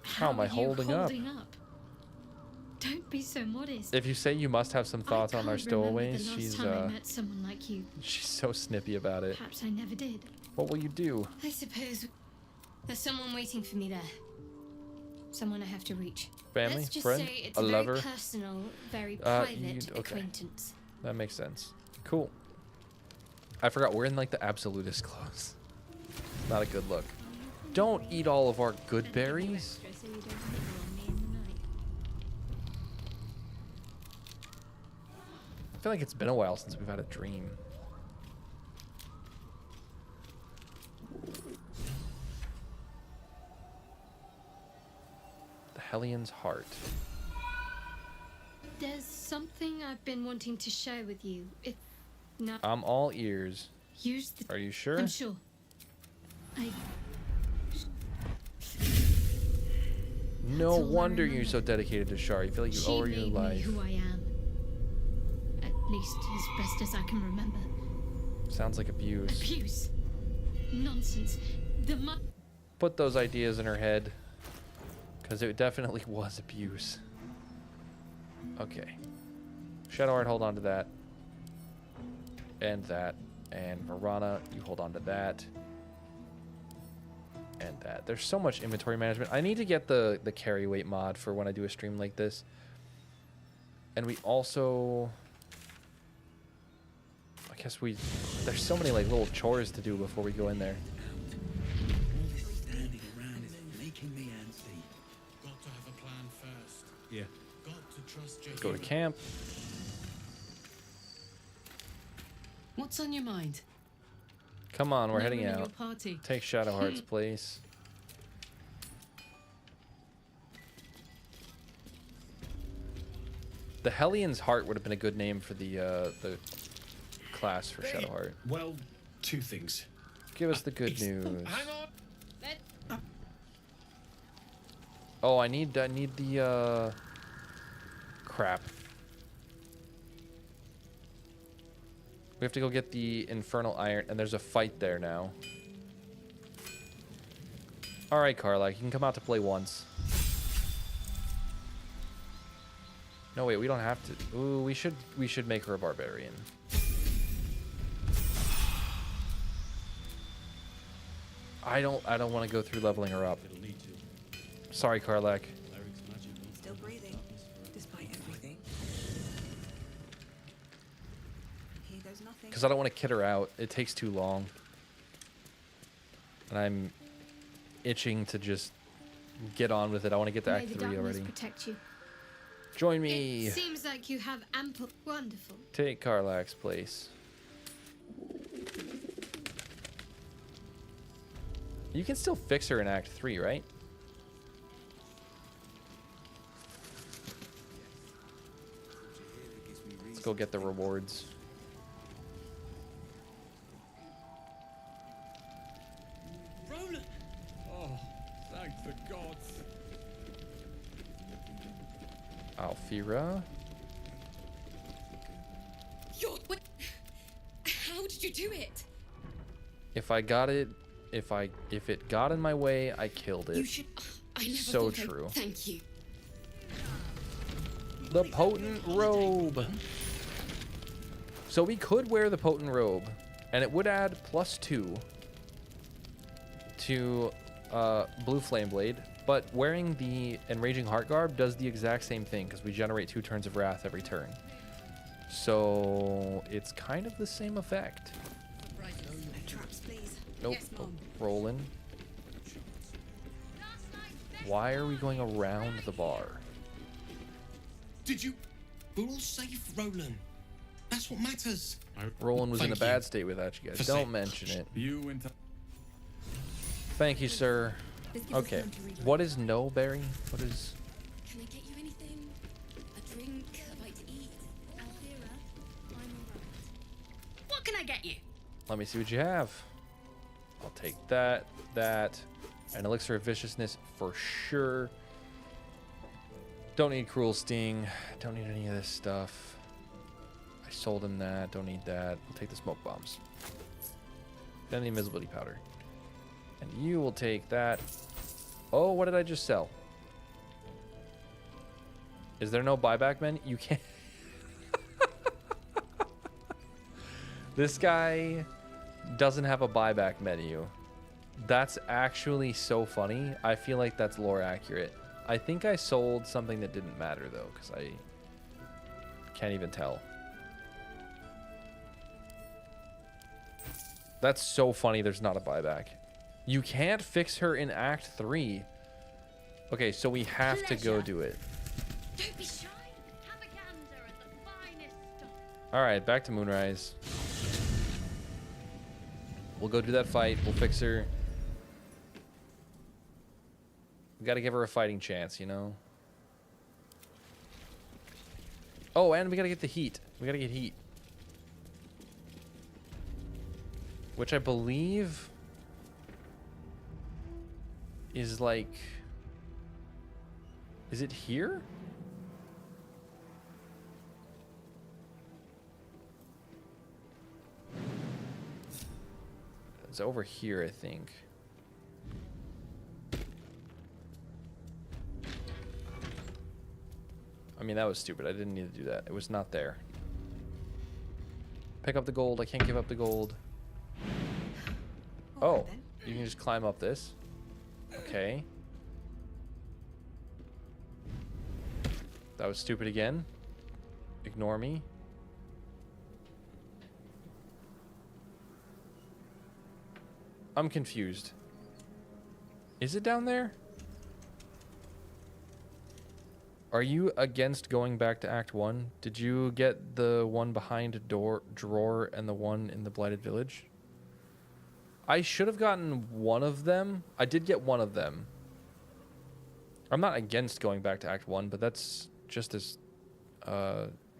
[SPEAKER 1] How am I
[SPEAKER 3] are you
[SPEAKER 1] holding up?
[SPEAKER 3] Don't be so modest.
[SPEAKER 1] If you say you must have some thoughts on our
[SPEAKER 3] can't remember
[SPEAKER 1] stowaways,
[SPEAKER 3] the last
[SPEAKER 1] she's
[SPEAKER 3] time I met someone like you.
[SPEAKER 1] she's so snippy about it.
[SPEAKER 3] Perhaps I never did.
[SPEAKER 1] What will you do?
[SPEAKER 3] I suppose there's someone waiting for me there. Someone I have to reach.
[SPEAKER 1] Family?
[SPEAKER 3] Let's just
[SPEAKER 1] Friend?
[SPEAKER 3] say it's
[SPEAKER 1] A
[SPEAKER 3] a very
[SPEAKER 1] lover?
[SPEAKER 3] personal, very
[SPEAKER 1] You-
[SPEAKER 3] private
[SPEAKER 1] okay.
[SPEAKER 3] acquaintance.
[SPEAKER 1] That makes sense. Cool. I forgot we're in like the absolutist clothes. Not a good look. Don't eat all of our good berries. I feel like it's been a while since we've had a dream. The Hellions' Heart.
[SPEAKER 3] There's something I've been wanting to share with you. If not,
[SPEAKER 1] I'm all ears.
[SPEAKER 3] use the.
[SPEAKER 1] Are you sure?
[SPEAKER 3] I'm sure.
[SPEAKER 1] No
[SPEAKER 3] all I
[SPEAKER 1] wonder you're
[SPEAKER 3] remember.
[SPEAKER 1] so dedicated to Shar. You feel like you
[SPEAKER 3] She
[SPEAKER 1] owe her your
[SPEAKER 3] made me
[SPEAKER 1] life.
[SPEAKER 3] who I am. At least as best as I can remember.
[SPEAKER 1] Sounds like abuse.
[SPEAKER 3] Abuse. Nonsense.
[SPEAKER 1] Put those ideas in her head. Because it definitely was abuse. Okay. Shadowheart, hold on to that. And that. And Verana, you hold on to that. And that. There's so much inventory management. I need to get the carry weight mod for when I do a stream like this. And we also... I guess there's so many like little chores to do before we go in there.
[SPEAKER 2] All this standing around is making me antsy.
[SPEAKER 9] Got to have a plan first.
[SPEAKER 2] Yeah.
[SPEAKER 9] Got to trust your
[SPEAKER 1] Go to
[SPEAKER 9] hero.
[SPEAKER 1] camp.
[SPEAKER 5] What's on your mind?
[SPEAKER 1] Come on, we're
[SPEAKER 5] No
[SPEAKER 1] heading
[SPEAKER 5] one in your
[SPEAKER 1] out.
[SPEAKER 5] party.
[SPEAKER 1] Take Shadowheart's place. The Hellions' Heart would have been a good name for the class for Shadowheart.
[SPEAKER 11] Well, two things.
[SPEAKER 1] Give us the good news.
[SPEAKER 11] Hang on.
[SPEAKER 1] Oh, I need the crap. We have to go get the Infernal Iron, and there's a fight there now. All right, Karlach, you can come out to play once. No, wait, we don't have to. Ooh, we should make her a barbarian. I don't want to go through leveling her up.
[SPEAKER 9] It'll need to.
[SPEAKER 1] Sorry, Karlach.
[SPEAKER 9] Cleric's magic will
[SPEAKER 4] Still breathing, despite everything. Here goes nothing.
[SPEAKER 1] Because I don't want to kid her out. It takes too long. And I'm itching to just get on with it. I want to get to
[SPEAKER 3] May
[SPEAKER 1] Act
[SPEAKER 3] the
[SPEAKER 1] 3
[SPEAKER 3] darkness
[SPEAKER 1] already.
[SPEAKER 3] protect you.
[SPEAKER 1] Join me.
[SPEAKER 3] It seems like you have ample. Wonderful.
[SPEAKER 1] Take Karlach's place. You can still fix her in Act 3, right? Let's go get the rewards.
[SPEAKER 6] Roland! Oh, thank the gods.
[SPEAKER 1] Alfira.
[SPEAKER 5] What? How did you do it?
[SPEAKER 1] If I got it, if it got in my way, I killed it.
[SPEAKER 12] You should. I never
[SPEAKER 1] So
[SPEAKER 12] thought
[SPEAKER 1] true.
[SPEAKER 12] Thank you.
[SPEAKER 1] The potent robe. So we could wear the potent robe, and it would add +2 to blue flame blade. But wearing the enraging heart garb does the exact same thing because we generate 2 turns of wrath every turn. So it's kind of the same effect.
[SPEAKER 12] Traps, please.
[SPEAKER 1] Nope.
[SPEAKER 12] Yes, Mom.
[SPEAKER 1] Rolling. Why are we going around the bar?
[SPEAKER 9] Did you? We're all safe, Roland. That's what matters.
[SPEAKER 1] Roland was in a
[SPEAKER 9] Thank
[SPEAKER 1] bad
[SPEAKER 9] you
[SPEAKER 1] state with that, you guys.
[SPEAKER 9] for
[SPEAKER 1] Don't
[SPEAKER 9] saying-
[SPEAKER 1] mention it.
[SPEAKER 7] You went to...
[SPEAKER 1] Thank you, sir.
[SPEAKER 12] This gives us
[SPEAKER 1] Okay.
[SPEAKER 12] time to read.
[SPEAKER 1] What is no berry? What is...
[SPEAKER 12] Can I get you anything? A drink, a bite to eat? Althera, I'm alright. What can I get you?
[SPEAKER 1] Let me see what you have. I'll take that, and elixir of viciousness for sure. Don't need cruel sting. Don't need any of this stuff. I sold him that. Don't need that. We'll take the smoke bombs. Then the invisibility powder. And you will take that. Oh, what did I just sell? Is there no buyback menu? You can't. This guy doesn't have a buyback menu. That's actually so funny. I feel like that's lore accurate. I think I sold something that didn't matter though, because I can't even tell. That's so funny there's not a buyback. You can't fix her in Act 3. Okay, so we have to go do it.
[SPEAKER 12] Don't be shy. Have a gander at the finest stuff.
[SPEAKER 1] Alright, back to Moonrise. We'll go do that fight. We'll fix her. We gotta give her a fighting chance, you know? Oh, and we gotta get the heat. We gotta get heat. Which I believe is like... Is it here? It's over here, I think. I mean, that was stupid. I didn't need to do that. It was not there. Pick up the gold. I can't give up the gold. Oh, you can just climb up this. Okay. That was stupid again. Ignore me. I'm confused. Is it down there? Are you against going back to Act 1? Did you get the one behind a drawer and the one in the Blighted Village? I should have gotten one of them. I did get one of them. I'm not against going back to Act 1, but that's just as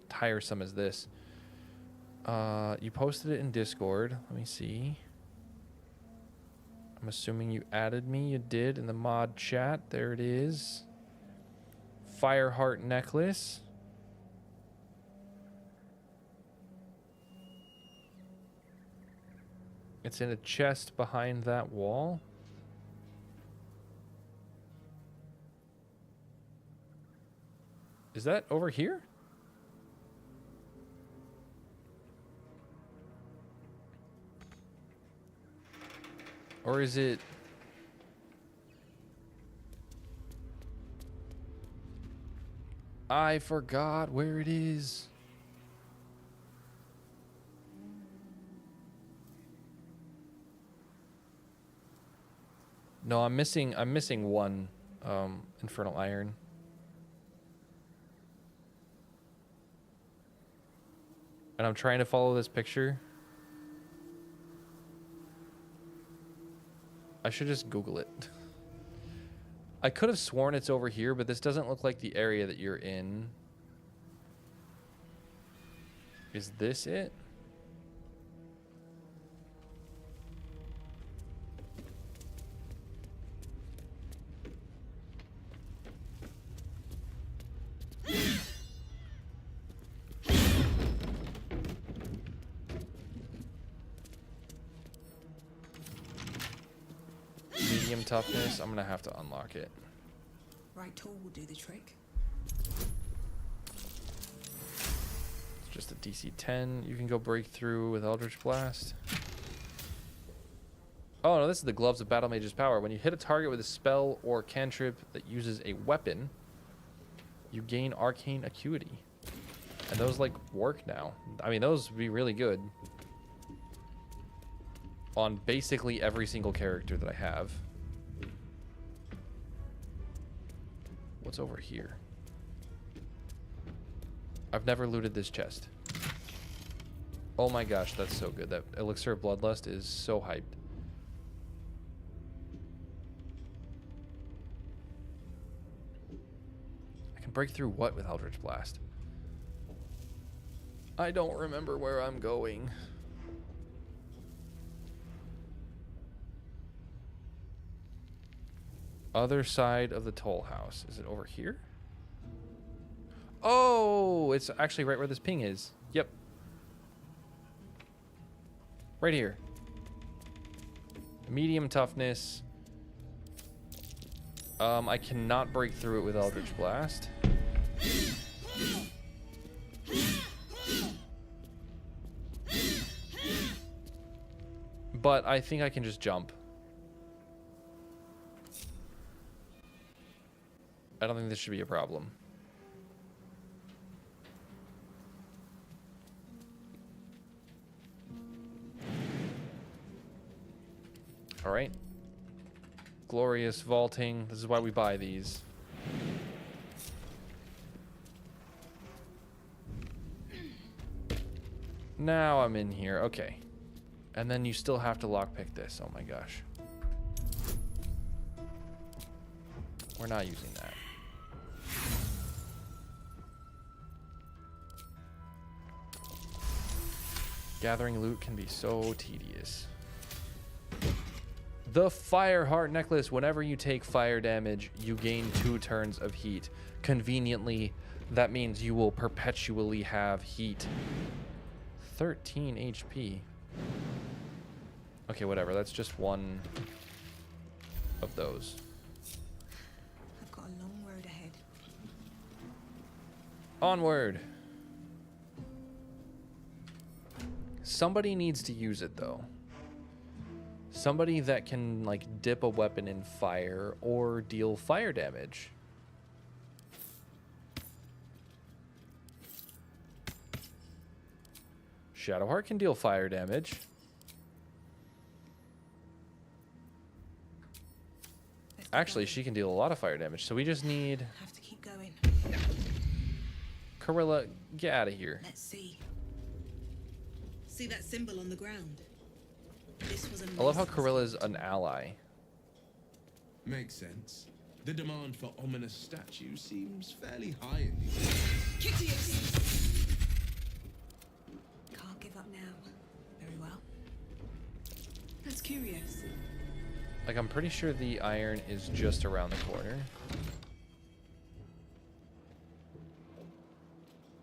[SPEAKER 1] tiresome as this. You posted it in Discord. Let me see. I'm assuming you added me. You did in the mod chat. There it is. Fireheart necklace. It's in a chest behind that wall. Is that over here? Or is it... I forgot where it is. No, I'm missing one infernal iron. And I'm trying to follow this picture. I should just Google it. I could have sworn it's over here, but this doesn't look like the area that you're in. Is this it? medium toughness. I'm going to have to unlock it.
[SPEAKER 4] Right tool will do the trick.
[SPEAKER 1] It's just a DC 10. You can go break through with Eldritch Blast. Oh, no, this is the Gloves of Battle Mage's Power. When you hit a target with a spell or cantrip that uses a weapon, you gain Arcane Acuity. And those, like, work now. I mean, those would be really good on basically every single character that I have. What's over here? I've never looted this chest. Oh my gosh, that's so good. That Elixir of Bloodlust is so hyped. I can break through what with Eldritch Blast? I don't remember where I'm going. Other side of the toll house. Is it over here? Oh, it's actually right where this ping is. Yep. Right here. Medium toughness. I cannot break through it with Eldritch Blast. But I think I can just jump. I don't think this should be a problem. All right. Glorious vaulting. This is why we buy these. Now I'm in here. Okay. And then you still have to lockpick this. Oh my gosh. We're not using that. Gathering loot can be so tedious. The Fire Heart Necklace. Whenever you take fire damage, you gain 2 turns of heat. Conveniently, that means you will perpetually have heat. 13 HP. Okay, whatever. That's just one of those.
[SPEAKER 4] I've got a long road ahead.
[SPEAKER 1] Onward. Somebody needs to use it, though. Somebody that can, like, dip a weapon in fire or deal fire damage. Shadowheart can deal fire damage. Actually, she can deal a lot of fire damage, so we just need...
[SPEAKER 4] Have to keep going.
[SPEAKER 1] Karlach, get out of here.
[SPEAKER 4] Let's see. See that symbol on the ground? This was a
[SPEAKER 1] I love how Karilla's an ally.
[SPEAKER 9] Makes sense. The demand for ominous statues seems fairly high in these days.
[SPEAKER 4] Kittius! Can't give up now. Very well. That's curious.
[SPEAKER 1] Like, I'm pretty sure the iron is just around the corner.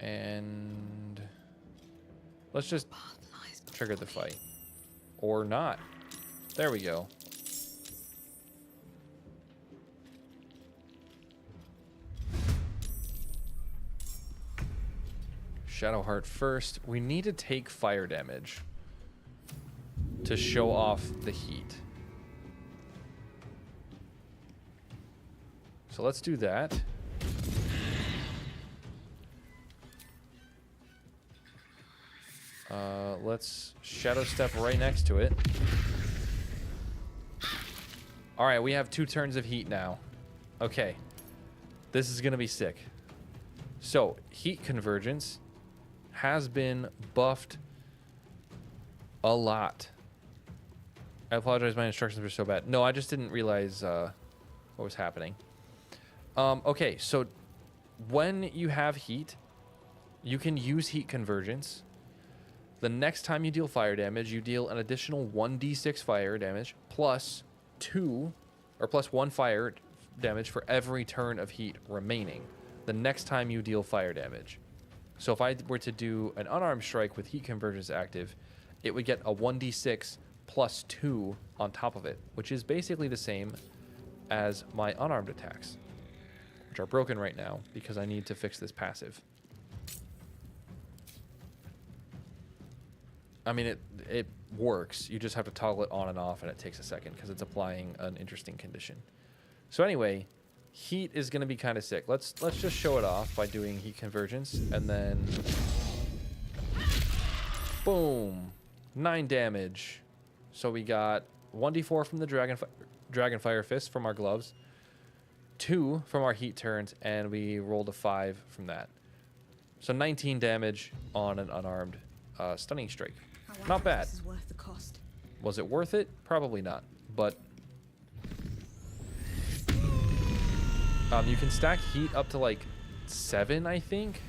[SPEAKER 1] And let's just trigger the fight. Or not. There we go. Shadowheart first. We need to take fire damage to show off the heat. So let's do that. Let's shadow step right next to it. All right, we have 2 turns of heat now. Okay, this is gonna be sick. So heat convergence has been buffed a lot. I apologize, my instructions were so bad. No, I just didn't realize what was happening. Okay, so when you have heat, you can use heat convergence. The next time you deal fire damage, you deal an additional 1d6 fire damage plus 2 or plus 1 fire damage for every turn of heat remaining. The next time you deal fire damage. So if I were to do an unarmed strike with heat convergence active, it would get a 1d6 +2 on top of it, which is basically the same as my unarmed attacks, which are broken right now because I need to fix this passive. I mean, it works. You just have to toggle it on and off, and it takes a second because it's applying an interesting condition. So anyway, heat is going to be kind of sick. Let's just show it off by doing heat convergence, and then boom, 9 damage. So we got 1d4 from the Dragonfire Fist from our gloves, 2 from our heat turns, and we rolled a 5 from that. So 19 damage on an unarmed stunning strike. Not bad.
[SPEAKER 4] This is worth the cost.
[SPEAKER 1] Was it worth it? Probably not. But you can stack heat up to like 7, I think.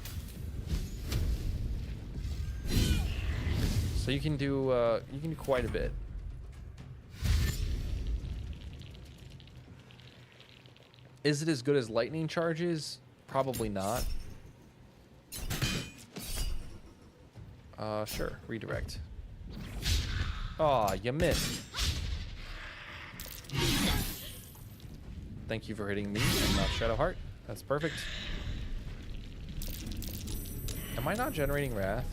[SPEAKER 1] So you can do quite a bit. Is it as good as lightning charges? Probably not. Sure. Redirect. Aw, you missed. Thank you for hitting me and not Shadowheart. That's perfect. Am I not generating Wrath?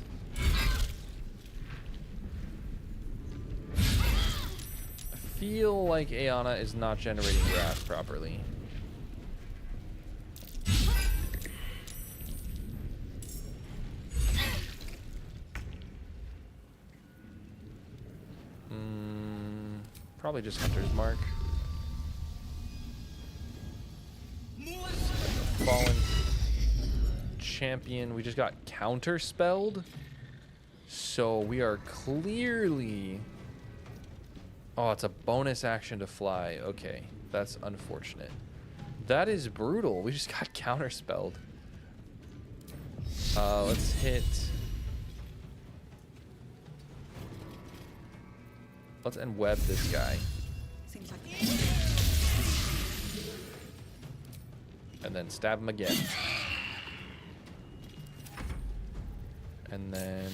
[SPEAKER 1] I feel like Aeana is not generating Wrath properly. Probably just Hunter's Mark. Fallen Champion. We just got counter-spelled. So we are clearly... Oh, it's a bonus action to fly. Okay, that's unfortunate. That is brutal. We just got counter-spelled. Let's hit... Let's unweb this guy.
[SPEAKER 4] Seems like
[SPEAKER 1] and then stab him again. And then...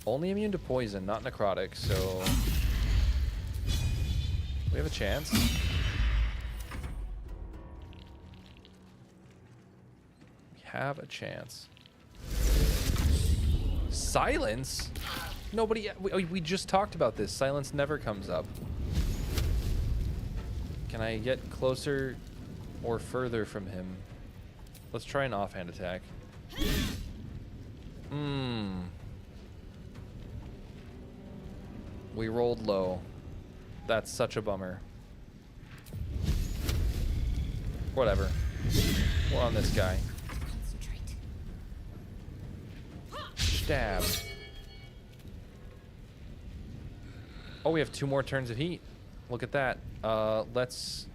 [SPEAKER 1] Only immune to poison, not necrotic, so... We have a chance. We have a chance. Silence? Nobody... We just talked about this. Silence never comes up. Can I get closer or further from him? Let's try an offhand attack. We rolled low. That's such a bummer. Whatever. We're on this guy. Stab. Oh, we have 2 more turns of heat. Look at that. Let's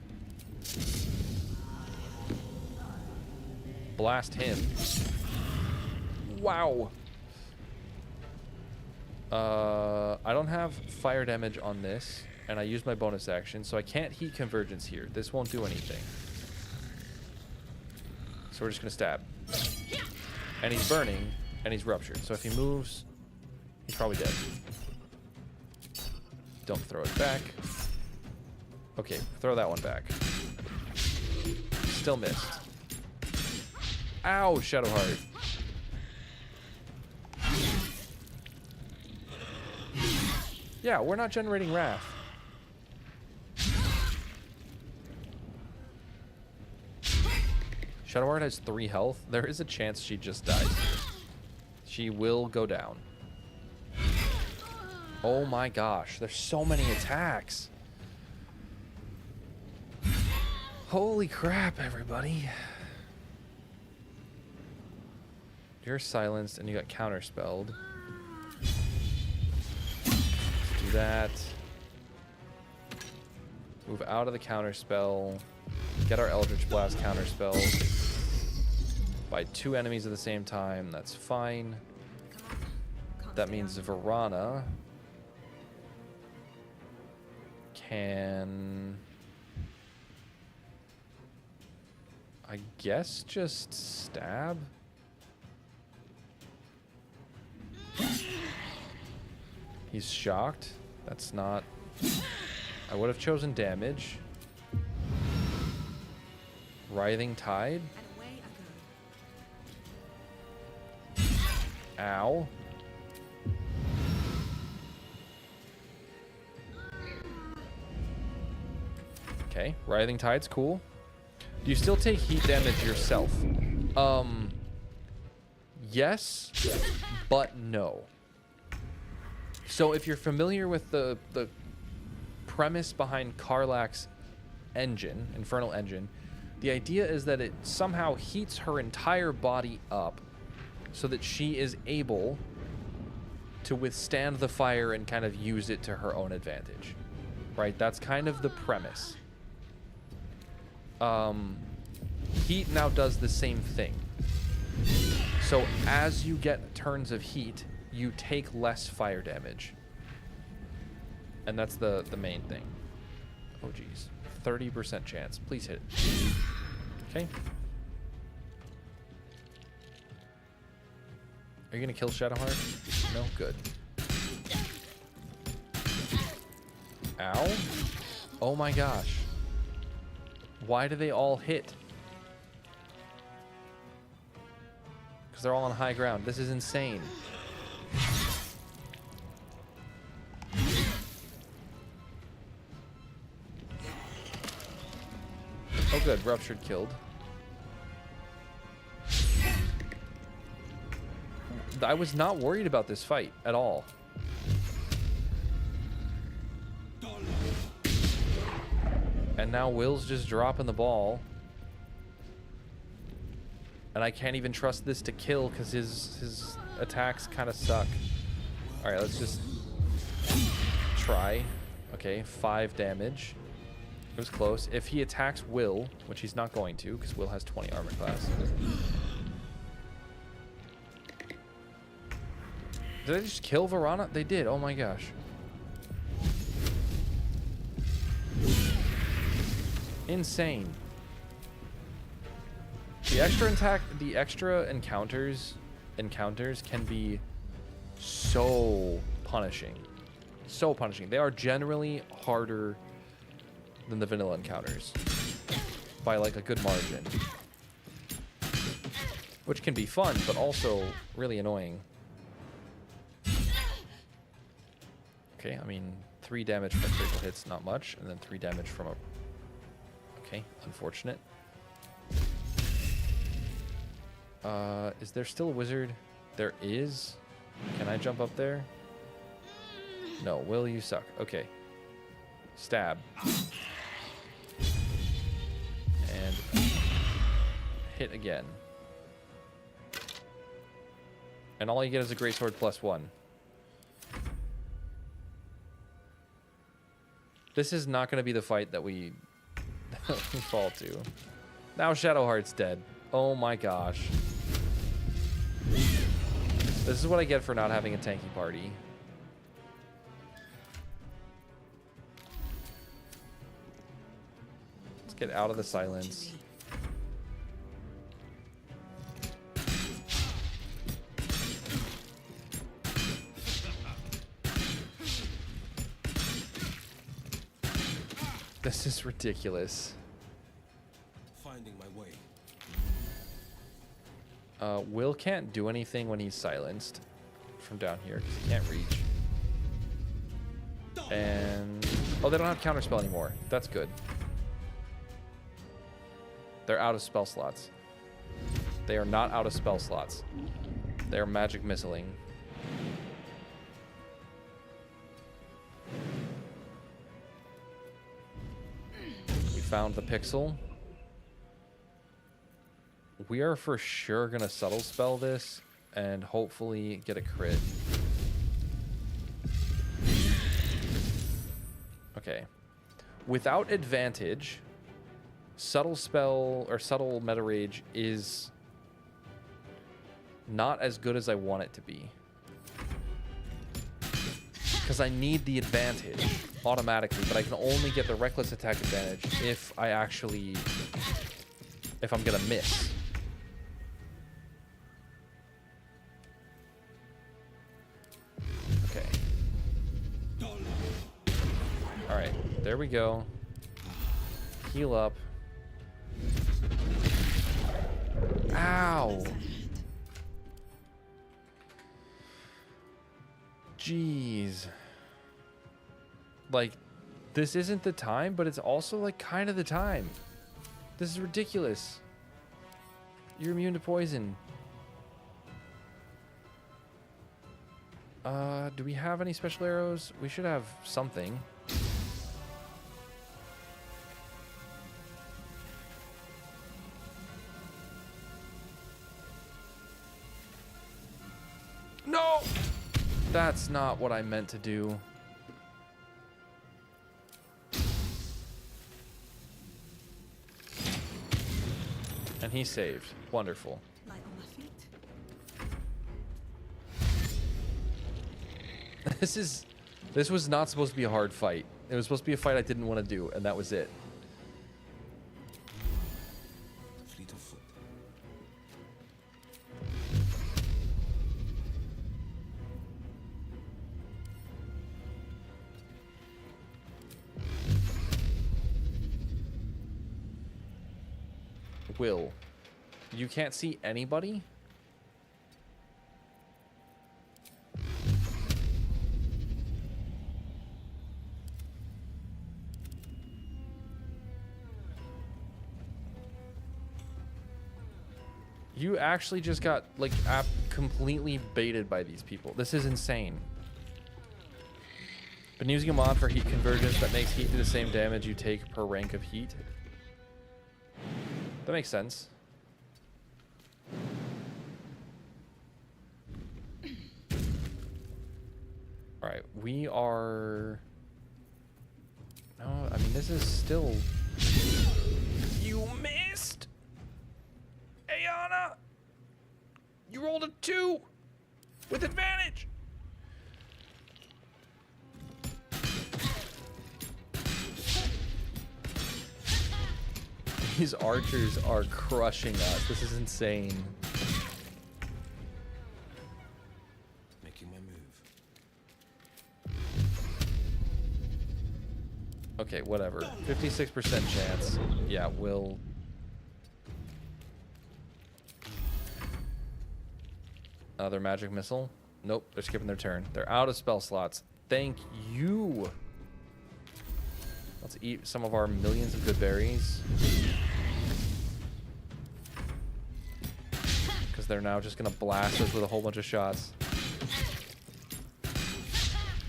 [SPEAKER 1] blast him. Wow. I don't have fire damage on this, and I used my bonus action, so I can't heat convergence here. This won't do anything. So we're just gonna stab. And he's burning, and he's ruptured. So if he moves, he's probably dead. Don't throw it back. Okay, throw that one back. Still missed. Ow, Shadowheart. Yeah, we're not generating Wrath. Shadowheart has 3 health. There is a chance she just dies here. She will go down. Oh my gosh, there's so many attacks. Holy crap, everybody. You're silenced and you got counterspelled. Do that. Move out of the counterspell. Get our Eldritch Blast counterspelled by 2 enemies at the same time. That's fine. That means Verana can, I guess, just stab. He's shocked. That's not... I would have chosen damage. Writhing Tide. Ow. Okay, Writhing Tide's cool. Do you still take heat damage yourself? Yes, but no. So if you're familiar with the premise behind Karlach's engine, Infernal Engine, the idea is that it somehow heats her entire body up so that she is able to withstand the fire and kind of use it to her own advantage. Right? That's kind of the premise. Heat now does the same thing. So as you get turns of heat, you take less fire damage. And that's the main thing. Oh, geez. 30% chance. Please hit it. Okay. Are you going to kill Shadowheart? No? Good. Ow. Oh my gosh. Why do they all hit? Because they're all on high ground. This is insane. Oh good, Ruptured killed. I was not worried about this fight at all. And now Will's just dropping the ball. And I can't even trust this to kill because his attacks kind of suck. Alright, let's just try. Okay, 5 damage. It was close. If he attacks Will, which he's not going to because Will has 20 armor class. Did they just kill Varana? They did. Oh my gosh. Insane. The extra encounters can be so punishing. So punishing. They are generally harder than the vanilla encounters by like a good margin. Which can be fun, but also really annoying. Okay, I mean, 3 damage from a critical hit's not much, and then 3 damage from a... Okay, unfortunate. Is there still a wizard? There is. Can I jump up there? No, Will, you suck. Okay. Stab. And hit again. And all you get is a greatsword +1. This is not going to be the fight that we fall to. Now Shadowheart's dead. Oh my gosh. This is what I get for not having a tanky party. Let's get out of the silence. This is ridiculous.
[SPEAKER 9] Finding my way.
[SPEAKER 1] Will can't do anything when he's silenced from down here because he can't reach. And oh, they don't have counterspell anymore. That's good. They're out of spell slots. They are not out of spell slots. They are magic missiling. We found the pixel. We are for sure gonna subtle spell this and hopefully get a crit. Okay. Without advantage, subtle spell or subtle meta rage is not as good as I want it to be. Because I need the advantage automatically, but I can only get the reckless attack advantage if I'm gonna miss. Okay. There we go. Heal up. Ow. Jeez. Like, this isn't the time, but it's also like kind of the time. This is ridiculous. You're immune to poison. Do we have any special arrows? We should have something. No! That's not what I meant to do. And he saved. Wonderful.
[SPEAKER 4] Light on my feet.
[SPEAKER 1] This was not supposed to be a hard fight. It was supposed to be a fight I didn't want to do, and that was it.
[SPEAKER 2] Fleet of foot.
[SPEAKER 1] Will, you can't see anybody? You actually just got, like, completely baited by these people. This is insane. Been using a mod for heat convergence that makes heat do the same damage you take per rank of heat. That makes sense. Alright, we are... No, I mean, this is still... You missed! Ayana! You rolled a 2! With advantage! These archers are crushing us. This is insane.
[SPEAKER 2] Making my move.
[SPEAKER 1] Okay, whatever. 56% chance. Yeah, we'll... Another magic missile. Nope, they're skipping their turn. They're out of spell slots. Thank you. Let's eat some of our millions of good berries. Because they're now just going to blast us with a whole bunch of shots.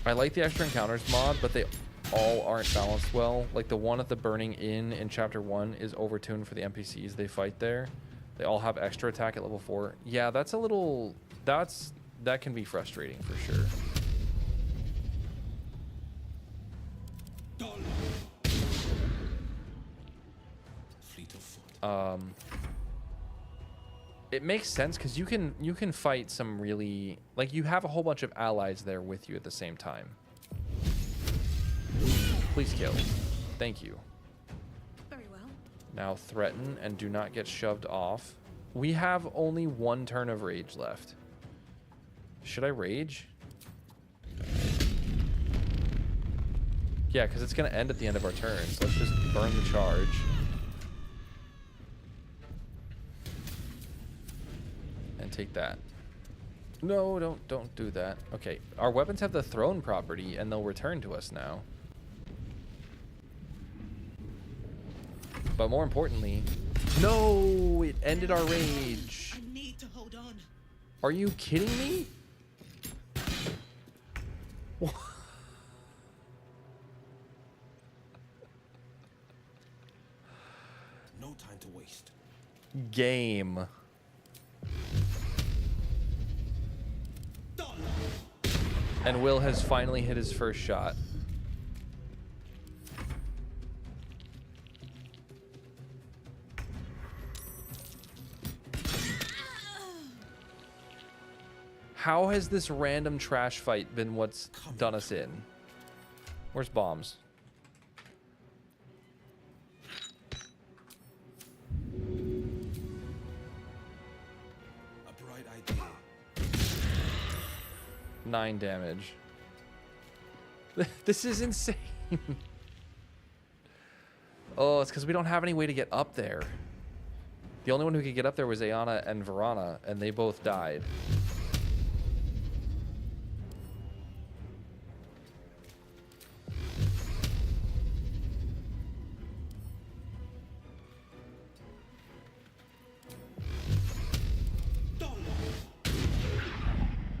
[SPEAKER 1] I like the extra encounters mod, but they all aren't balanced well. Like the one at the Burning Inn in Chapter 1 is overtuned for the NPCs they fight there. They all have extra attack at level 4. Yeah, that's a little... That can be frustrating for sure. It makes sense because you can fight some really, like, you have a whole bunch of allies there with you at the same time. Please kill. Thank you.
[SPEAKER 4] Very well.
[SPEAKER 1] Now threaten and do not get shoved off. We have only 1 turn of rage left. Should I rage? Yeah, because it's going to end at the end of our turn. So let's just burn the charge. And take that. No, don't do that. Okay, our weapons have the throne property, and they'll return to us now. But more importantly... No! It ended our rage.
[SPEAKER 6] I need to hold on.
[SPEAKER 1] Are you kidding me?
[SPEAKER 2] No time to waste.
[SPEAKER 1] Game. And Will has finally hit his first shot. How has this random trash fight been what's done us in? Where's bombs?
[SPEAKER 2] A bright idea.
[SPEAKER 1] 9 damage. This is insane. Oh, it's because we don't have any way to get up there. The only one who could get up there was Ayanna and Verana, and they both died.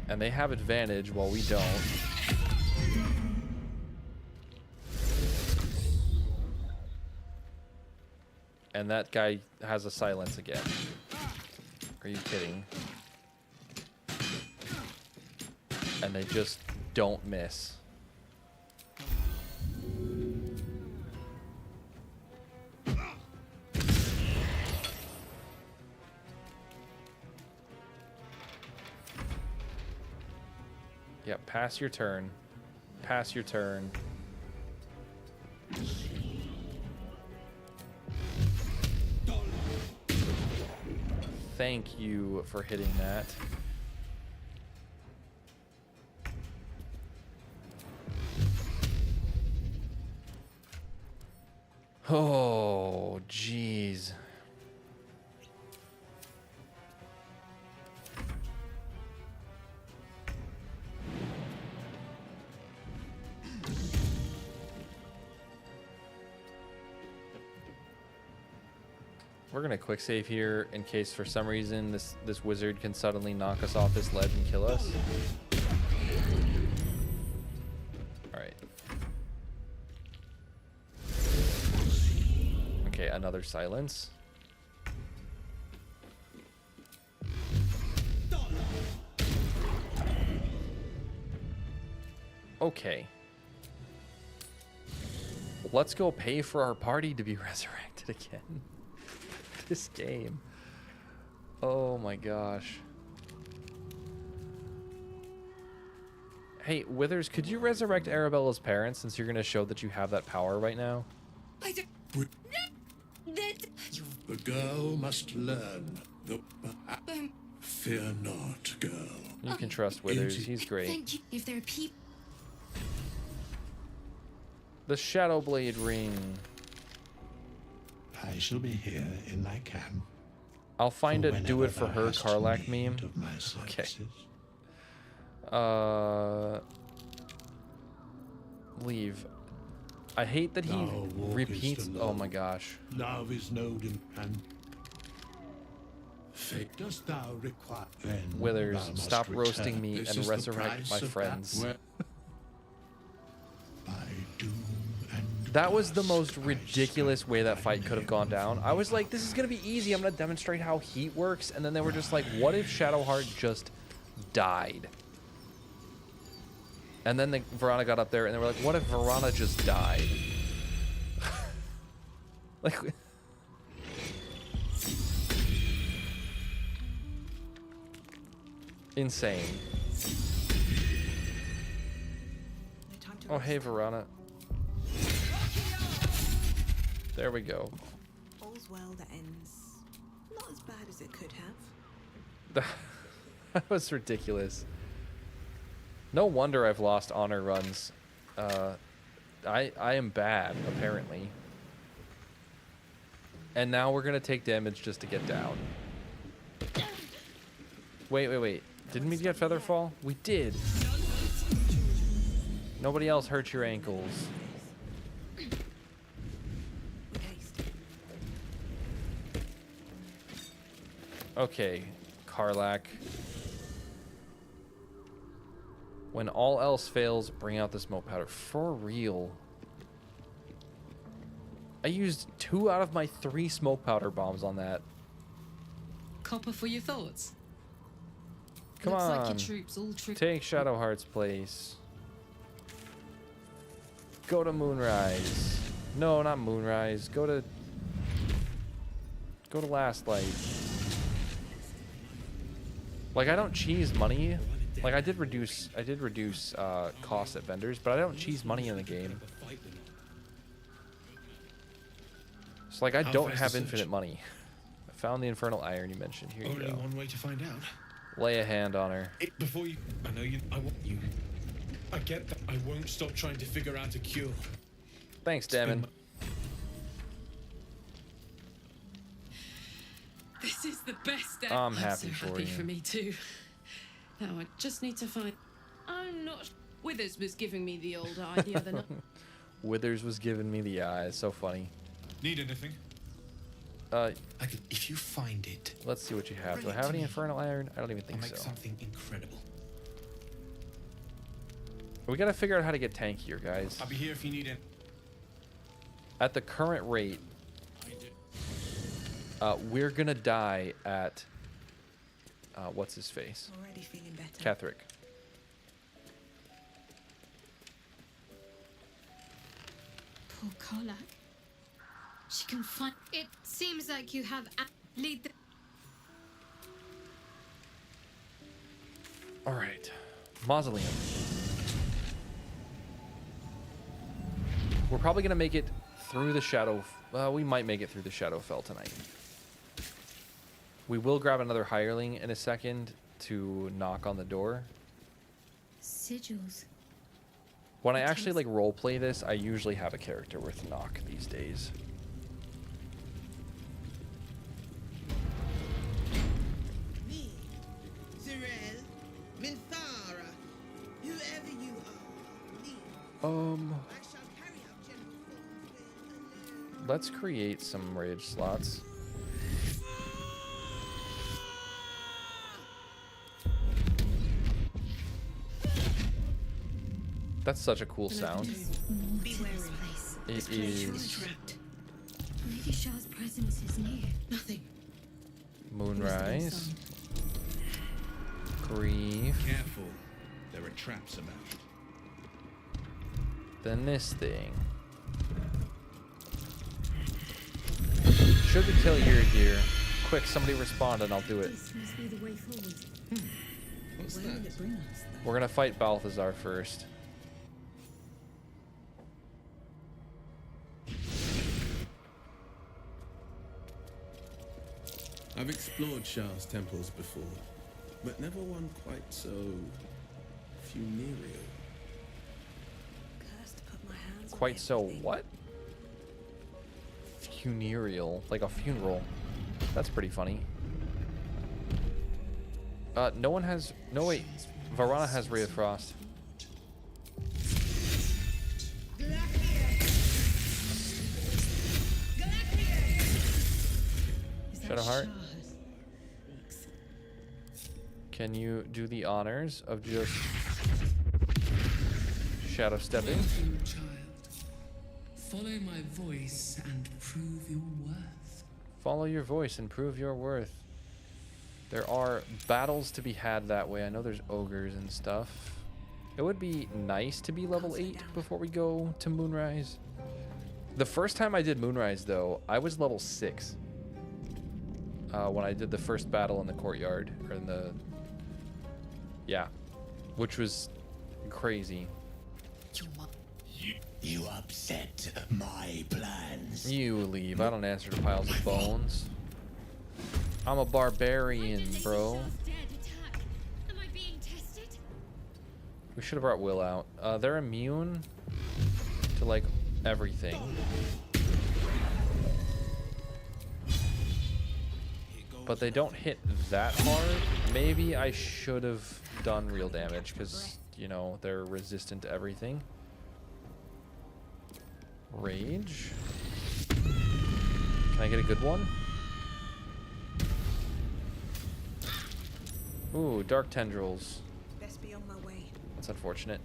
[SPEAKER 1] And they have advantage while we don't. And that guy has a silence again. Are you kidding? And they just don't miss. Yep, pass your turn. Pass your turn. Thank you for hitting that. Oh, jeez. We're gonna quick save here in case for some reason this wizard can suddenly knock us off this ledge and kill us. Alright. Okay, another silence. Okay. Let's go pay for our party to be resurrected again. This game. Oh my gosh. Hey, Withers, could you resurrect Arabella's parents since you're going to show that you have that power right now?
[SPEAKER 7] The girl must learn. Fear not, girl.
[SPEAKER 1] You can trust Withers. He's great.
[SPEAKER 12] Thank you. If there are people.
[SPEAKER 1] The Shadowblade ring.
[SPEAKER 7] I shall be here in my camp.
[SPEAKER 1] I'll find a do it for her Karlach meme. Okay. Leave. I hate that he repeats. Oh my gosh.
[SPEAKER 7] Love is no and fate dost thou require.
[SPEAKER 1] Withers, stop roasting me and resurrect my friends. That was the most ridiculous way that fight could have gone down. I was like, this is going to be easy. I'm going to demonstrate how heat works. And then they were just like, what if Shadowheart just died? And then Verana got up there and they were like, what if Verana just died? Like... Insane. Oh, hey, Verana. There we go.
[SPEAKER 4] All's well that ends not as bad as it could have.
[SPEAKER 1] That was ridiculous. No wonder I've lost honor runs. I am bad, apparently. And now we're gonna take damage just to get down. Wait. Didn't we get Featherfall? We did. Nobody else hurt your ankles. Okay, Karlach. When all else fails, bring out the smoke powder. For real. I used 2 out of my 3 smoke powder bombs on that.
[SPEAKER 5] Copper for your thoughts.
[SPEAKER 1] Come
[SPEAKER 5] Looks
[SPEAKER 1] on.
[SPEAKER 5] like your troops all
[SPEAKER 1] Take Shadowheart's place. Go to Moonrise. No, not Moonrise. Go to Last Light. Like, I don't cheese money. Like, I did reduce costs at vendors, but I don't cheese money in the game. So, like, I don't have infinite money. I found the Infernal Iron you mentioned. Here you go.
[SPEAKER 9] Only one way to find out.
[SPEAKER 1] Lay a hand on her.
[SPEAKER 9] Before you... I know you... I want you... I get that. I won't stop trying to figure out a cure.
[SPEAKER 1] Thanks, Damon.
[SPEAKER 4] This is the best day.
[SPEAKER 1] I'm happy
[SPEAKER 4] so
[SPEAKER 1] for
[SPEAKER 4] happy
[SPEAKER 1] you.
[SPEAKER 4] for me too. Now I just need to find. I'm not. Withers was giving me the old eye the other night.
[SPEAKER 1] Withers was giving me the eye. It's so funny.
[SPEAKER 13] Need anything?
[SPEAKER 9] If you find it,
[SPEAKER 1] Let's see what you have.
[SPEAKER 9] bring
[SPEAKER 1] Do I
[SPEAKER 9] it
[SPEAKER 1] have
[SPEAKER 9] to
[SPEAKER 1] any
[SPEAKER 9] me.
[SPEAKER 1] infernal iron? I don't even
[SPEAKER 9] I'll
[SPEAKER 1] think
[SPEAKER 9] make
[SPEAKER 1] so.
[SPEAKER 9] something incredible.
[SPEAKER 1] We gotta figure out how to get tankier, guys.
[SPEAKER 13] I'll be here if you need it.
[SPEAKER 1] At the current rate, we're gonna die at what's his face?
[SPEAKER 4] Already feeling better.
[SPEAKER 1] Catherick.
[SPEAKER 8] Poor Karlach. She can find. It seems like you have lead the.
[SPEAKER 1] All right, mausoleum. We're probably gonna make it through the shadow. We might make it through the Shadowfell tonight. We will grab another hireling in a second to knock on the door.
[SPEAKER 8] Sigils.
[SPEAKER 1] When I actually like role play this, I usually have a character with knock these days.
[SPEAKER 6] Me, Zirel, Minthara, whoever you are, me. I shall carry out general forms with
[SPEAKER 1] Let's create some rage slots. That's such a cool sound.
[SPEAKER 8] Be wary. This place.
[SPEAKER 1] It is
[SPEAKER 8] Lady Shah's presence is near.
[SPEAKER 4] Nothing.
[SPEAKER 1] Moonrise. Grief.
[SPEAKER 13] Careful. There are traps about.
[SPEAKER 1] Then this thing. Should we kill your gear? Quick, somebody respond and I'll do it.
[SPEAKER 8] This must be the way forward.
[SPEAKER 9] What's
[SPEAKER 4] Where will
[SPEAKER 9] that?
[SPEAKER 4] it bring us?
[SPEAKER 1] We're gonna fight Balthazar first.
[SPEAKER 9] I've explored Shah's temples before, but never one quite so funereal.
[SPEAKER 4] Cursed to put my hands on
[SPEAKER 1] Quite so
[SPEAKER 4] everything.
[SPEAKER 1] what? Funereal, like a funeral. That's pretty funny. No one has. No wait, Varana has Ray of Frost. Shadowheart, can you do the honors of just shadow stepping?
[SPEAKER 14] Welcome, child. Follow my voice and prove your worth.
[SPEAKER 1] Follow your voice and prove your worth. There are battles to be had that way. I know there's ogres and stuff. It would be nice to be level 8 before we go to Moonrise. The first time I did Moonrise, though, I was level 6. When I did the first battle in the courtyard, or in the... Yeah. Which was crazy.
[SPEAKER 15] You upset my plans.
[SPEAKER 1] You leave. I don't answer to piles of bones. I'm a barbarian, bro.
[SPEAKER 8] Am I being tested?
[SPEAKER 1] We should have brought Will out. They're immune to, like, everything. But they don't hit that hard. Maybe I should have done real damage, because, you know, they're resistant to everything. Rage. Can I get a good one? Ooh, dark tendrils.
[SPEAKER 4] Best be on my way.
[SPEAKER 1] That's unfortunate.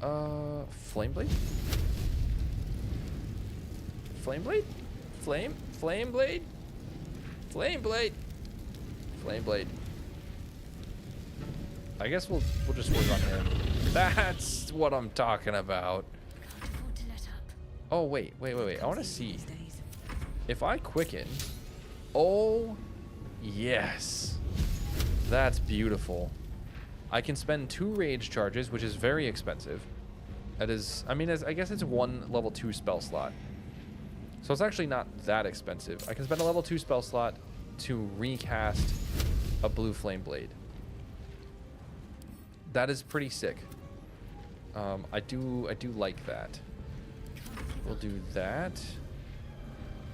[SPEAKER 1] Flame blade? Flame blade? Flame blade? Flame blade. Flame blade. I guess we'll just work on him. That's what I'm talking about. Oh wait. I want to see if I quicken. Oh yes, that's beautiful. I can spend 2 rage charges, which is very expensive. That is, I mean, I guess it's 1 level 2 spell slot. So it's actually not that expensive. I can spend a level 2 spell slot to recast a blue flame blade. That is pretty sick. I do like that. We'll do that.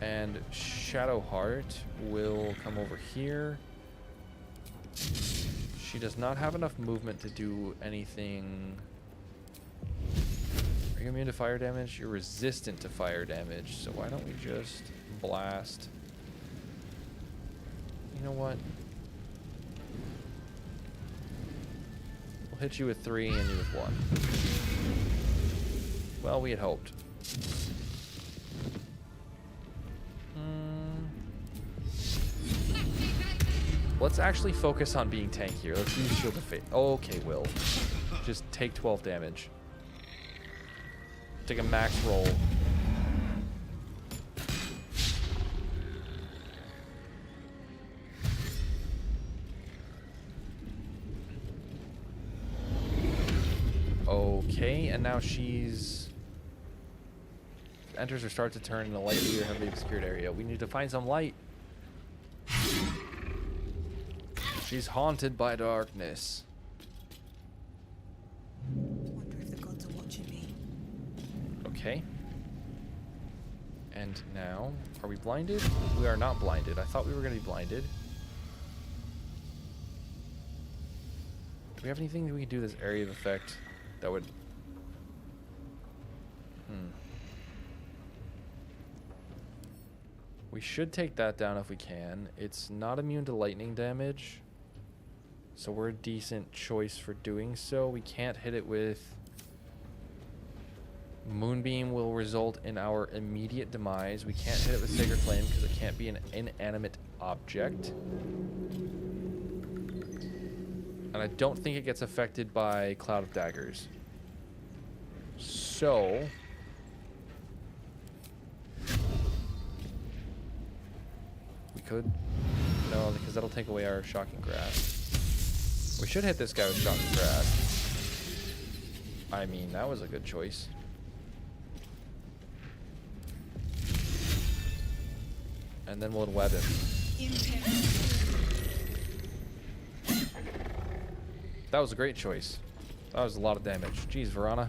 [SPEAKER 1] And Shadowheart will come over here. She does not have enough movement to do anything. Are you immune to fire damage? You're resistant to fire damage, so why don't we just blast? You know what? We'll hit you with 3 and you with 1. Well, we had hoped. Let's actually focus on being tankier. Let's use Shield of Fate. Okay, Will. Just take 12 damage. Take a max roll. Okay, and now she's... enters or starts to turn in a lightly or heavily obscured area. We need to find some light. She's haunted by darkness.
[SPEAKER 16] Wonder if the gods are watching me.
[SPEAKER 1] Okay. And now, are we blinded? We are not blinded. I thought we were going to be blinded. Do we have anything that we can do this area of effect that would... We should take that down if we can. It's not immune to lightning damage, so we're a decent choice for doing so. We can't hit it with... Moonbeam will result in our immediate demise. We can't hit it with Sacred Flame because it can't be an inanimate object. And I don't think it gets affected by Cloud of Daggers. So... we could... no, because that'll take away our Shocking Grasp. We should hit this guy with Shocking Grasp. I mean, that was a good choice. And then we'll web him. That was a great choice. That was a lot of damage. Jeez, Verana.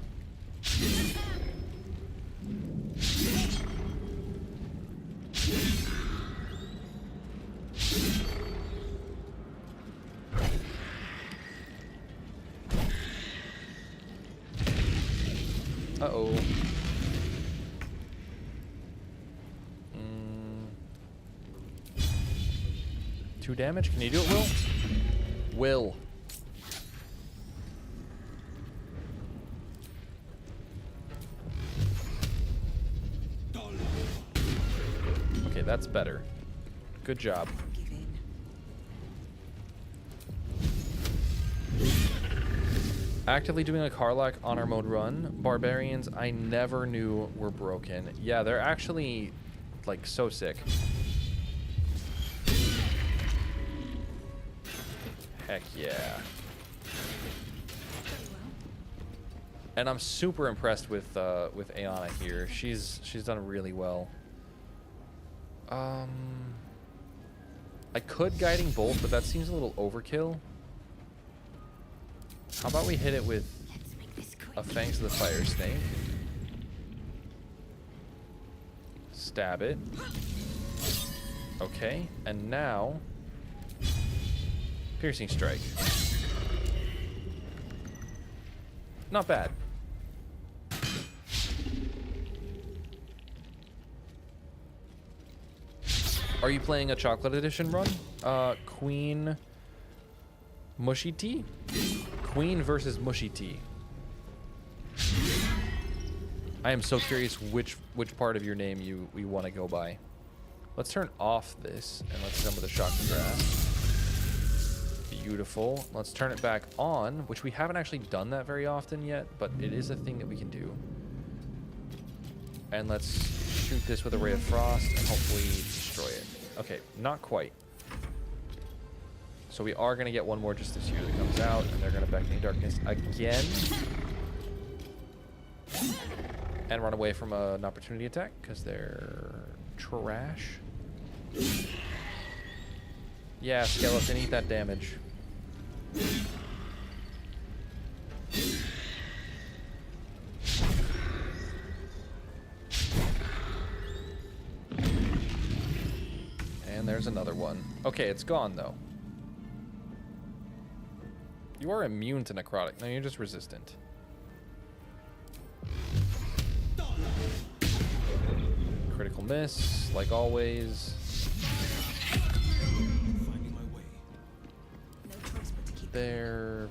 [SPEAKER 1] Uh-oh. 2 damage? Can you do it, Will? Will. Okay, that's better. Good job. Actively doing a Karlach honor mode run. Barbarians I never knew were broken. Yeah, they're actually, like, so sick. Heck yeah. And I'm super impressed with Ayanna here. She's done really well. I could Guiding Bolt, but that seems a little overkill. How about we hit it with a Fangs of the Fire Snake? Stab it. Okay, and now Piercing Strike. Not bad. Are you playing a chocolate edition run? Queen Mushy Tea? Queen versus Mushy Tea. I am so curious which part of your name you want to go by. Let's turn off this and let's come with a Shocking Grasp. Beautiful. Let's turn it back on, which we haven't actually done that very often yet, but it is a thing that we can do. And let's shoot this with a Ray of Frost and hopefully destroy it. Okay, not quite. So we are going to get one more just this year that comes out, and they're going to Beckoning Darkness again. And run away from an opportunity attack, because they're trash. Yeah, Skeleton, eat that damage. And there's another one. Okay, it's gone though. You are immune to necrotic. No, you're just resistant. Critical miss, like always.
[SPEAKER 6] Finding my way.
[SPEAKER 16] No choice but to keep
[SPEAKER 1] There.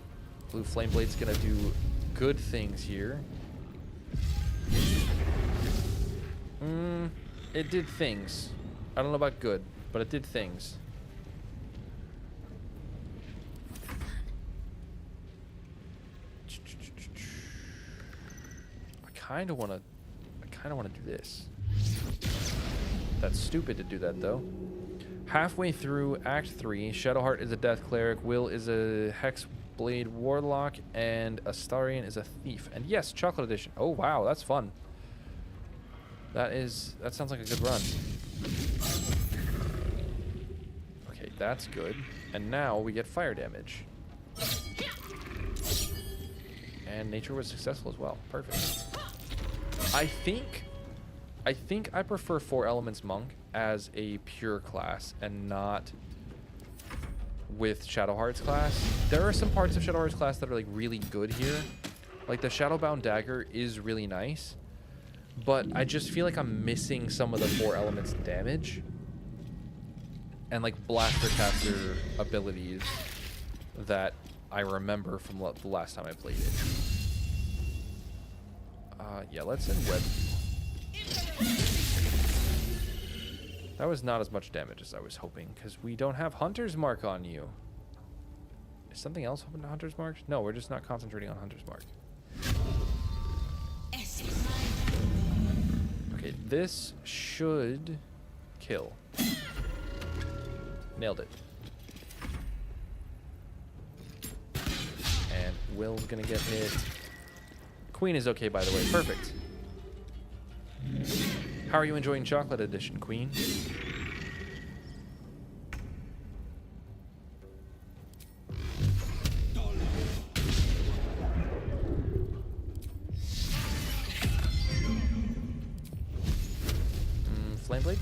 [SPEAKER 1] Blue Flame Blade's gonna do good things here. It did things. I don't know about good, but it did things. I kind of want to do this. That's stupid to do that though. Halfway through Act 3, Shadowheart is a Death Cleric, Will is a Hexblade Warlock, and Astarion is a Thief. And yes, Chocolate Edition. Oh wow, that's fun. That sounds like a good run. Okay, that's good. And now we get fire damage. And nature was successful as well. Perfect. I think I prefer 4 Elements Monk as a pure class and not with Shadowheart's class. There are some parts of Shadowheart's class that are like really good here. Like the Shadowbound Dagger is really nice, but I just feel like I'm missing some of the 4 elements damage and like Blaster Caster abilities that I remember from the last time I played it. Yeah, let's end web. That was not as much damage as I was hoping, because we don't have Hunter's Mark on you. Is something else open to Hunter's Mark? No, we're just not concentrating on Hunter's Mark. Okay, this should kill. Nailed it. And Will's gonna get hit. Queen is okay, by the way. Perfect. How are you enjoying Chocolate Edition, Queen? Flame Blade?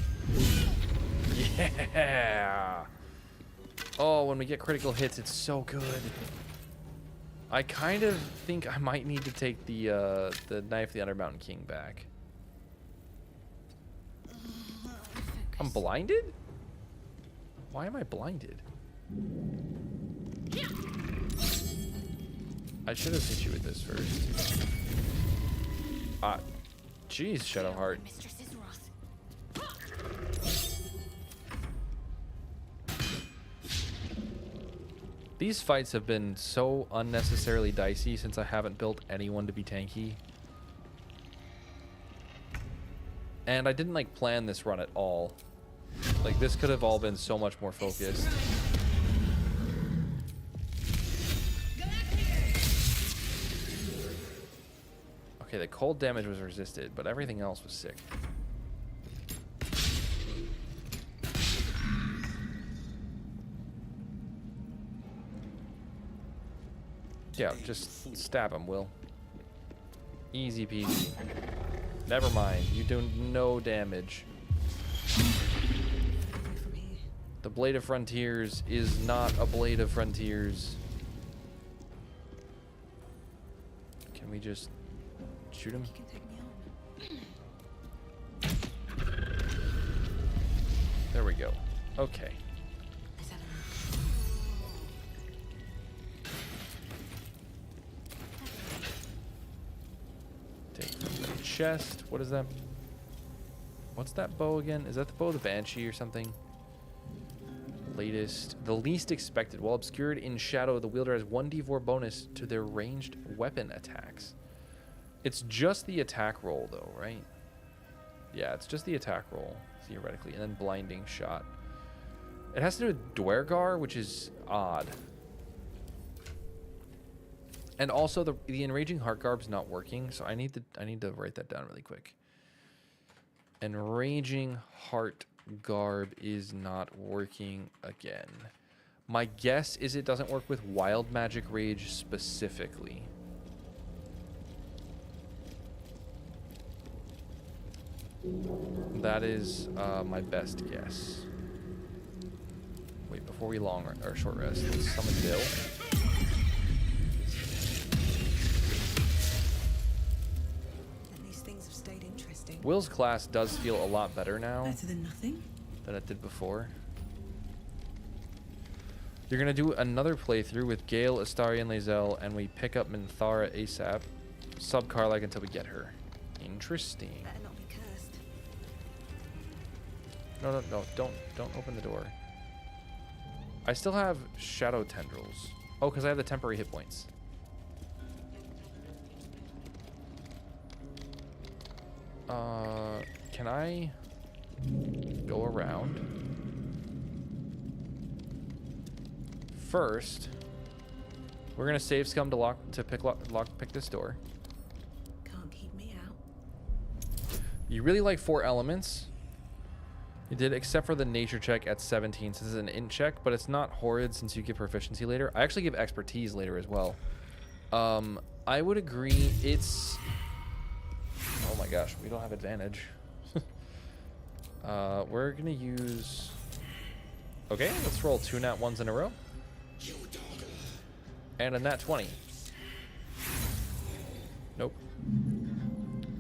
[SPEAKER 1] Yeah! Oh, when we get critical hits, it's so good. I kind of think I might need to take the Knife the Undermountain King back. I'm blinded? Why am I blinded? I should have hit you with this first. Jeez, Shadowheart. These fights have been so unnecessarily dicey since I haven't built anyone to be tanky. And I didn't like plan this run at all. Like this could have all been so much more focused. Okay, the cold damage was resisted, but everything else was sick. Yeah, just stab him, Will. Easy peasy. Never mind, you do no damage. The Blade of Frontiers is not a Blade of Frontiers. Can we just shoot him? There we go. Okay. Take from the chest. What is that? What's that bow again? Is that the bow of the Banshee or something? Latest. The least expected. While obscured in shadow, the wielder has 1d4 bonus to their ranged weapon attacks. It's just the attack roll though, right? Yeah, it's just the attack roll, theoretically. And then blinding shot. It has to do with Dwergar, which is odd. And also the Enraging Heart Garb's not working, so I need to write that down really quick. Enraging Heart Garb is not working again. My guess is it doesn't work with Wild Magic Rage specifically. That is my best guess. Wait, before we long or short rest, let's summon Bill.
[SPEAKER 16] And these things have stayed interesting.
[SPEAKER 1] Will's class does feel a lot better now
[SPEAKER 16] Better than nothing.
[SPEAKER 1] than it did before. You're gonna do another playthrough with Gale, Astarion, Lae'zel, and we pick up Minthara ASAP. Sub Karlach until we get her. Interesting.
[SPEAKER 16] Better not be cursed.
[SPEAKER 1] No, don't open the door. I still have shadow tendrils. Oh, because I have the temporary hit points. Can I go around? First, we're gonna save scum to pick this door.
[SPEAKER 16] Can't keep me out.
[SPEAKER 1] You really like 4 elements. You did, except for the nature check at 17, since it's an int check, but it's not horrid since you get proficiency later. I actually give expertise later as well. I would agree it's... Oh my gosh, we don't have advantage. We're gonna use... Okay, let's roll 2 nat 1s in a row. And a nat 20. Nope.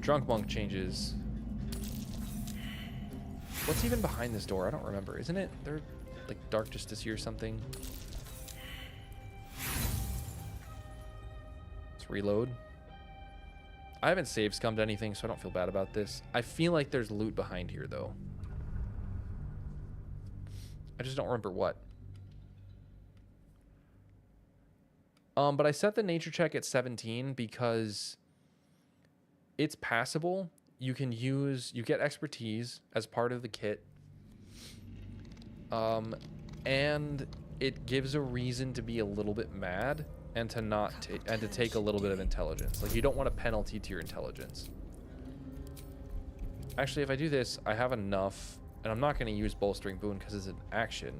[SPEAKER 1] Drunk Monk changes. What's even behind this door? I don't remember. Isn't it there like Dark Justice or something? Let's reload. I haven't save scummed anything, so I don't feel bad about this. I feel like there's loot behind here, though. I just don't remember what. But I set the nature check at 17 because it's passable. You get expertise as part of the kit. And it gives a reason to be a little bit mad and to not and to take a little bit of intelligence. Like, you don't want a penalty to your intelligence. Actually, if I do this, I have enough, and I'm not going to use Bolstering Boon because it's an action.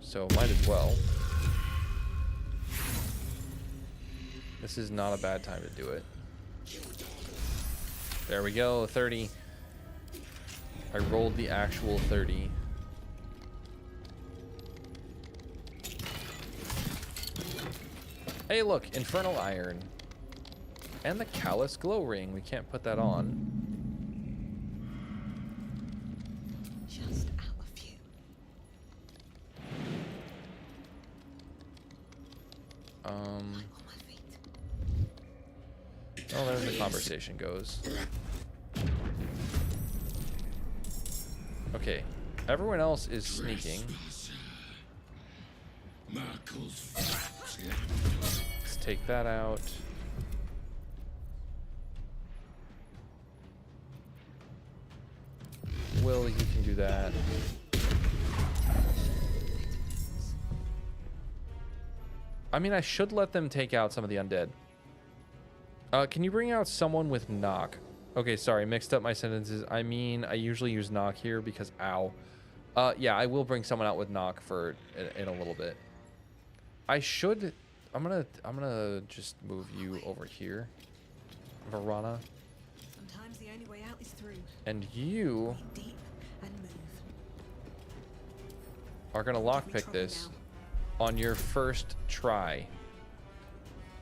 [SPEAKER 1] So might as well. This is not a bad time to do it. There we go, 30. I rolled the actual 30. Hey, look, Infernal Iron. And the Callous Glow Ring. We can't put that on.
[SPEAKER 16] Just out of view.
[SPEAKER 1] Oh, there the conversation goes. Okay, everyone else is sneaking. Let's take that out. Will, you can do that. I mean, I should let them take out some of the undead. Can you bring out someone with knock? Okay, sorry, mixed up my sentences. I mean, I usually use knock here because ow. Yeah, I will bring someone out with knock for in a little bit. I should. I'm gonna just move you over here, Varana.
[SPEAKER 16] Sometimes the only way out is through.
[SPEAKER 1] And you
[SPEAKER 16] Deep and move.
[SPEAKER 1] are gonna lockpick this on your first try.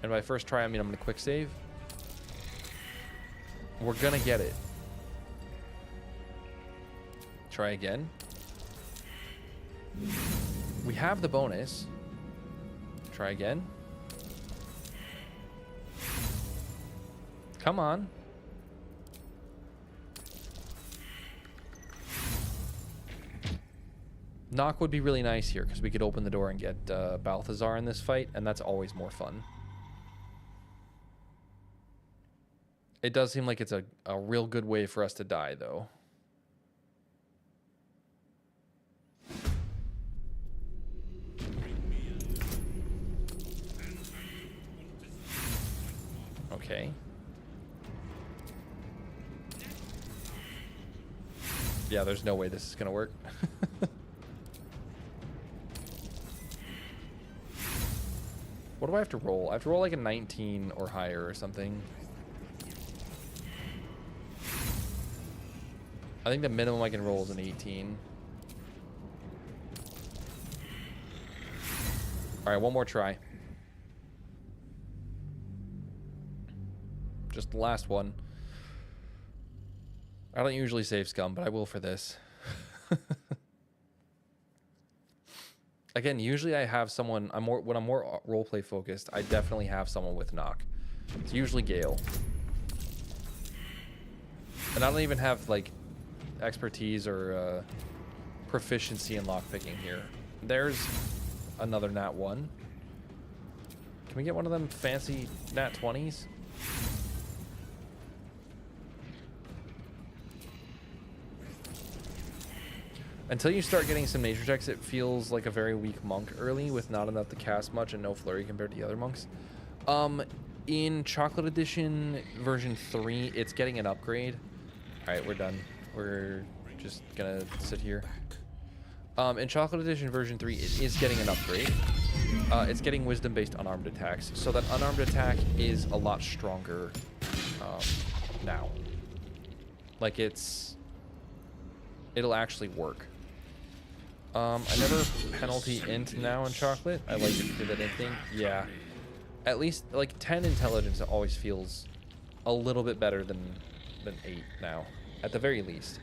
[SPEAKER 1] And by first try, I mean I'm gonna quick save. We're gonna get it. Try again. We have the bonus. Try again. Come on. Knock would be really nice here because we could open the door and get Balthazar in this fight, and that's always more fun. It does seem like it's a real good way for us to die, though. Okay. Yeah, there's no way this is gonna work. What do I have to roll? I have to roll like a 19 or higher or something. I think the minimum I can roll is an 18. All right, one more try. Just the last one. I don't usually save scum, but I will for this. Again, usually I have someone. When I'm more roleplay focused, I definitely have someone with knock. It's usually Gale, and I don't even have like expertise or proficiency in lockpicking here. There's another nat 1. Can we get one of them fancy nat 20s? Until you start getting some nature checks, it feels like a very weak monk early with not enough to cast much and no flurry compared to the other monks. In Chocolate Edition version 3, it's getting an upgrade. All right, we're done. We're just gonna sit here. In Chocolate Edition version 3, it is getting an upgrade. It's getting wisdom-based unarmed attacks, so that unarmed attack is a lot stronger now. Like it'll actually work. I never penalty int now in Chocolate. I like to do that int thing. Yeah. At least like 10 intelligence always feels a little bit better than 8 now, at the very least.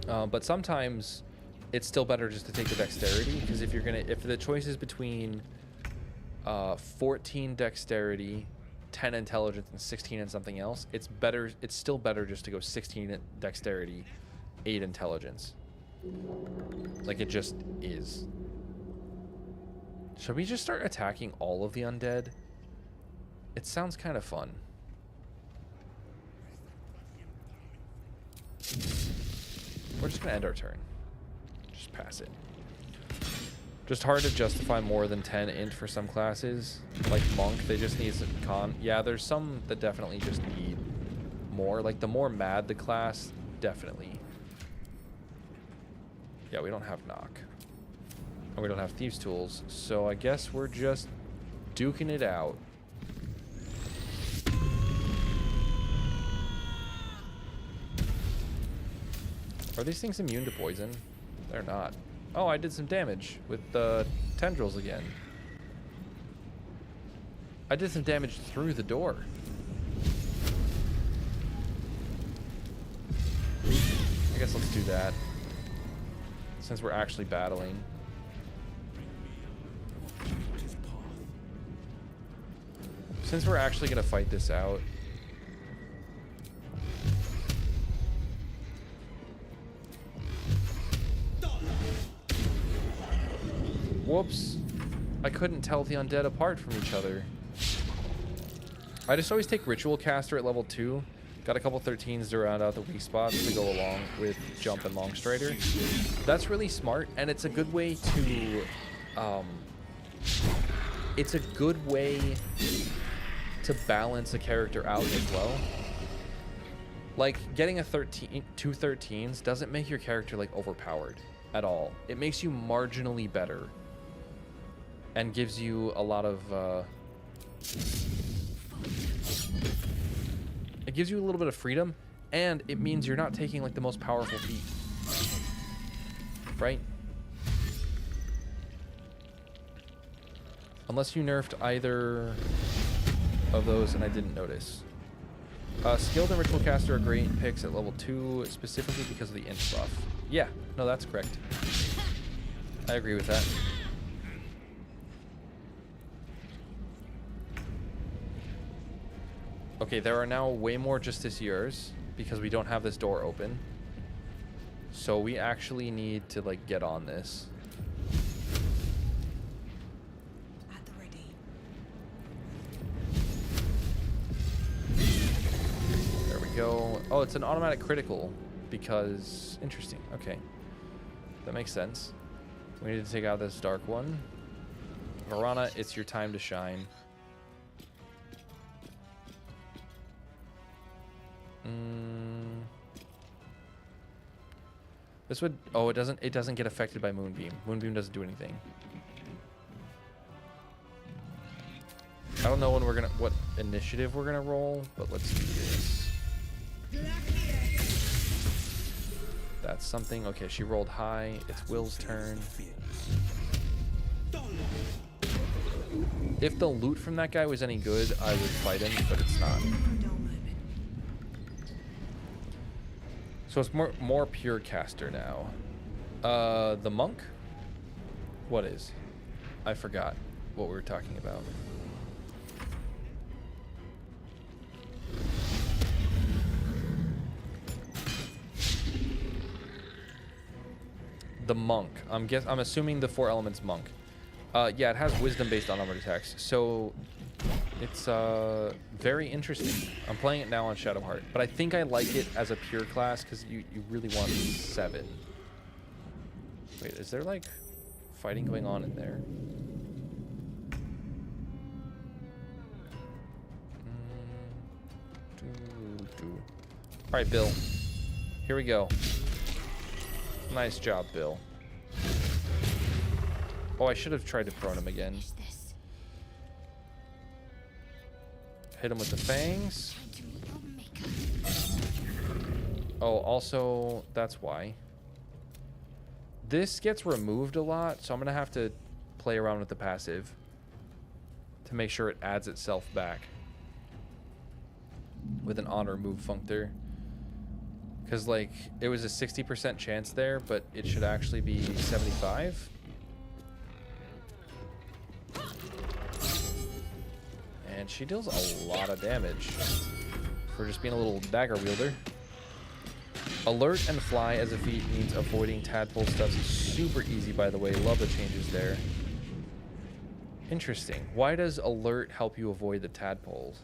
[SPEAKER 1] But sometimes it's still better just to take the dexterity, because if the choice is between 14 dexterity, 10 intelligence, and 16 and something else, it's still better just to go 16 dexterity, 8 intelligence. Like it just is. Should we just start attacking all of the undead? It sounds kind of fun. We're just gonna end our turn. Just pass it. Just hard to justify more than 10 int for some classes. Like monk, they just need some con. Yeah, there's some that definitely just need more. Like the more mad the class, definitely. Yeah, we don't have knock. And we don't have thieves tools, so I guess we're just duking it out. Are these things immune to poison? They're not. Oh, I did some damage with the tendrils again. I did some damage through the door. I guess let's do that, since we're actually battling. Since we're actually gonna fight this out. Whoops. I couldn't tell the undead apart from each other. I just always take Ritual Caster at level 2. Got a couple 13s to round out the weak spots to go along with Jump and Long Strider. That's really smart, and it's a good way to... it's a good way to balance a character out as well. Like, getting two 13s doesn't make your character, like, overpowered at all. It makes you marginally better. And gives you a lot of, it gives you a little bit of freedom, and it means you're not taking, like, the most powerful feat. Right? Unless you nerfed either of those and I didn't notice. Skilled and Ritual Caster are great picks at level 2, specifically because of the int buff. Yeah, no, that's correct. I agree with that. Okay, there are now way more Justiciars because we don't have this door open. So we actually need to, like, get on this.
[SPEAKER 16] At the ready.
[SPEAKER 1] There we go. Oh, it's an automatic critical because... Interesting. Okay. That makes sense. We need to take out this dark one. Varana, it's your time to shine. This would... Oh, it doesn't get affected by Moonbeam. Moonbeam doesn't do anything. I don't know when what initiative we're gonna roll, but let's do this. That's something. Okay, she rolled high. It's Will's turn. If the loot from that guy was any good, I would fight him, but it's not. So it's more pure caster now. The monk? What is? I forgot what we were talking about. The monk. I'm assuming the 4 elements monk. Yeah, it has wisdom based on armored attacks. So it's very interesting. I'm playing it now on Shadowheart, but I think I like it as a pure class because you really want 7. Wait, is there like fighting going on in there? All right, Bill. Here we go. Nice job, Bill. Oh, I should have tried to prone him again. Hit him with the fangs. Oh, also, that's why. This gets removed a lot, so I'm going to have to play around with the passive to make sure it adds itself back with an on remove functor. Because, like, it was a 60% chance there, but it should actually be 75. And she deals a lot of damage for just being a little dagger wielder. Alert and fly as a feat means avoiding tadpole stuff. Super easy, by the way. Love the changes there. Interesting. Why does alert help you avoid the tadpoles?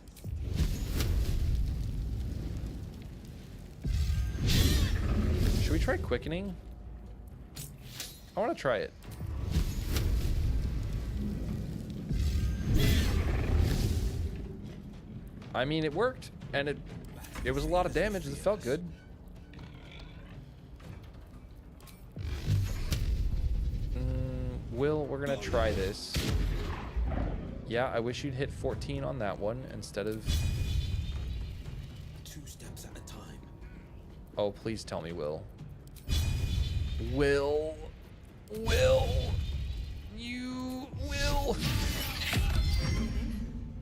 [SPEAKER 1] Should we try quickening? I want to try it. I mean, it worked, and it was a lot of damage. It felt good. Will, we're gonna try this. Yeah, I wish you'd hit 14 on that one instead of
[SPEAKER 6] 2 steps at a time.
[SPEAKER 1] Oh, please tell me, Will. You will.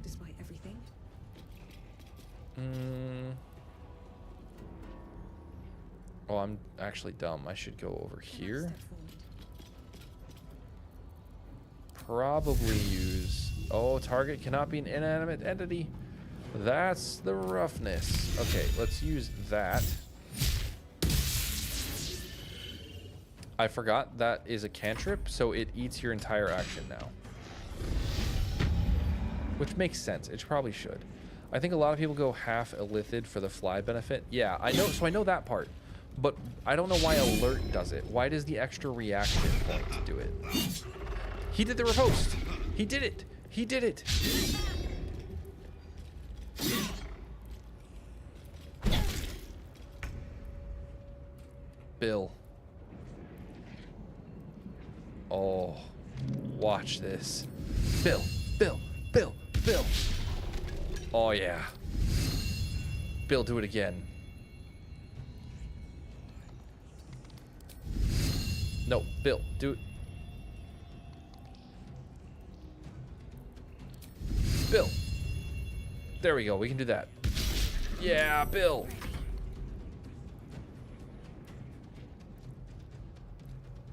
[SPEAKER 16] Despite everything.
[SPEAKER 1] Oh, I'm actually dumb. I should go over here. Probably use... Oh, target cannot be an inanimate entity. That's the roughness. Okay, let's use that. I forgot that is a cantrip, so it eats your entire action now. Which makes sense. It probably should. I think a lot of people go half illithid for the fly benefit. Yeah, I know. So I know that part. But I don't know why alert does it. Why does the extra reaction point do it? He did the riposte. He did it. He did it. Bill. Oh, watch this. Bill. Oh, yeah. Bill, do it again. No, Bill, do it. Bill. There we go. We can do that. Yeah, Bill.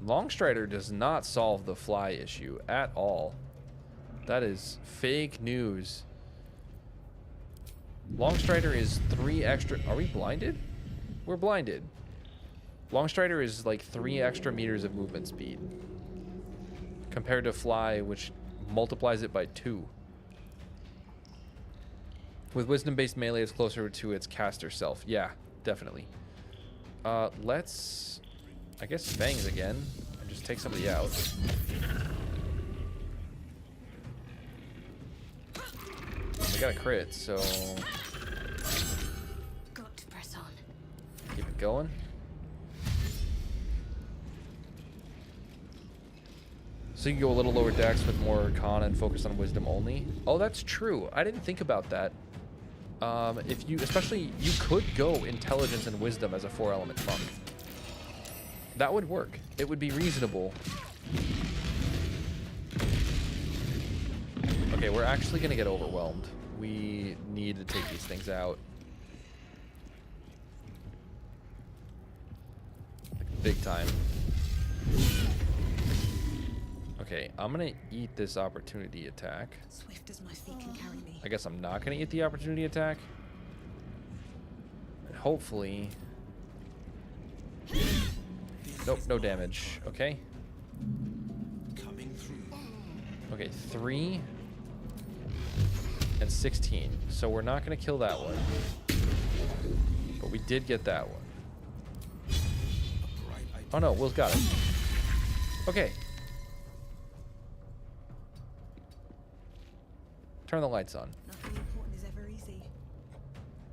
[SPEAKER 1] Longstrider does not solve the fly issue at all. That is fake news. Longstrider is 3 extra... Are we blinded? We're blinded. Longstrider is like 3 extra meters of movement speed compared to fly, which multiplies it by 2. With wisdom-based melee, it's closer to its caster self. Yeah, definitely. Let's, I guess, fangs again and just take somebody out. We got a crit, so
[SPEAKER 3] got to press on.
[SPEAKER 1] Keep it going. So you can go a little lower dex with more con and focus on wisdom only. Oh, that's true. I didn't think about that. If you, especially, you could go intelligence and wisdom as a 4-element monk. That would work. It would be reasonable. Okay, we're actually gonna get overwhelmed. We need to take these things out. Like, big time. Okay, I'm gonna eat this opportunity attack.
[SPEAKER 16] Swift as my feet can carry me.
[SPEAKER 1] I guess I'm not gonna eat the opportunity attack. And hopefully... Nope, no damage. Okay.
[SPEAKER 2] Coming through.
[SPEAKER 1] Okay, 3 and 16. So we're not gonna kill that one. But we did get that one. Oh no, Will's got it. Okay. Turn the lights on.
[SPEAKER 16] Nothing important is ever easy.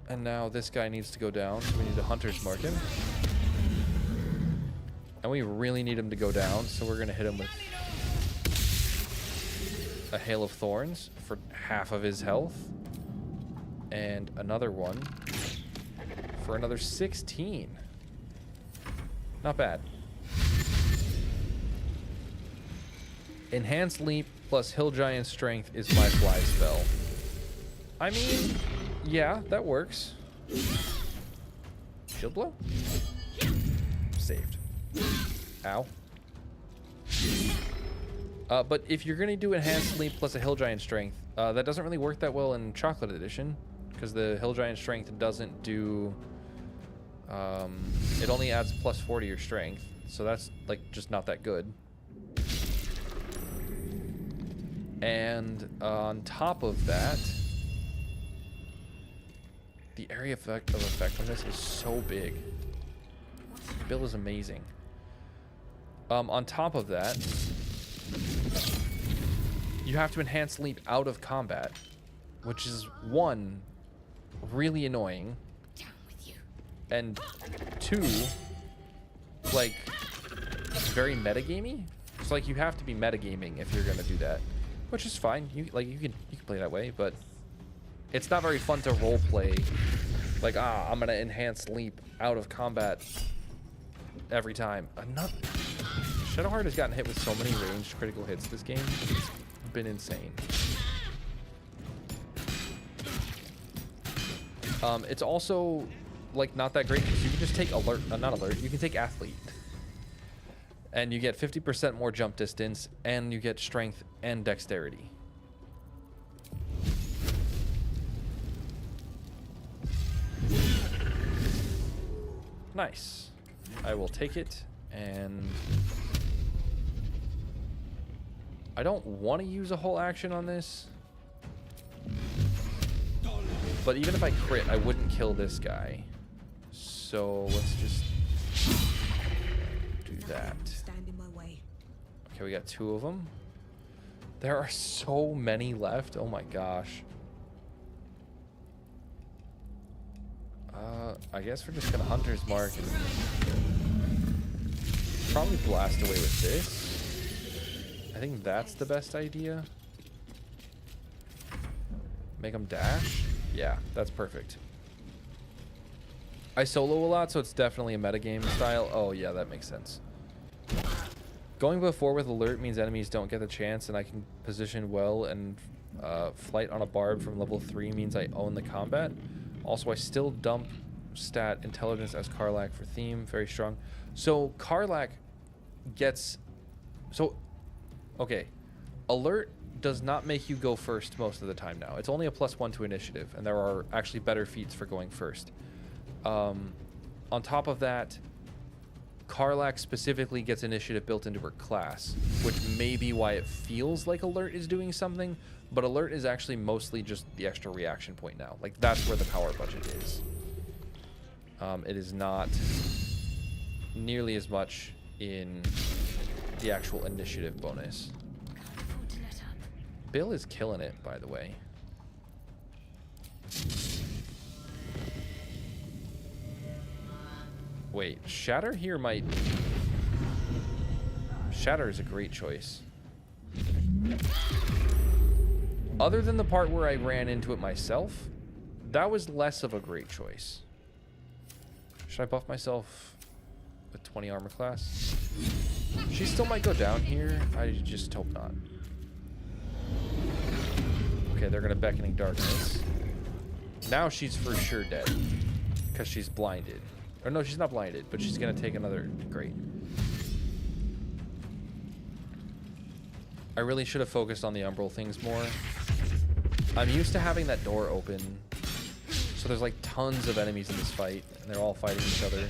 [SPEAKER 1] And now this guy needs to go down, so we need to hunter's mark him. And we really need him to go down, so we're gonna hit him with a hail of thorns for half of his health. And another one for another 16. Not bad. Enhanced leap plus hill giant strength is my fly spell. I mean, yeah, that works. Shield blow? Saved. Ow. But if you're gonna do enhanced leap plus a hill giant strength, that doesn't really work that well in Chocolate Edition, because the hill giant strength doesn't do. It only adds plus 4 to your strength, so that's like just not that good. And on top of that, the area of effect on this is so big. Bill is amazing. On top of that, you have to enhance leap out of combat, which is 1, really annoying, and 2, like, very metagamey. It's like you have to be metagaming if you're gonna do that, which is fine. You can play that way, but it's not very fun to role play. Like, I'm gonna enhance leap out of combat every time. Shadowheart has gotten hit with so many ranged critical hits this game. It's been insane. It's also like not that great because you can just take alert, not alert. You can take athlete, and you get 50% more jump distance, and you get strength and dexterity. Nice. I will take it, and I don't want to use a whole action on this, but even if I crit, I wouldn't kill this guy. So let's just do that.
[SPEAKER 16] Stand in my way.
[SPEAKER 1] Okay, we got 2 of them. There are so many left. Oh my gosh. I guess we're just gonna hunter's mark and probably blast away with this. I think that's the best idea. Make them dash. Yeah, that's perfect. I solo a lot, so it's definitely a metagame style. Oh yeah, that makes sense. Going before with alert means enemies don't get the chance, and I can position well, and flight on a barb from level 3 means I own the combat. Also, I still dump stat intelligence as Karlach for theme. Very strong. So Karlach gets... So, okay. Alert does not make you go first most of the time now. It's only a +1 to initiative, and there are actually better feats for going first. On top of that, Karlach specifically gets initiative built into her class, which may be why it feels like alert is doing something, but alert is actually mostly just the extra reaction point now. Like, that's where the power budget is. It is not nearly as much in the actual initiative bonus. Bill is killing it, by the way. Wait, Shatter here might... Shatter is a great choice. Other than the part where I ran into it myself, that was less of a great choice. Should I buff myself with 20 armor class? She still might go down here. I just hope not. Okay, they're gonna Beckoning Darkness. Now she's for sure dead. Because she's blinded. Or no, she's not blinded, but she's gonna take another... Great. I really should have focused on the umbral things more. I'm used to having that door open. So there's like tons of enemies in this fight, and they're all fighting each other.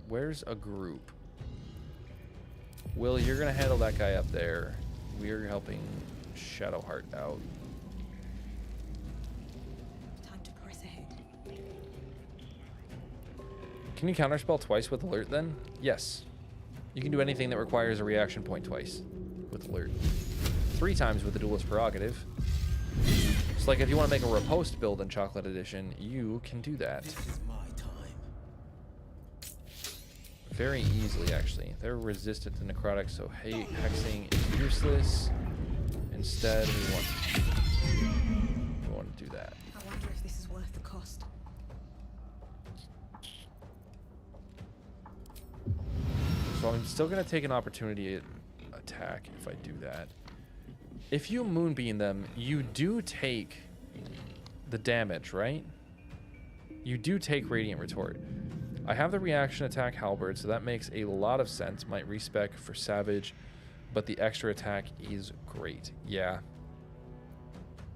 [SPEAKER 1] Where's a group? Will, you're gonna handle that guy up there. We're helping Shadowheart out.
[SPEAKER 16] Time to press ahead.
[SPEAKER 1] Can you counterspell twice with alert then? Yes. You can do anything that requires a reaction point twice with alert. 3 times with the duelist prerogative. So like if you want to make a riposte build in Chocolate Edition, you can do that.
[SPEAKER 15] This is my time.
[SPEAKER 1] Very easily, actually. They're resistant to necrotic, so hexing is useless. Instead, we want to do that.
[SPEAKER 16] I wonder if this is worth the cost.
[SPEAKER 1] So I'm still going to take an opportunity attack if I do that. If you moonbeam them, you do take the damage, right? You do take Radiant Retort. I have the reaction attack Halberd, so that makes a lot of sense. Might respec for Savage, but the extra attack is great. Yeah.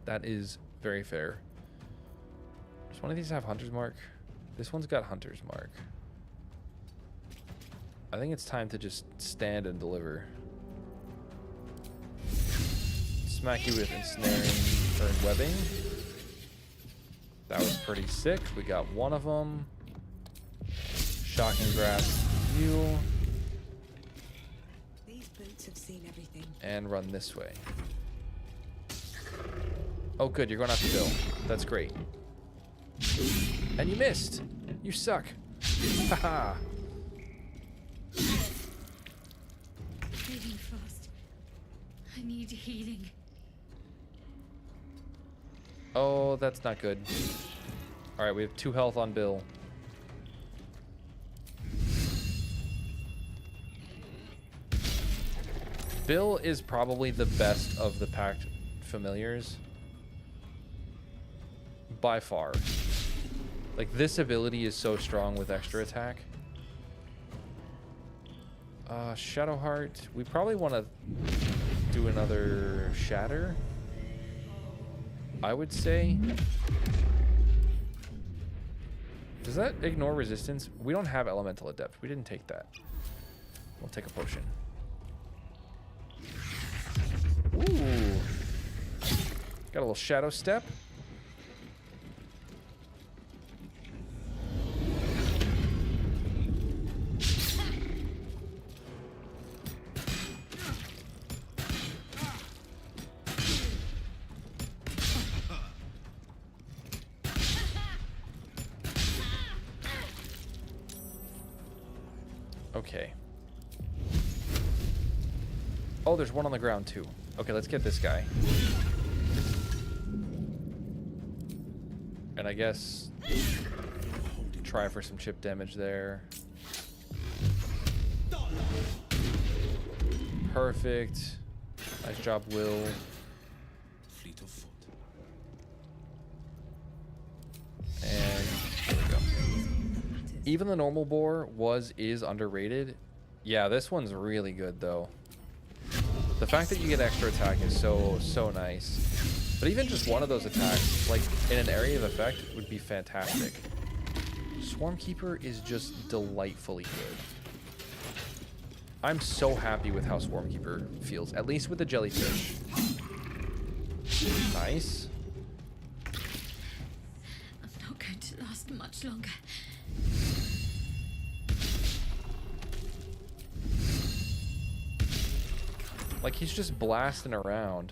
[SPEAKER 1] That is very fair. Does one of these have Hunter's Mark? This one's got Hunter's Mark. I think it's time to just stand and deliver. Smack you with Ensnaring or Webbing. That was pretty sick. We got one of them. Shocking Grasp you.
[SPEAKER 16] These boots have seen everything.
[SPEAKER 1] And run this way. Oh good, you're going after Bill. That's great. And you missed. You suck. Haha.
[SPEAKER 8] Bleeding fast. I need healing.
[SPEAKER 1] Oh, that's not good. Alright, we have 2 health on Bill. Bill is probably the best of the packed familiars. By far. Like, this ability is so strong with extra attack. Shadowheart. We probably want to do another Shatter. I would say. Does that ignore resistance? We don't have Elemental Adept. We didn't take that. We'll take a potion. Ooh. Got a little Shadow Step. Okay. Oh, there's one on the ground too. Okay, let's get this guy. And I guess try for some chip damage there. Perfect. Nice job, Will.
[SPEAKER 9] Fleet of foot.
[SPEAKER 1] And there we go. Even the normal boar is underrated. Yeah, this one's really good though. The fact that you get extra attack is so nice. But even just one of those attacks, like in an area of effect, would be fantastic. Swarmkeeper is just delightfully good. I'm so happy with how Swarmkeeper feels, at least with the jellyfish. Nice.
[SPEAKER 8] I'm not going to last much longer.
[SPEAKER 1] Like, he's just blasting around.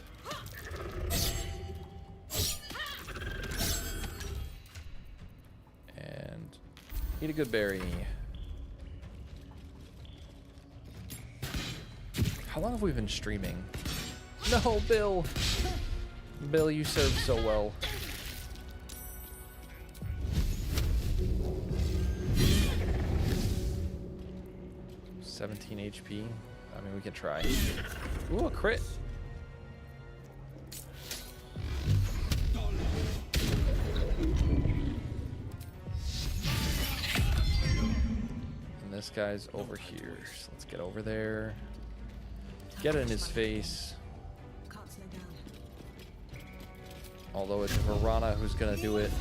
[SPEAKER 1] And eat a good berry. How long have we been streaming? No, Bill! Bill, you served so well. 17 HP. I mean, we can try. Ooh, a crit. And this guy's over here. So let's get over there. Get in his face. Although it's Verana who's gonna do it.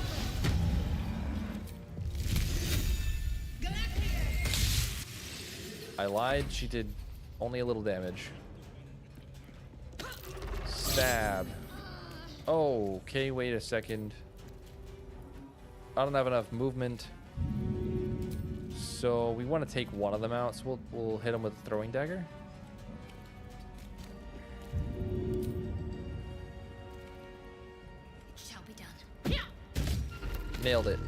[SPEAKER 1] I lied, she did only a little damage. Stab. Oh, okay, wait a second. I don't have enough movement. So we want to take one of them out, so we'll hit him with a throwing dagger.
[SPEAKER 12] Shall be done.
[SPEAKER 1] Nailed it.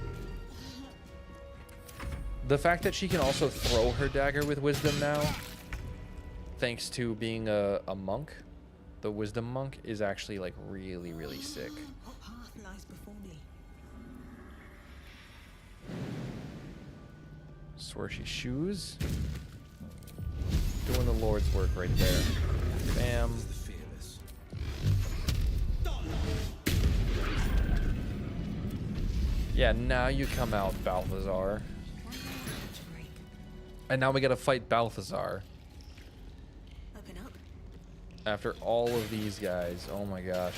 [SPEAKER 1] The fact that she can also throw her dagger with wisdom now, thanks to being a monk, the wisdom monk, is actually like really, really sick.
[SPEAKER 16] What path lies before me?
[SPEAKER 1] Swirshy shoes. Doing the Lord's work right there. Bam. Yeah, now you come out, Balthazar. And now we gotta fight Balthazar.
[SPEAKER 16] Open up.
[SPEAKER 1] After all of these guys. Oh my gosh.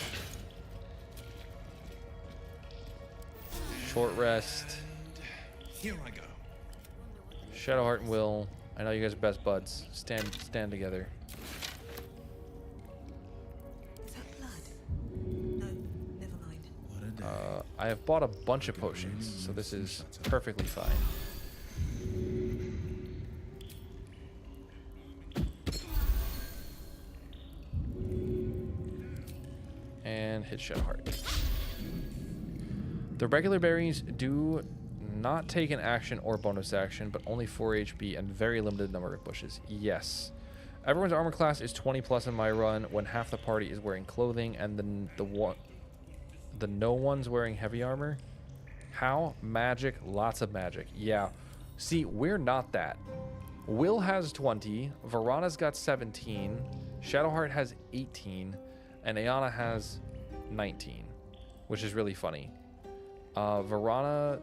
[SPEAKER 1] Short rest.
[SPEAKER 13] Here I go.
[SPEAKER 1] Shadowheart and Will. I know you guys are best buds. Stand together.
[SPEAKER 16] Is that blood? No, never mind.
[SPEAKER 1] I have bought a bunch of potions, so this is perfectly fine. And hit Shadowheart. The regular berries do not take an action or bonus action, but only 4 HP and very limited number of bushes. Yes. Everyone's armor class is 20 plus in my run when half the party is wearing clothing and then the no one's wearing heavy armor. How? Magic. Lots of magic. Yeah. See, we're not that. Will has 20. Verana's got 17. Shadowheart has 18. And Ayana has 19, which is really funny. Verana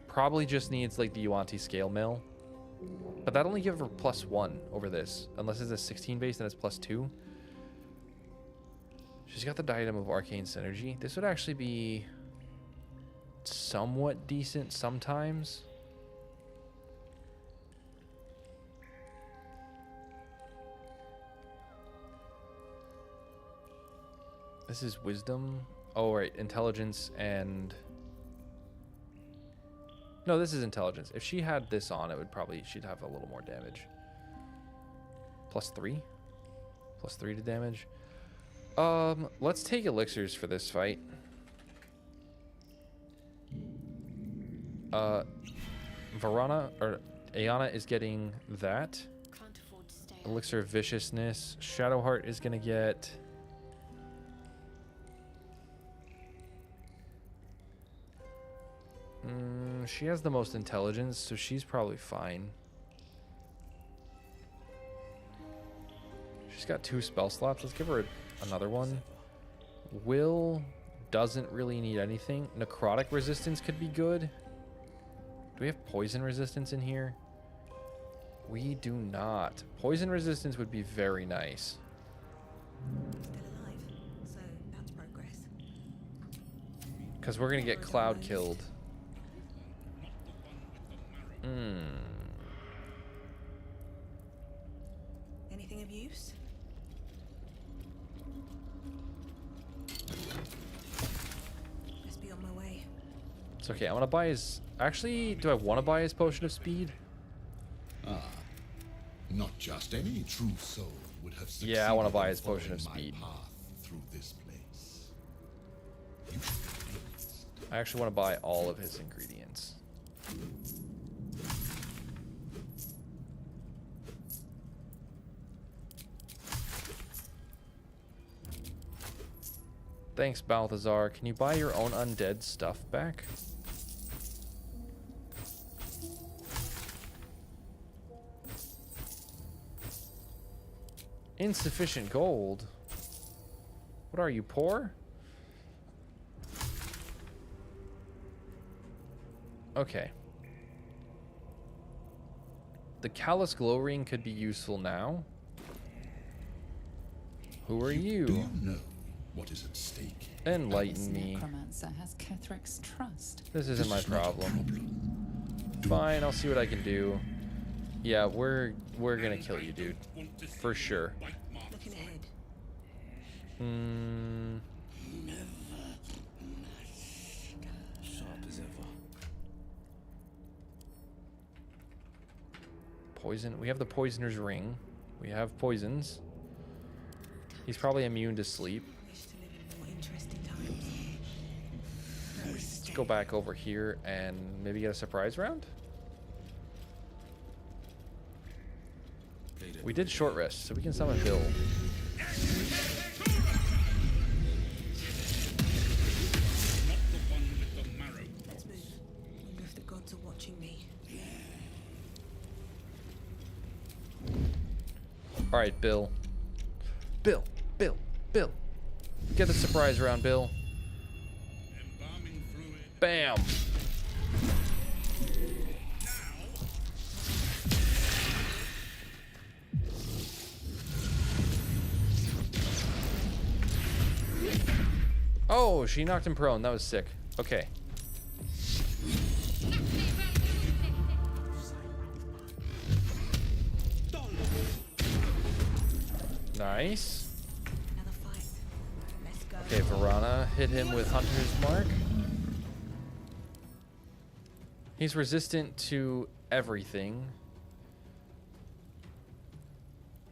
[SPEAKER 1] probably just needs like the Yuan-Ti scale mail, but that only gives her +1 over this. Unless it's a 16 base, then it's +2. She's got the diadem of arcane synergy. This would actually be somewhat decent sometimes. This is wisdom. Oh, right. Intelligence and... No, this is intelligence. If she had this on, it would probably... She'd have a little more damage. +3? +3 to damage. Let's take elixirs for this fight. Verana, or Ayana is getting that.
[SPEAKER 12] Can't afford to stay.
[SPEAKER 1] Elixir of Viciousness. Shadowheart is going to get... she has the most intelligence, so she's probably fine. She's got 2 spell slots. Let's give her another one. Will doesn't really need anything. Necrotic resistance could be good. Do we have poison resistance in here? We do not. Poison resistance would be very nice.
[SPEAKER 16] Still alive, so that's progress.
[SPEAKER 1] Because we're going to get cloud killed.
[SPEAKER 16] Anything of use? Let's be on my way.
[SPEAKER 1] It's okay. I'm going to buy his... Actually, do I want to buy his potion of speed?
[SPEAKER 15] Ah, not just any true soul would have succeeded.
[SPEAKER 1] Yeah, I want to buy his potion of
[SPEAKER 15] my
[SPEAKER 1] speed.
[SPEAKER 15] path through this place.
[SPEAKER 1] I actually want to buy all of his ingredients. Thanks, Balthazar. Can you buy your own undead stuff back? Insufficient gold. What are you, poor? Okay. The Callous Glow Ring could be useful now. Who are you?
[SPEAKER 15] Do you know what is at stake?
[SPEAKER 1] Enlighten me.
[SPEAKER 17] Necromancer has Ketherick's trust.
[SPEAKER 1] This isn't my problem. Fine, I'll see what I can do. Yeah, we're gonna kill you, dude. For sure.
[SPEAKER 16] Looking ahead.
[SPEAKER 9] Sharp as ever.
[SPEAKER 1] Poison. We have the Poisoner's Ring. We have poisons. He's probably immune to sleep. Let's go back over here and maybe get a surprise round. We did short rest, so we can summon Bill.
[SPEAKER 16] Let's move. Wonder if the gods are watching me.
[SPEAKER 1] All right, Bill. Bill. Get the surprise round, Bill. Bam. Oh, she knocked him prone. That was sick. Okay. Nice. Okay, Varana hit him with Hunter's Mark. He's resistant to everything.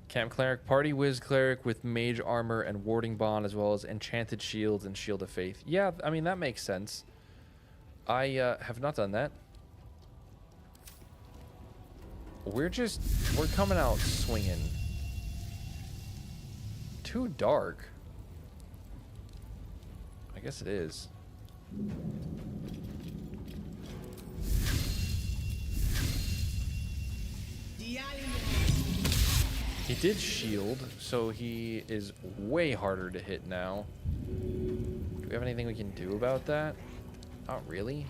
[SPEAKER 1] Camp Cleric, Party Wiz Cleric with Mage Armor and Warding Bond, as well as Enchanted Shields and Shield of Faith. Yeah, I mean, that makes sense. I have not done that. We're coming out swinging. Too dark. I guess it is. He did shield, so he is way harder to hit now. Do we have anything we can do about that? Not really.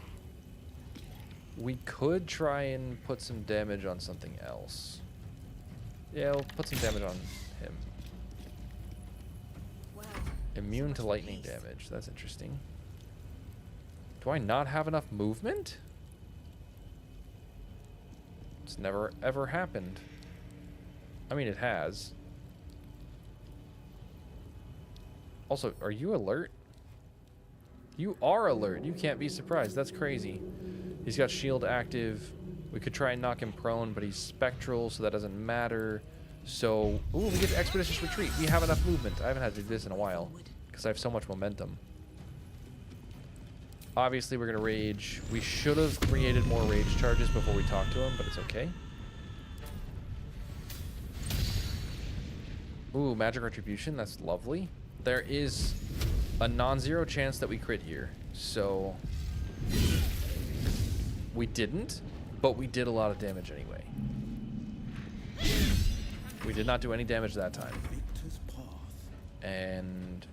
[SPEAKER 1] We could try and put some damage on something else. Yeah, we'll put some damage on him. Immune to lightning damage. That's interesting. Do I not have enough movement? It's never ever happened. I mean, it has. Also, are you alert? You are alert. You can't be surprised. That's crazy. He's got shield active. We could try and knock him prone, but he's spectral, so that doesn't matter. So, ooh, we get Expeditious Retreat. We have enough movement. I haven't had to do this in a while because I have so much momentum. Obviously, we're going to rage. We should have created more rage charges before we talk to him, but it's okay. Ooh, Magic Retribution. That's lovely. There is a non-zero chance that we crit here. So, we didn't, but we did a lot of damage anyway. We did not do any damage that time. And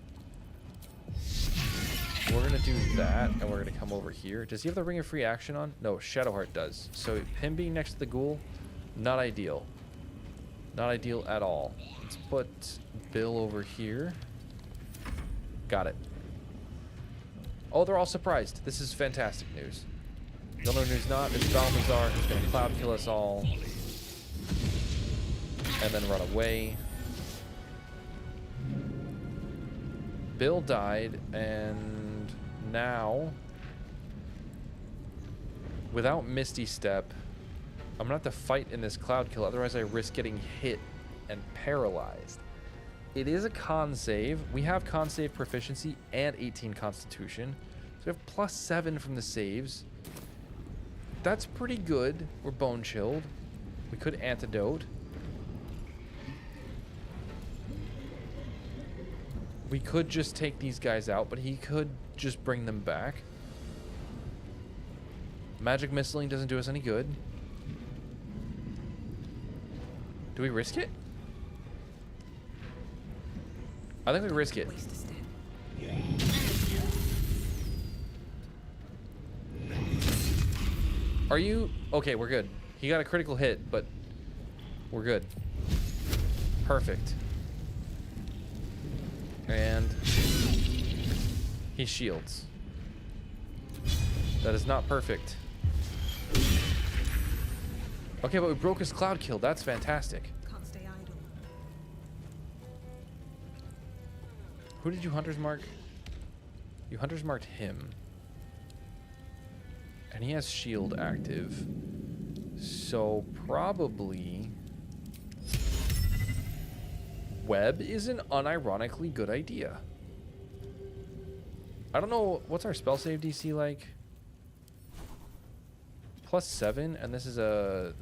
[SPEAKER 1] we're going to do that, and we're going to come over here. Does he have the Ring of Free Action on? No, Shadowheart does. So him being next to the ghoul, not ideal. Not ideal at all. Let's put Bill over here. Got it. Oh, they're all surprised. This is fantastic news. You'll know who's not. It's Balthazar who's going to cloud kill us all. And then run away. Bill died, and now, without Misty Step, I'm going to have to fight in this cloud kill, otherwise I risk getting hit and paralyzed. It is a con save. We have con save proficiency and 18 constitution. So we have +7 from the saves. That's pretty good. We're bone chilled. We could antidote. We could just take these guys out, but he could just bring them back. Magic Missiling doesn't do us any good. Do we risk it? I think we risk it. Are you... Okay, we're good. He got a critical hit, but we're good. Perfect. And he shields. That is not perfect. Okay, but we broke his cloud kill. That's fantastic.
[SPEAKER 16] Can't stay idle.
[SPEAKER 1] Who did you hunters mark? You hunters marked him. And he has shield active. So probably web is an unironically good idea. I don't know, what's our spell save DC like? +7, and this is a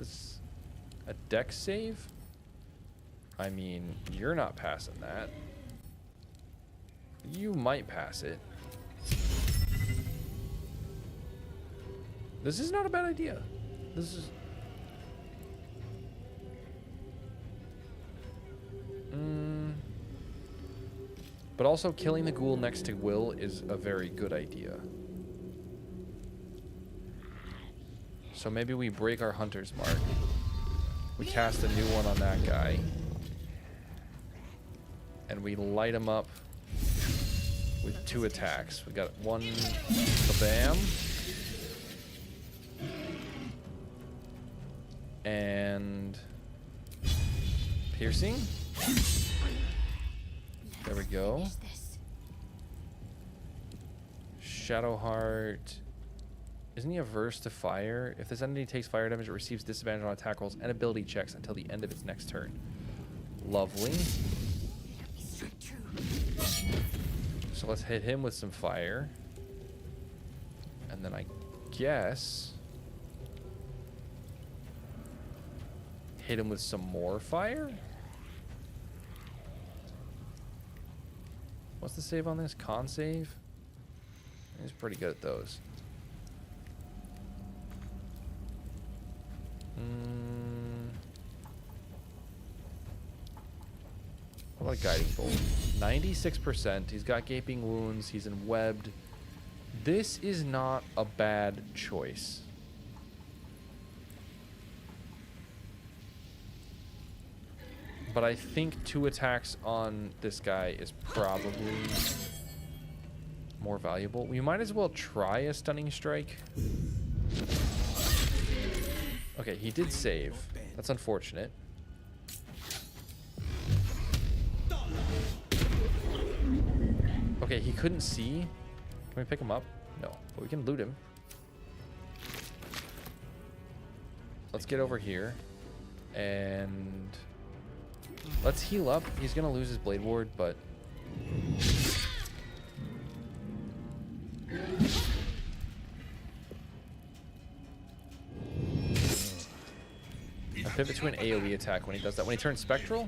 [SPEAKER 1] dex save? I mean, you're not passing that. You might pass it. This is not a bad idea. This is... But also killing the ghoul next to Will is a very good idea. So maybe we break our hunter's mark. We cast a new one on that guy. And we light him up with 2 attacks. We got one bam. And piercing. There we go. Shadowheart. Isn't he averse to fire? If this entity takes fire damage, it receives disadvantage on attack rolls and ability checks until the end of its next turn. Lovely. So let's hit him with some fire. And then I guess hit him with some more fire? What's the save on this? Con save? He's pretty good at those. What about guiding bolt? 96%. He's got gaping wounds. He's in webbed. This is not a bad choice. But I think 2 attacks on this guy is probably more valuable. We might as well try a stunning strike. Okay, he did save. That's unfortunate. Okay, he couldn't see. Can we pick him up? No, but we can loot him. Let's get over here. And let's heal up. He's going to lose his Blade Ward, but... I pivot to an AoE attack when he does that. When he turns Spectral?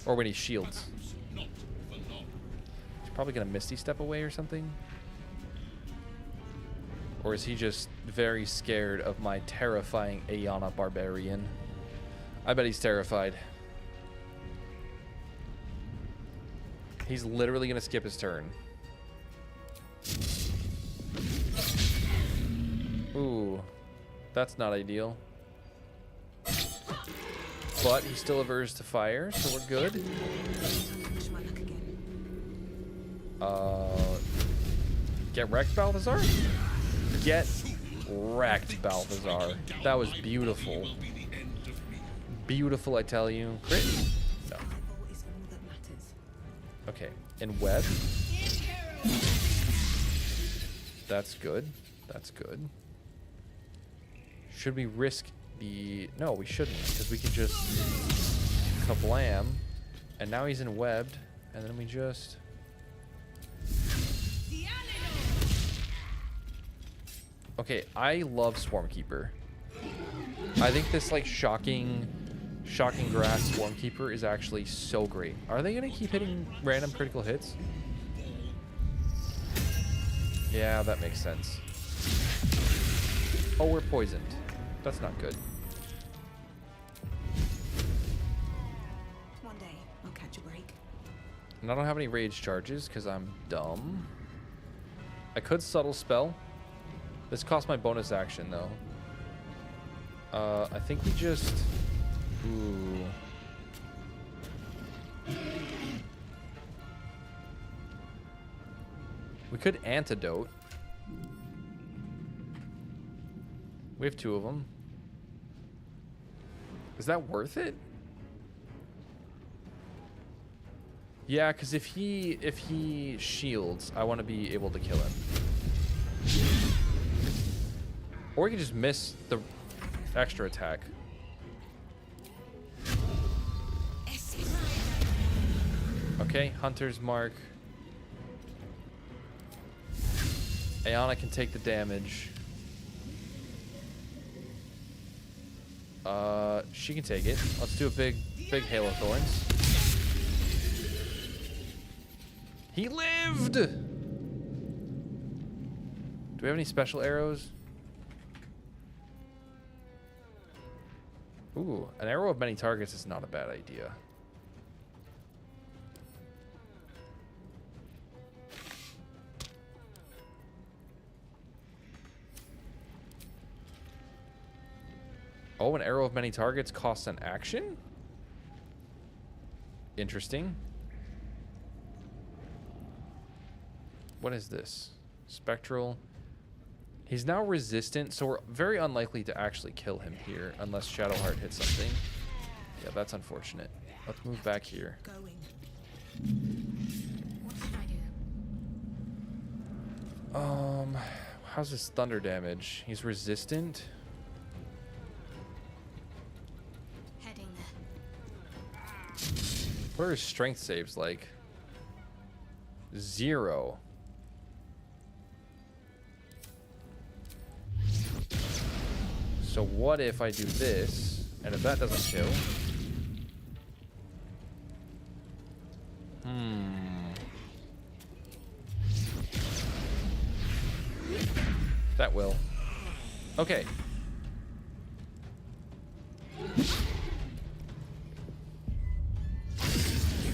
[SPEAKER 1] Or when he shields? He's probably going to Misty Step away or something? Or is he just very scared of my terrifying Aeona Barbarian? I bet he's terrified. He's literally going to skip his turn. Ooh. That's not ideal. But he's still averse to fire, so we're good. Get wrecked, Balthazar? Get wrecked, Balthazar. That was beautiful. Beautiful, I tell you. Crit? No. Okay, in web. That's good. That's good. Should we risk the... No, we shouldn't, because we could just kablam. And now he's in webbed, and then we just... Okay, I love Swarmkeeper. I think this, like, shocking grass Swarmkeeper is actually so great. Are they going to keep hitting random critical hits? Yeah, that makes sense. Oh, we're poisoned. That's not good.
[SPEAKER 16] One day, I'll catch a break.
[SPEAKER 1] And I don't have any rage charges because I'm dumb. I could subtle spell. This costs my bonus action though. I think we just... Ooh. We could antidote. We have 2 of them. Is that worth it? Yeah, because if he shields, I want to be able to kill him. Or we can just miss the extra attack. Okay, Hunter's Mark. Ayana can take the damage. She can take it. Let's do a big hail of thorns. He lived! Do we have any special arrows? Ooh, an arrow of many targets is not a bad idea. Oh, an arrow of many targets costs an action? Interesting. What is this? Spectral. He's now resistant, so we're very unlikely to actually kill him here unless Shadowheart hits something. Yeah, that's unfortunate. Let's move back here.
[SPEAKER 8] What should I do?
[SPEAKER 1] How's his thunder damage? He's resistant.
[SPEAKER 8] Heading there.
[SPEAKER 1] What are his strength saves like? 0. So what if I do this, and if that doesn't kill? That will. Okay.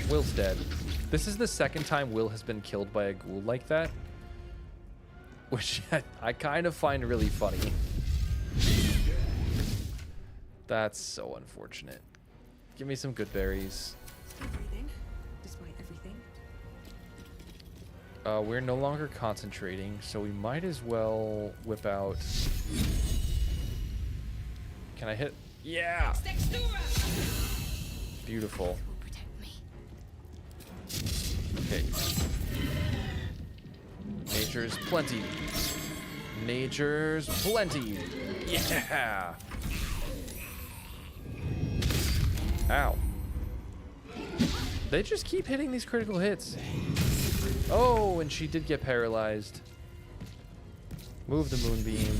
[SPEAKER 1] Will's dead. This is the second time Will has been killed by a ghoul like that, which I kind of find really funny. That's so unfortunate. Give me some good berries.
[SPEAKER 16] Still breathing, despite everything.
[SPEAKER 1] We're no longer concentrating, so we might as well whip out. Can I hit? Yeah! Beautiful. Okay. Nature's plenty. Nature's plenty. Yeah! Ow. They just keep hitting these critical hits. Oh, and she did get paralyzed. Move the moonbeam.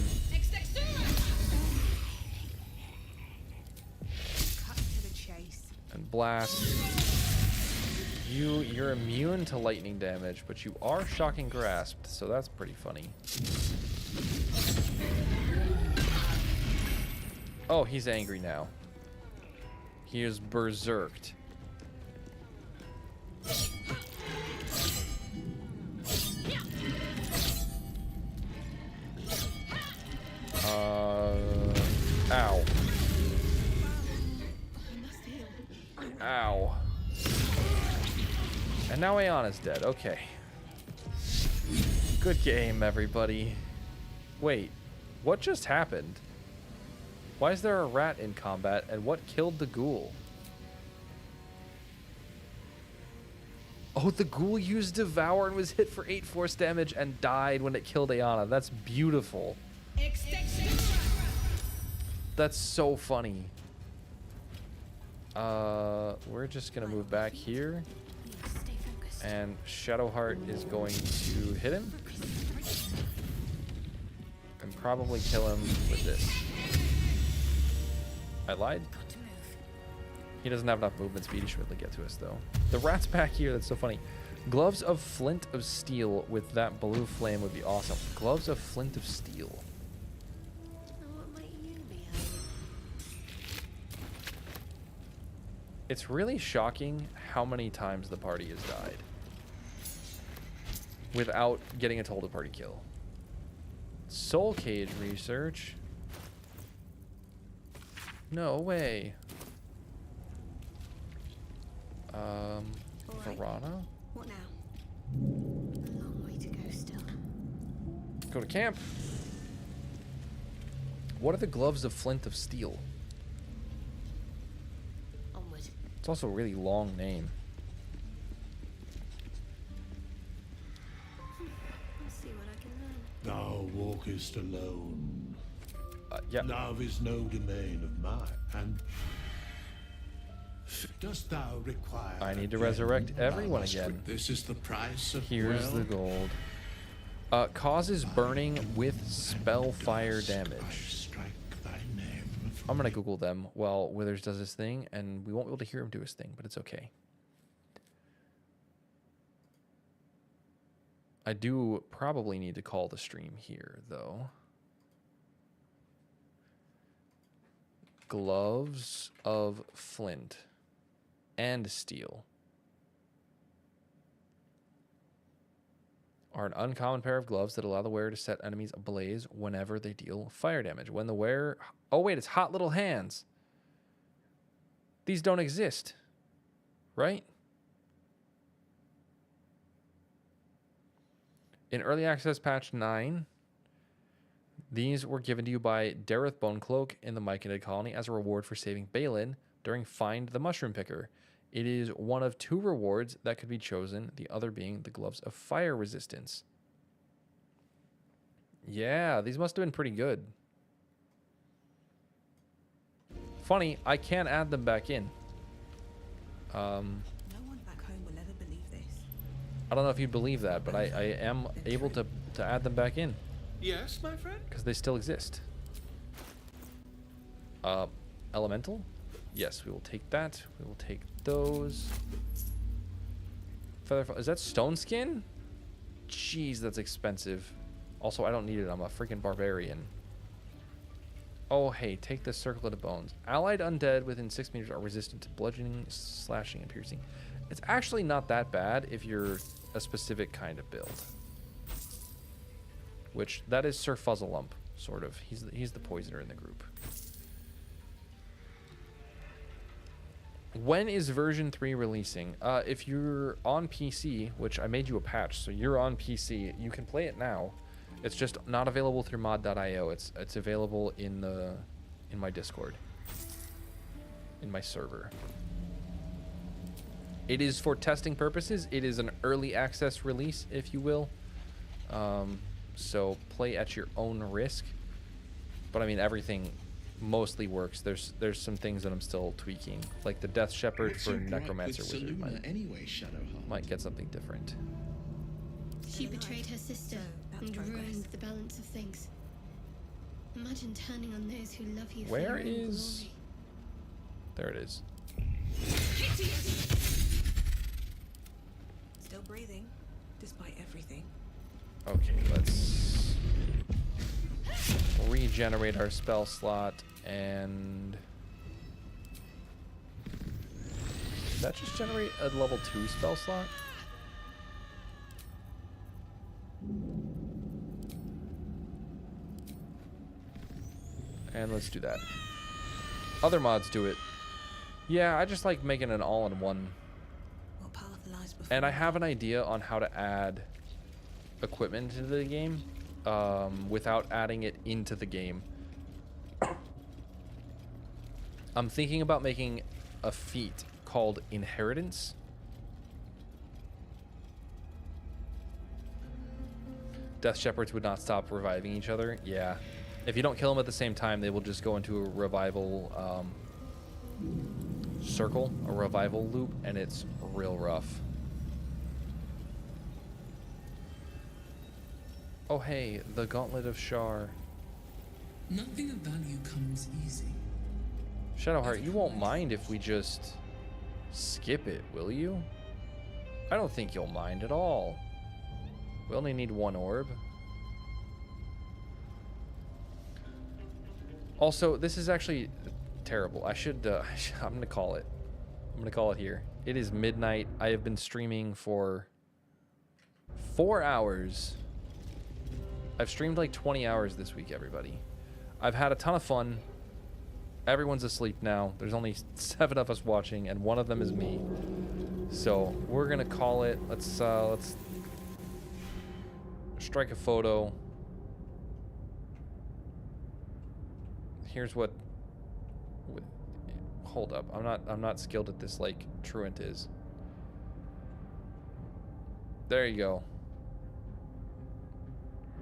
[SPEAKER 16] Cut to the chase.
[SPEAKER 1] And blast. You're immune to lightning damage, but you are shocking grasped, so that's pretty funny. Oh, he's angry now. He is berserked. Ow. Ow. And now Ayana's dead. Okay. Good game, everybody. Wait, what just happened? Why is there a rat in combat, and what killed the ghoul? Oh, the ghoul used Devour and was hit for 8 force damage and died when it killed Ayana. That's beautiful. That's so funny. We're just gonna move back here. And Shadowheart is going to hit him. And probably kill him with this. I lied. He doesn't have enough movement speed. He should really get to us, though. The rat's back here. That's so funny. Gloves of flint of steel with that blue flame would be awesome. Gloves of flint of steel. It's really shocking how many times the party has died without getting a total party kill. Soul Cage research. No way. Verana?
[SPEAKER 3] What now? A long way to go still.
[SPEAKER 1] Go to camp. What are the gloves of flint of steel?
[SPEAKER 3] Onward.
[SPEAKER 1] It's also a really long name.
[SPEAKER 3] Let's see what I can learn.
[SPEAKER 7] Thou walkest alone.
[SPEAKER 1] Yeah.
[SPEAKER 7] Love is no domain of mine, and dost thou require?
[SPEAKER 1] I need to resurrect everyone again.
[SPEAKER 2] This is the price of
[SPEAKER 1] Here's the gold. Causes burning with spell fire damage. I'm gonna Google them while Withers does his thing, and we won't be able to hear him do his thing, but it's okay. I do probably need to call the stream here, though. Gloves of flint and steel are an uncommon pair of gloves that allow the wearer to set enemies ablaze whenever they deal fire damage. When the wearer... Oh, wait, it's hot little hands. These don't exist, right? In early access patch 9, these were given to you by Dareth Bonecloak in the Myconid colony as a reward for saving Balin during Find the Mushroom Picker. It is one of 2 rewards that could be chosen, the other being the Gloves of Fire Resistance. Yeah, these must have been pretty good. Funny, I can't add them back in.
[SPEAKER 16] No one back home will ever believe this.
[SPEAKER 1] I don't know if you'd believe that, but I am able to add them back in.
[SPEAKER 11] Yes, my friend?
[SPEAKER 1] Because they still exist. Elemental? Yes, we will take that. We will take those. Is that stone skin? Jeez, that's expensive. Also, I don't need it. I'm a freaking barbarian. Oh, hey, take the Circlet of Bones. Allied undead within 6 meters are resistant to bludgeoning, slashing, and piercing. It's actually not that bad if you're a specific kind of build. Which, that is Sir Fuzzlelump, sort of. He's the poisoner in the group. When is version 3 releasing? If you're on PC, which I made you a patch, so you're on PC, you can play it now. It's just not available through mod.io. It's available in my Discord, in my server. It is for testing purposes. It is an early access release, if you will. So play at your own risk. But I mean, everything mostly works. There's some things that I'm still tweaking, like the Death Shepherd for Necromancer Wizard might get something different.
[SPEAKER 3] She betrayed her sister and ruined the balance of things. Imagine turning on those who love you.
[SPEAKER 1] Where is... There it is.
[SPEAKER 16] Still breathing, despite everything.
[SPEAKER 1] Okay, let's regenerate our spell slot and... Did that just generate a level 2 spell slot? And let's do that. Other mods do it. Yeah, I just like making an all-in-one. And I have an idea on how to add equipment into the game without adding it into the game. I'm thinking about making a feat called Inheritance. Death Shepherds would not stop reviving each other. Yeah. If you don't kill them at the same time, they will just go into a revival circle, a revival loop, and it's real rough. Oh hey, the Gauntlet of Shar.
[SPEAKER 14] Nothing of value comes easy.
[SPEAKER 1] Shadowheart, you won't mind if we just skip it, will you? I don't think you'll mind at all. We only need 1 orb. Also, this is actually terrible. I'm gonna call it. I'm gonna call it here. It is midnight. I have been streaming for 4 hours. I've streamed like 20 hours this week, everybody. I've had a ton of fun. Everyone's asleep now. There's only 7 of us watching, and one of them is me. So we're gonna call it. Let's strike a photo. Here's what. Hold up. I'm not skilled at this like Truant is. There you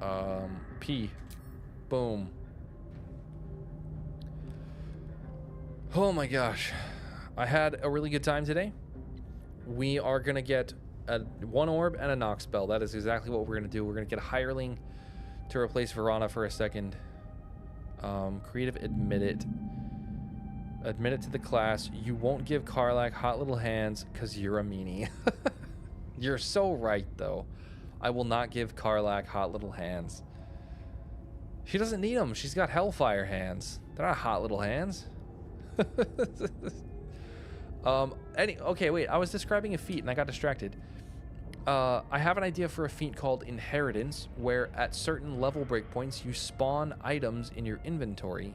[SPEAKER 1] go. P. Boom. Oh my gosh. I had a really good time today. We are going to get a 1 orb and a knock spell. That is exactly what we're going to do. We're going to get a hireling to replace Verana for a second. Creative admit it. Admit it to the class. You won't give Karlach hot little hands because you're a meanie. You're so right, though. I will not give Karlach hot little hands. She doesn't need them. She's got hellfire hands. They're not hot little hands. Okay, wait. I was describing a feat and I got distracted. I have an idea for a feat called Inheritance, where at certain level breakpoints you spawn items in your inventory.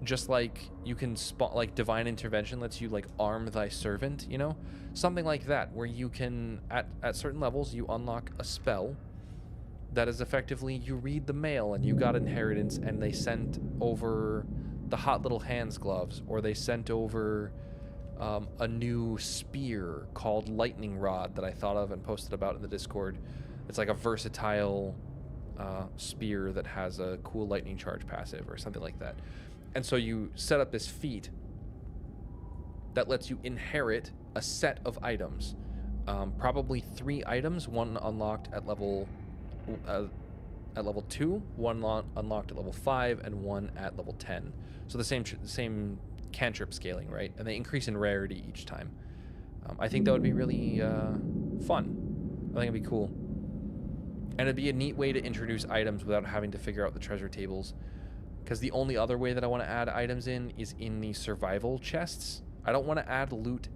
[SPEAKER 1] Just like you can spawn, like Divine Intervention lets you like arm thy servant, you know? Something like that, where you can, at certain levels, you unlock a spell that is effectively, you read the mail and you got Inheritance and they sent over the hot little hands gloves, or they sent over a new spear called Lightning Rod that I thought of and posted about in the Discord. It's like a versatile spear that has a cool lightning charge passive or something like that. And so you set up this feat that lets you inherit a set of items. Probably 3 items, one unlocked at level 2, one unlocked at level 5, and one at level 10. So the same cantrip scaling, right? And they increase in rarity each time. I think that would be really fun. I think it'd be cool. And it'd be a neat way to introduce items without having to figure out the treasure tables. Because the only other way that I want to add items in is in the survival chests. I don't want to add loot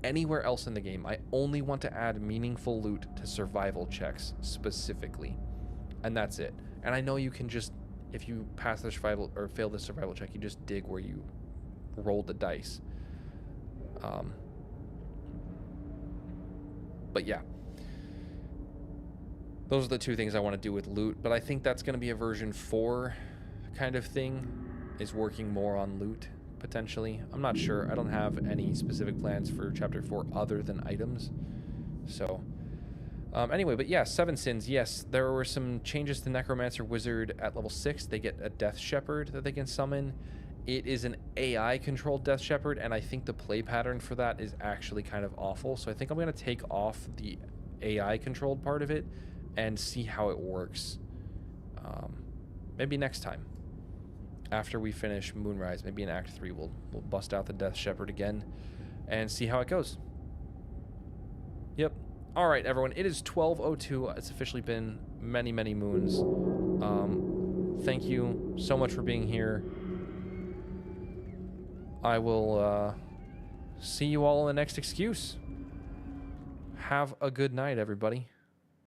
[SPEAKER 1] anywhere else in the game. I only want to add meaningful loot to survival checks specifically. And that's it. And I know you can just, if you pass the survival or fail the survival check, you just dig where you rolled the dice. But yeah. Those are the 2 things I want to do with loot. But I think that's going to be a version 4 kind of thing, is working more on loot potentially. I'm not sure. I don't have any specific plans for chapter 4 other than items. So anyway, but yeah, 7 sins. Yes, there were some changes to Necromancer Wizard at level 6. They get a Death Shepherd that they can summon. It is an AI controlled Death Shepherd, and I think the play pattern for that is actually kind of awful. So I think I'm going to take off the AI controlled part of it and see how it works. Maybe next time. After we finish Moonrise, maybe in Act 3, we'll bust out the Death Shepherd again and see how it goes. Yep. All right, everyone. It is 12:02. It's officially been many, many moons. Thank you so much for being here. I will see you all in the next excuse. Have a good night, everybody.